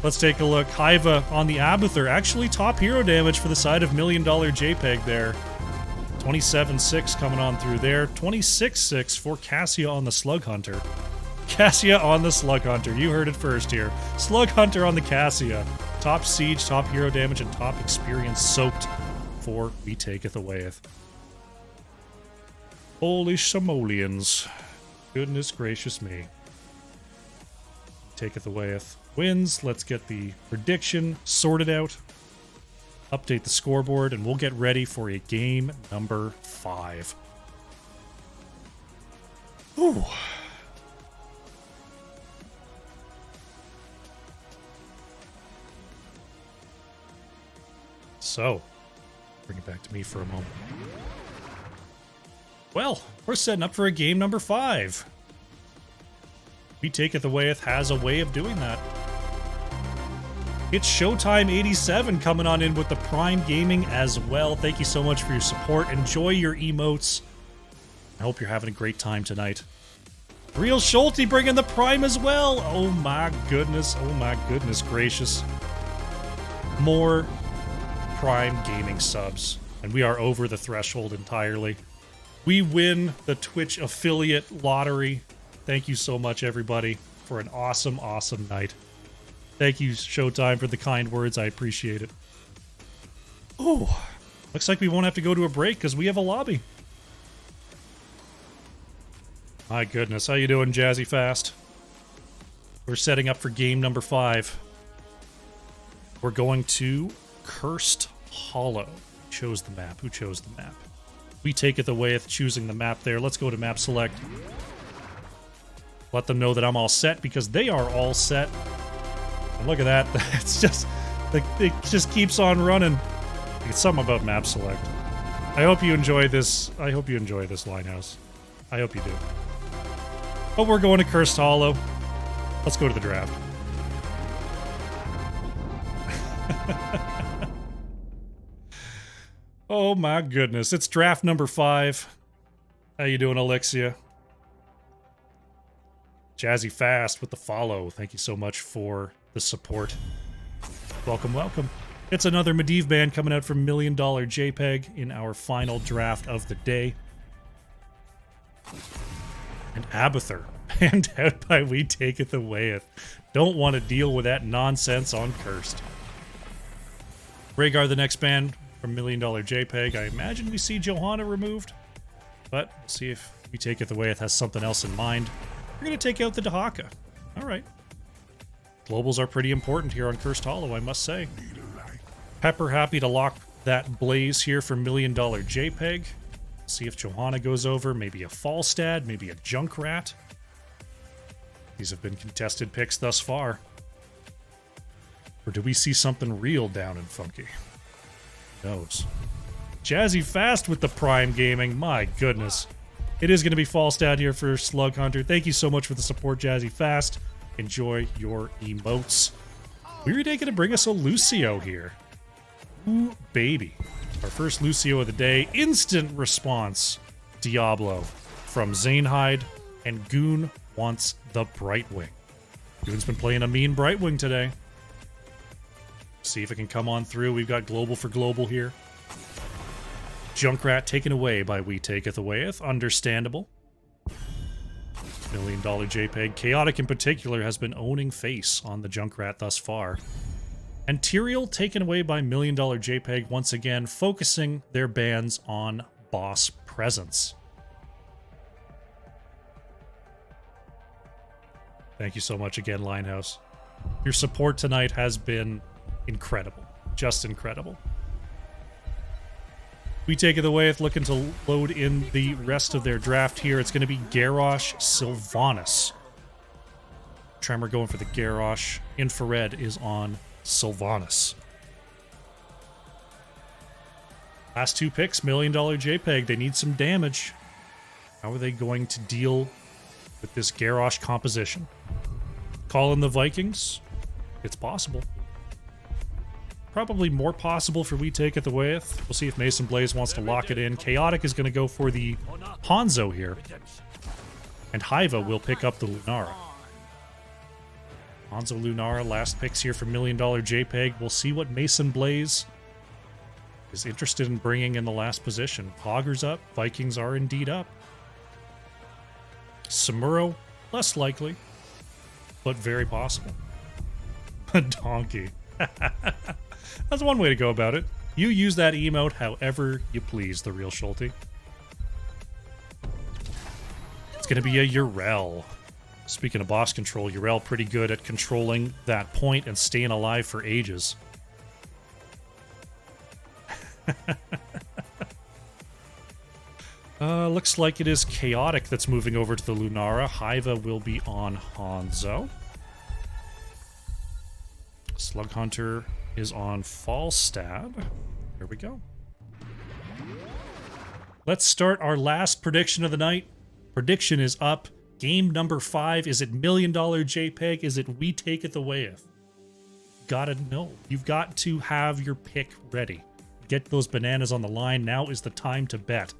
Let's take a look. Hiva on the Awayeth. Actually top hero damage for the side of $1 Million JPEG there. 27-6 coming on through there. 26-6 for Cassia on the Slug Hunter. Cassia on the Slug Hunter. You heard it first here. Slug Hunter on the Cassia. Top siege, top hero damage, and top experience soaked for We Taketh Awayeth. Holy simoleons. Goodness gracious me. Taketh Awayeth wins. Let's get the prediction sorted out. Update the scoreboard, and we'll get ready for a game number 5. Ooh. So, bring it back to me for a moment. Well, we're setting up for a game number 5. We Taketh Awayeth has a way of doing that. It's Showtime 87 coming on in with the Prime Gaming as well. Thank you so much for your support. Enjoy your emotes. I hope you're having a great time tonight. Real Schulte bringing the Prime as well. Oh my goodness. Oh my goodness gracious. More Prime Gaming subs. And we are over the threshold entirely. We win the Twitch affiliate lottery. Thank you so much, everybody, for an awesome, awesome night. Thank you, Showtime, for the kind words. I appreciate it. Oh, looks like we won't have to go to a break because we have a lobby. My goodness, how you doing, Jazzy Fast? We're setting up for game number 5. We're going to Cursed Hollow. Who chose the map? Who chose the map? We Taketh Awayeth choosing the map there. Let's go to map select. Let them know that I'm all set because they are all set. And look at that. It's just, it just keeps on running. It's something about map select. I hope you enjoy this. I hope you enjoy this, Linehouse. I hope you do. But we're going to Cursed Hollow. Let's go to the draft. Oh my goodness. It's draft number 5. How you doing, Alexia? Jazzy Fast with the follow. Thank you so much for the support. Welcome, welcome. It's another Medivh band coming out from $1 Million JPEG in our final draft of the day. And Awayeth, banned out by We Taketh Awayeth. Don't want to deal with that nonsense on Cursed. Rhaegar, the next band from $1 Million JPEG. I imagine we see Johanna removed, but we'll see if We Taketh Awayeth has something else in mind. We're going to take out the Dahaka. All right. Globals are pretty important here on Cursed Hollow, I must say. Pepper happy to lock that Blaze here for $1 Million JPEG. See if Johanna goes over. Maybe a Falstad, maybe a Junkrat. These have been contested picks thus far. Or do we see something real down and funky? Who knows? Jazzy Fast with the Prime Gaming. My goodness. It is going to be Falstad here for Slug Hunter. Thank you so much for the support, Jazzy Fast. Enjoy your emotes. We're going to bring us a Lucio here. Ooh, baby. Our first Lucio of the day. Instant response. Diablo from Zanehyde. And Goon wants the Brightwing. Goon's been playing a mean Brightwing today. See if it can come on through. We've got Global for Global here. Junkrat taken away by We Taketh Awayeth. Understandable. $1 million JPEG. Chaotic in particular has been owning face on the Junkrat thus far. And Tyrael taken away by $1 million JPEG once again, focusing their bans on boss presence. Thank you so much again, Linehouse. Your support tonight has been incredible. Just incredible. We take it away with looking to load in the rest of their draft here. It's going to be Garrosh Sylvanas. Tremor going for the Garrosh. Infrared is on Sylvanas. Last two picks, $1 million JPEG. They need some damage. How are they going to deal with this Garrosh composition? Call in the Vikings? It's possible. Probably more possible for We Take It the Awayeth. We'll see if Mason Blaze wants to lock it in. Chaotic is going to go for the Hanzo here. And Hiva will pick up the Lunara. Hanzo Lunara, last picks here for $1 million JPEG. We'll see what Mason Blaze is interested in bringing in the last position. Hogger's up. Vikings are indeed up. Samuro, less likely, but very possible. A donkey. That's one way to go about it. You use that emote however you please, the real Schulte. It's going to be a Yrel. Speaking of boss control, Yrel pretty good at controlling that point and staying alive for ages. Looks like it is Chaotic that's moving over to the Lunara. Hiva will be on Hanzo. Slug Hunter is on Falstad. Here we go. Let's start our last prediction of the night. Prediction is up. Game number 5. Is it $1 million JPEG? Is it We Take It the Awayeth? Gotta know. You've got to have your pick ready. Get those bananas on the line. Now is the time to bet.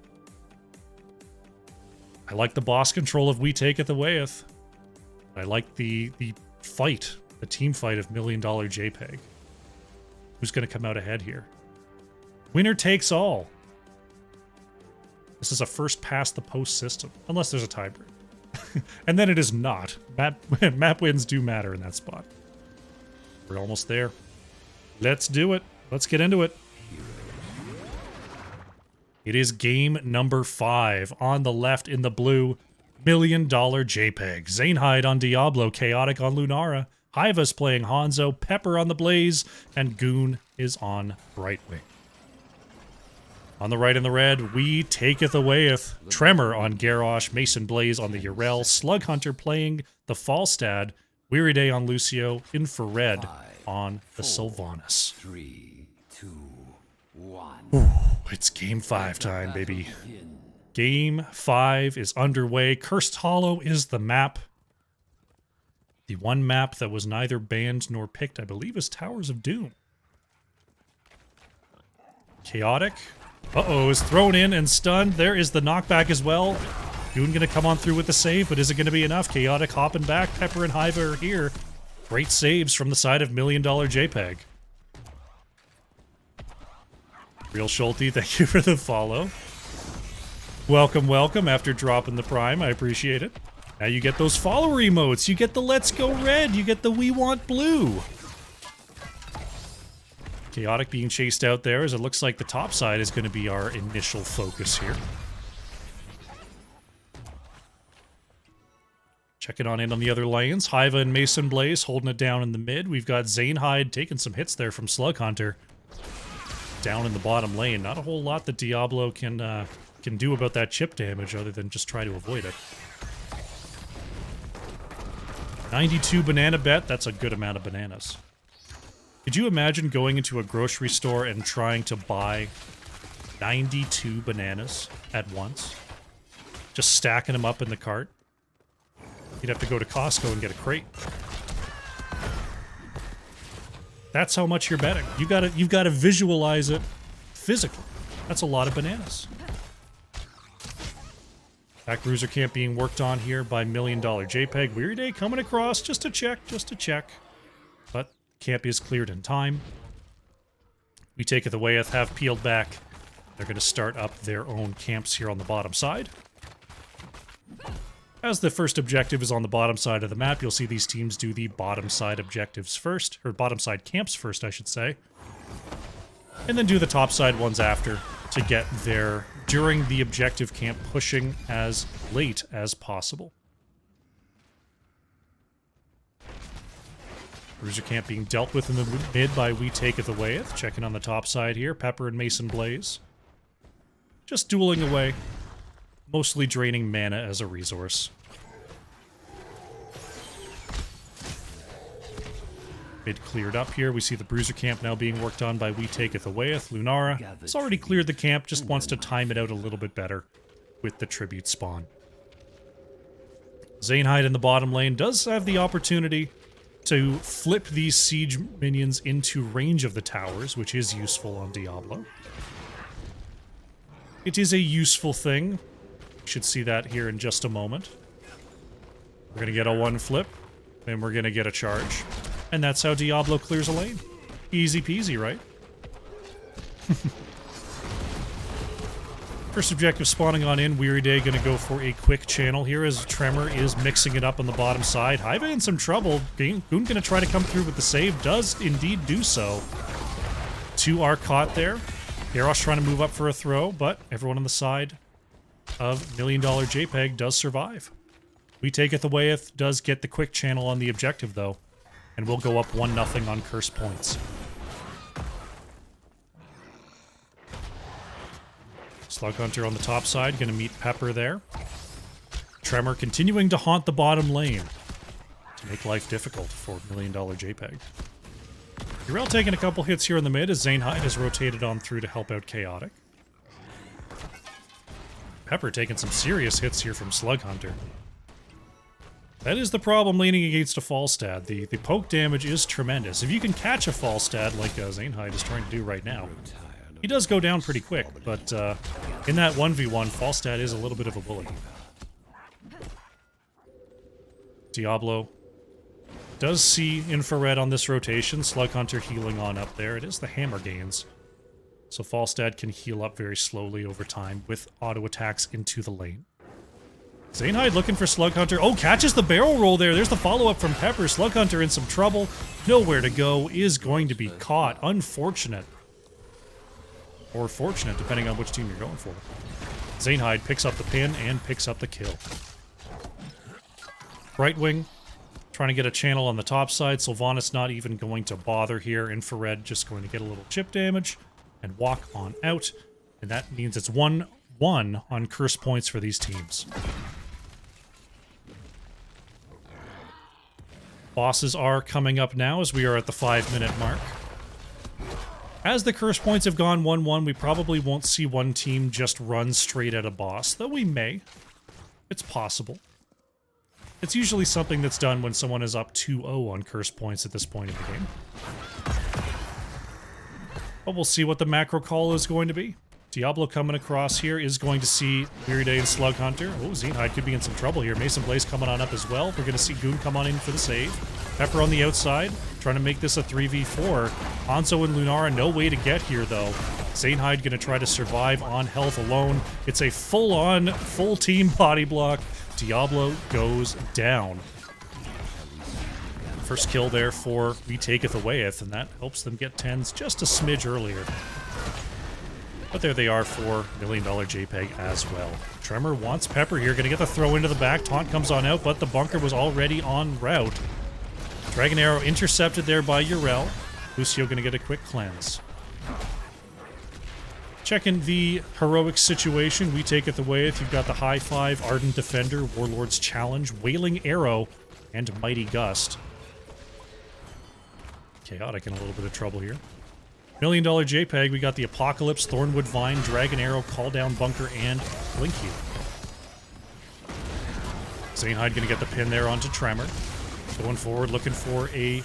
I like the boss control of We Take It the Awayeth. I like the fight, the team fight of $1 million JPEG. Who's going to come out ahead here? Winner takes all. This is a first past the post system, unless there's a tiebreak. And then it is not. Map wins do matter in that spot. We're almost there. Let's do it. Let's get into it. It is game number 5. On the left in the blue, $1 million JPEG. Zanehyde on Diablo, Chaotic on Lunara. Hiva's playing Hanzo, Pepper on the Blaze, and Goon is on Brightwing. On the right in the red, We Taketh Awayeth. Tremor on Garrosh, Mason Blaze on the Yrel, Slug Hunter playing the Falstad, Weary Day on Lucio, Infrared on the Sylvanas. 3, 2, 1. Ooh, it's game 5 time, baby. Game 5 is underway. Cursed Hollow is the map. The one map that was neither banned nor picked, I believe, is Towers of Doom. Chaotic. Uh-oh, is thrown in and stunned. There is the knockback as well. Goon gonna come on through with the save, but is it gonna be enough? Chaotic hopping back. Pepper and Hiva are here. Great saves from the side of $1 million JPEG. Real Schulte, thank you for the follow. Welcome, welcome after dropping the Prime. I appreciate it. Now you get those follower emotes. You get the Let's Go Red. You get the We Want Blue. Chaotic being chased out there as it looks like the top side is going to be our initial focus here. Checking on in on the other lanes. Hiva and Mason Blaze holding it down in the mid. We've got Zanehyde taking some hits there from Slug Hunter. Down in the bottom lane. Not a whole lot that Diablo can do about that chip damage other than just try to avoid it. 92 banana bet. That's a good amount of bananas. Could you imagine going into a grocery store and trying to buy 92 bananas at once? Just stacking them up in the cart? You'd have to go to Costco and get a crate. That's how much you're betting. You've gotta visualize it physically. That's a lot of bananas. That cruiser camp being worked on here by $1 Million JPEG. Weary Day coming across just to check. But camp is cleared in time. We Taketh Awayeth have peeled back. They're going to start up their own camps here on the bottom side. As the first objective is on the bottom side of the map, you'll see these teams do the bottom side objectives first, or bottom side camps first, I should say. And then do the top side ones after to get there during the objective camp, pushing as late as possible. Cruiser camp being dealt with in the mid by We Taketh Awayeth. Checking on the top side here, Pepper and Mason Blaze. Just dueling away, mostly draining mana as a resource. Mid cleared up here. We see the Bruiser camp now being worked on by We Taketh Awayeth. Lunara has already cleared the camp, just wants to time it out a little bit better with the tribute spawn. Zainhide in the bottom lane does have the opportunity to flip these siege minions into range of the towers, which is useful on Diablo. It is a useful thing. You should see that here in just a moment. We're going to get a one flip, then we're going to get a charge. And that's how Diablo clears a lane. Easy peasy, right? First objective spawning on in. Weary Day going to go for a quick channel here as Tremor is mixing it up on the bottom side. Hiva in some trouble. Goon going to try to come through with the save. Does indeed do so. Two are caught there. Eros trying to move up for a throw, but everyone on the side of $1 Million JPEG does survive. We Taketh Awayeth does get the quick channel on the objective, though. And we'll go up 1-0 on curse points. Slug Hunter on the top side, going to meet Pepper there. Tremor continuing to haunt the bottom lane to make life difficult for $1 Million JPEG. Yrel taking a couple hits here in the mid as Zainhide has rotated on through to help out Chaotic. Pepper taking some serious hits here from Slug Hunter. That is the problem leaning against a Falstad. The poke damage is tremendous. If you can catch a Falstad like Zainhide is trying to do right now, he does go down pretty quick, but in that 1v1, Falstad is a little bit of a bully. Diablo does see infrared on this rotation. Slug Hunter healing on up there. It is the hammer gains. So Falstad can heal up very slowly over time with auto attacks into the lane. Zainhide looking for Slug Hunter. Oh, catches the barrel roll there. There's the follow-up from Pepper. Slug Hunter in some trouble. Nowhere to go. Is going to be caught. Unfortunate. Or fortunate, depending on which team you're going for. Zainhide picks up the pin and picks up the kill. Brightwing trying to get a channel on the top side. Sylvanas not even going to bother here. Infrared just going to get a little chip damage and walk on out. And that means it's 1-1 on curse points for these teams. Bosses are coming up now as we are at the 5-minute mark. As the curse points have gone 1-1, we probably won't see one team just run straight at a boss, though we may. It's possible. It's usually something that's done when someone is up 2-0 on curse points at this point in the game. But we'll see what the macro call is going to be. Diablo coming across here is going to see Weary Day and Slug Hunter. Oh, Zainhide could be in some trouble here. Mason Blaze coming on up as well. We're going to see Goon come on in for the save. Pepper on the outside, trying to make this a 3v4. Hanzo and Lunara, no way to get here, though. Zainhide going to try to survive on health alone. It's a full-on, full-team body block. Diablo goes down. First kill there for We Taketh Awayeth, and that helps them get 10s just a smidge earlier. But there they are for $1 Million JPEG as well. Tremor wants Pepper here, gonna get the throw into the back. Taunt comes on out, but the bunker was already en route. Dragon Arrow intercepted there by Yrel. Lucio gonna get a quick cleanse. Checking the heroic situation, We Taketh Awayeth. You've got the High Five, Ardent Defender, Warlord's Challenge, Wailing Arrow, and Mighty Gust. Chaotic in a little bit of trouble here. $1 Million JPEG, we got the Apocalypse, Thornwood Vine, Dragon Arrow, Call Down Bunker, and Blink Heal. Zainhide gonna get the pin there onto Tremor. Going forward, looking for a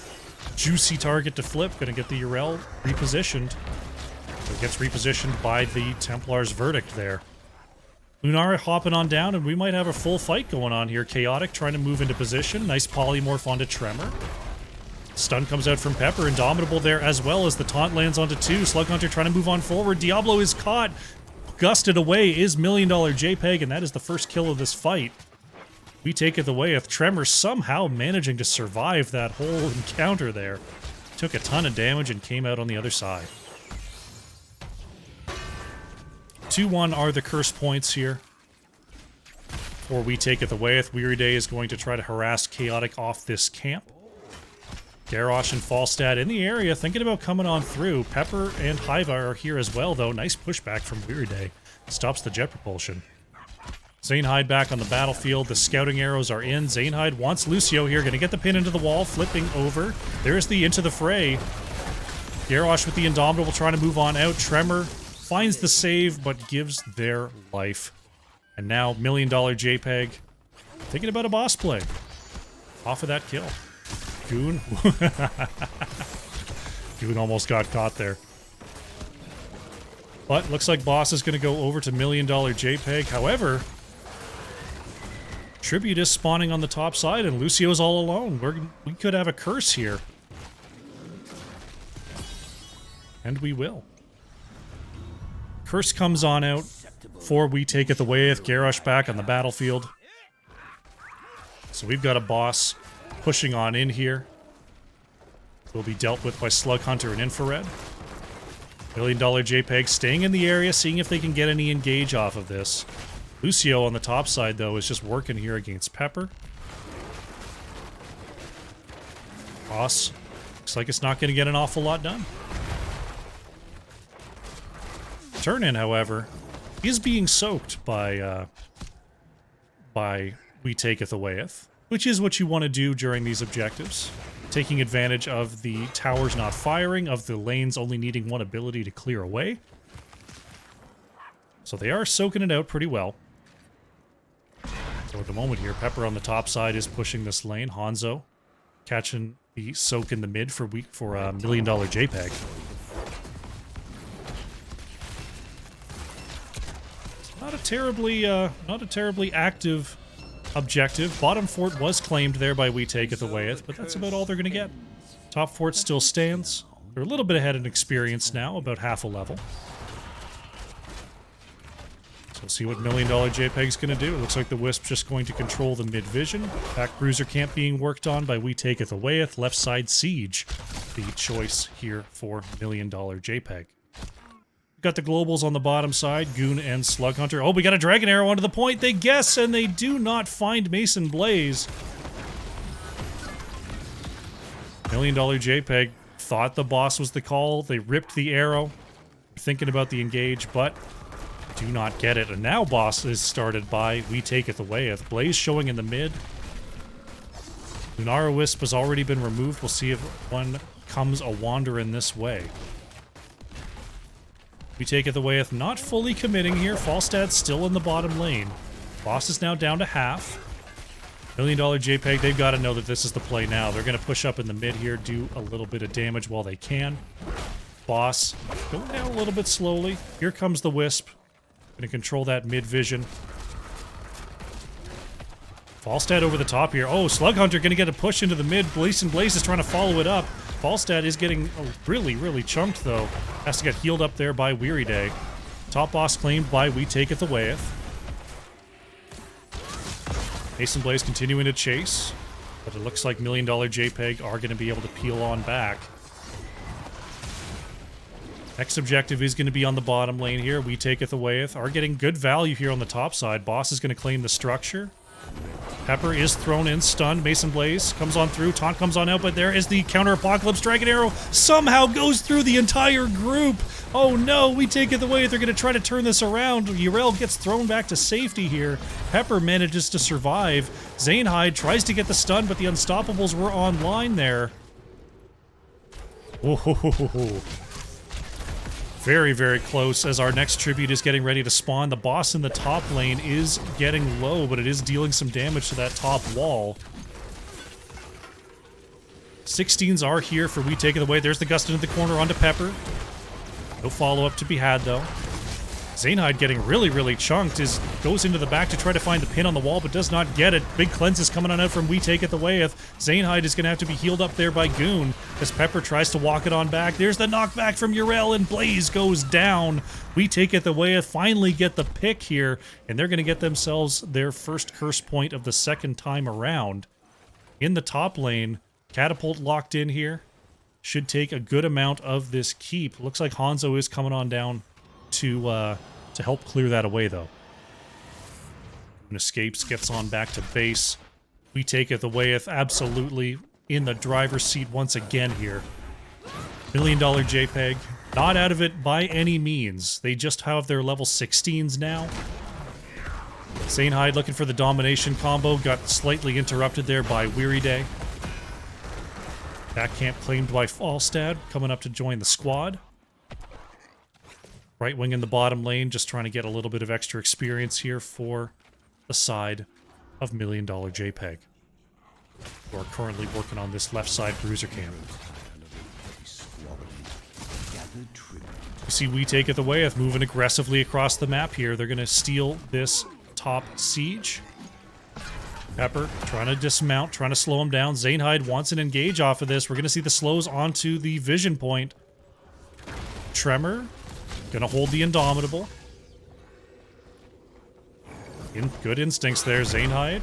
juicy target to flip. Gonna get the Yrel repositioned. So it gets repositioned by the Templar's verdict there. Lunara hopping on down, and we might have a full fight going on here. Chaotic trying to move into position. Nice polymorph onto Tremor. Stun comes out from Pepper. Indomitable there as well as the taunt lands onto 2. Slug Hunter trying to move on forward. Diablo is caught. Gusted away is $1 Million JPEG, and that is the first kill of this fight. We take it away with Tremor somehow managing to survive that whole encounter there. Took a ton of damage and came out on the other side. 2-1 are the curse points here. Or we take it away with Weary Day is going to try to harass Chaotic off this camp. Garrosh and Falstad in the area, thinking about coming on through. Pepper and Hiva are here as well, though. Nice pushback from Weary Day. Stops the jet propulsion. Zainhide back on the battlefield. The scouting arrows are in. Zainhide wants Lucio here. Going to get the pin into the wall. Flipping over. There's the into the fray. Garrosh with the Indomitable trying to move on out. Tremor finds the save, but gives their life. And now, $1 Million JPEG thinking about a boss play. Off of that kill. Goon. Goon almost got caught there. But looks like boss is going to go over to $1 Million JPEG. However, Tribute is spawning on the top side, and Lucio's all alone. We could have a curse here. And we will. Curse comes on out for We Take It Awayeth. Garrosh back on the battlefield. So we've got a boss pushing on in here. Will be dealt with by Slug Hunter and Infrared. $1 Million JPEG staying in the area, seeing if they can get any engage off of this. Lucio on the top side, though, is just working here against Pepper. Boss looks like it's not going to get an awful lot done. Turn-in, however, is being soaked by We Taketh Awayeth, which is what you want to do during these objectives. Taking advantage of the towers not firing, of the lanes only needing one ability to clear away. So they are soaking it out pretty well. So at the moment here, Pepper on the top side is pushing this lane. Hanzo catching the soak in the mid for $1 Million JPEG. Not a terribly active objective. Bottom fort was claimed there by We Taketh Awayeth, but that's about all they're going to get. Top fort still stands. They're a little bit ahead in experience now, about half a level. So we'll see what $1 Million JPEG's going to do. It looks like the Wisp's just going to control the mid-vision. Back Bruiser camp being worked on by We Taketh Awayeth. Left side Siege, the choice here for $1 Million JPEG. Got the globals on the bottom side, Goon and Slug Hunter. Oh, we got a Dragon Arrow onto the point. They guess, and they do not find Mason Blaze. $1 Million JPEG thought the boss was the call. They ripped the arrow, thinking about the engage, but do not get it. And now boss is started by We Taketh Awayeth. Blaze showing in the mid. Lunara Wisp has already been removed. We'll see if one comes a wander in this way. We take it Awayeth, not fully committing here. Falstad's still in the bottom lane. Boss is now down to half. $1 Million JPEG, they've got to know that this is the play now. They're going to push up in the mid here, do a little bit of damage while they can. Boss going down a little bit slowly. Here comes the Wisp. Going to control that mid vision. Falstad over the top here. Oh, Slug Hunter going to get a push into the mid. Blaze is trying to follow it up. Falstad is getting really, really chunked, though. Has to get healed up there by Weary Day. Top boss claimed by We Taketh Awayeth. Mason Blaze continuing to chase, but it looks like $1 Million JPEG are going to be able to peel on back. Next objective is going to be on the bottom lane here. We Taketh Awayeth are getting good value here on the top side. Boss is going to claim the structure. Pepper is thrown in, stunned. Mason Blaze comes on through. Taunt comes on out, but there is the counter apocalypse. Dragon Arrow somehow goes through the entire group. Oh no, We Take It Away. They're going to try to turn this around. Yrel gets thrown back to safety here. Pepper manages to survive. Zainhide tries to get the stun, but the Unstoppables were online there. Whoa. Very, very close as our next tribute is getting ready to spawn. The boss in the top lane is getting low, but it is dealing some damage to that top wall. 16s are here for We Take It Away. There's the gust into the corner onto Pepper. No follow-up to be had, though. Zainhide getting really chunked goes into the back to try to find the pin on the wall, but does not get it. Big cleanse is coming on out from We Take It Awayeth. Zainhide is going to have to be healed up there by Goon as Pepper tries to walk it on back. There's the knockback from Yrel, and Blaze goes down. We Take It Awayeth finally get the pick here, and they're going to get themselves their first curse point of the second time around. In the top lane, Catapult locked in here. Should take a good amount of this keep. Looks like Hanzo is coming on down to help clear that away, though. And escapes, gets on back to base. We Take It Awayeth absolutely in the driver's seat once again here. $1 million JPEG. Not out of it by any means. They just have their level 16s now. Zainhide looking for the domination combo. Got slightly interrupted there by Weary Day. Back camp claimed by Falstad, coming up to join the squad. Right wing in the bottom lane, just trying to get a little bit of extra experience here for the side of $1 Million JPEG, who are currently working on this left side bruiser camp. You see We Take It Awayeth moving aggressively across the map here. They're going to steal this top siege. Pepper trying to dismount, trying to slow him down. Zainhide wants an engage off of this. We're going to see the slows onto the vision point. Tremor gonna hold the Indomitable. Good instincts there, Zainhide.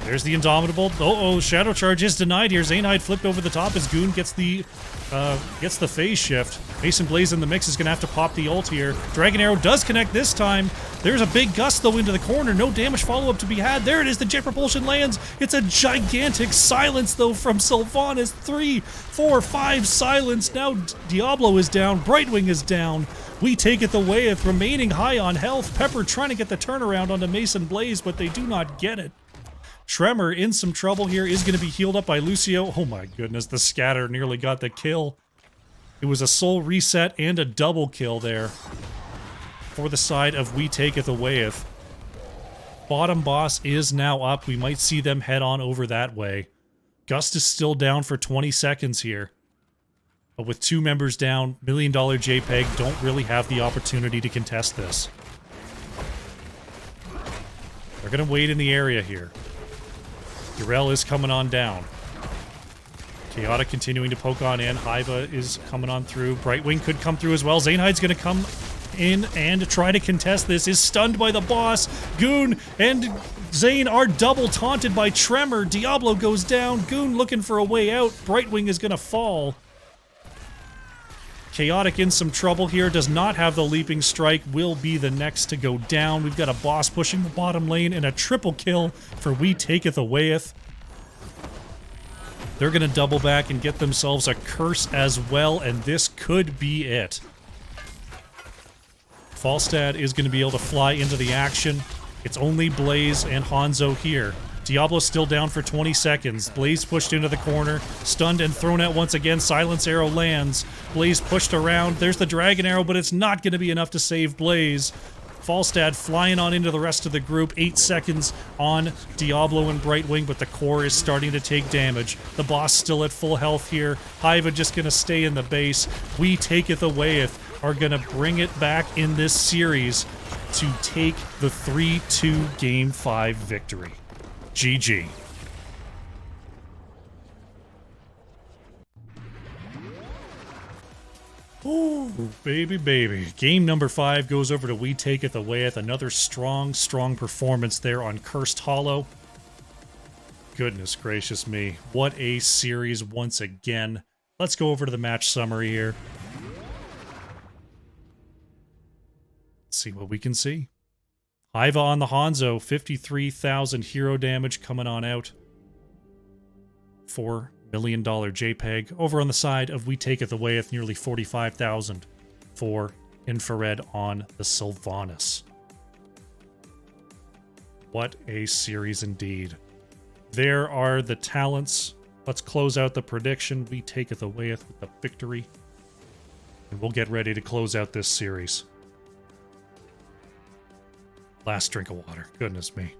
There's the Indomitable. Oh, Shadow Charge is denied here. Zainhide flipped over the top as Goon gets the phase shift. Mason Blaze in the mix is gonna have to pop the ult here. Dragon Arrow does connect this time. There's a big gust, though, into the corner. No damage follow-up to be had. There it is. The jet propulsion lands. It's a gigantic silence, though, from Sylvanas. 3, 4, 5 silence. Now Diablo is down. Brightwing is down. We Take It Awayeth remaining high on health. Pepper trying to get the turnaround onto Mason Blaze, but they do not get it. Tremor in some trouble here, is going to be healed up by Lucio. Oh my goodness, the scatter nearly got the kill. It was a soul reset and a double kill there for the side of We Take It Awayeth. Bottom boss is now up. We might see them head on over that way. Gust is still down for 20 seconds here. But with 2 members down, $1 Million JPEG don't really have the opportunity to contest this. They're going to wait in the area here. Yrel is coming on down. Chaotic continuing to poke on in. Hiva is coming on through. Brightwing could come through as well. Zainhide's going to come in and try to contest this. Is stunned by the boss. Goon and Zane are double taunted by Tremor. Diablo goes down. Goon looking for a way out. Brightwing is going to fall. Chaotic in some trouble here. Does not have the leaping strike. Will be the next to go down. We've got a boss pushing the bottom lane and a triple kill for We Taketh Awayeth. They're going to double back and get themselves a curse as well, and this could be it. Falstad is going to be able to fly into the action. It's only Blaze and Hanzo here. Diablo still down for 20 seconds. Blaze pushed into the corner, stunned and thrown out once again. Silence Arrow lands. Blaze pushed around. There's the Dragon Arrow, but it's not going to be enough to save Blaze. Falstad flying on into the rest of the group. 8 seconds on Diablo and Brightwing, but the core is starting to take damage. The boss still at full health here. Hiva just going to stay in the base. We Taketh Awayeth are going to bring it back in this series to take the 3-2 Game 5 victory. GG. Ooh, baby, baby. Game number 5 goes over to We Taketh Awayeth. Another strong performance there on Cursed Hollow. Goodness gracious me. What a series once again. Let's go over to the match summary here. Let's see what we can see. Hiva on the Hanzo, 53,000 hero damage coming on out. $4 million JPEG. Over on the side of We Taketh Awayeth, nearly 45,000 for Infrared on the Sylvanas. What a series indeed. There are the talents. Let's close out the prediction. We Taketh Awayeth with the victory. And we'll get ready to close out this series. Last drink of water. Goodness me.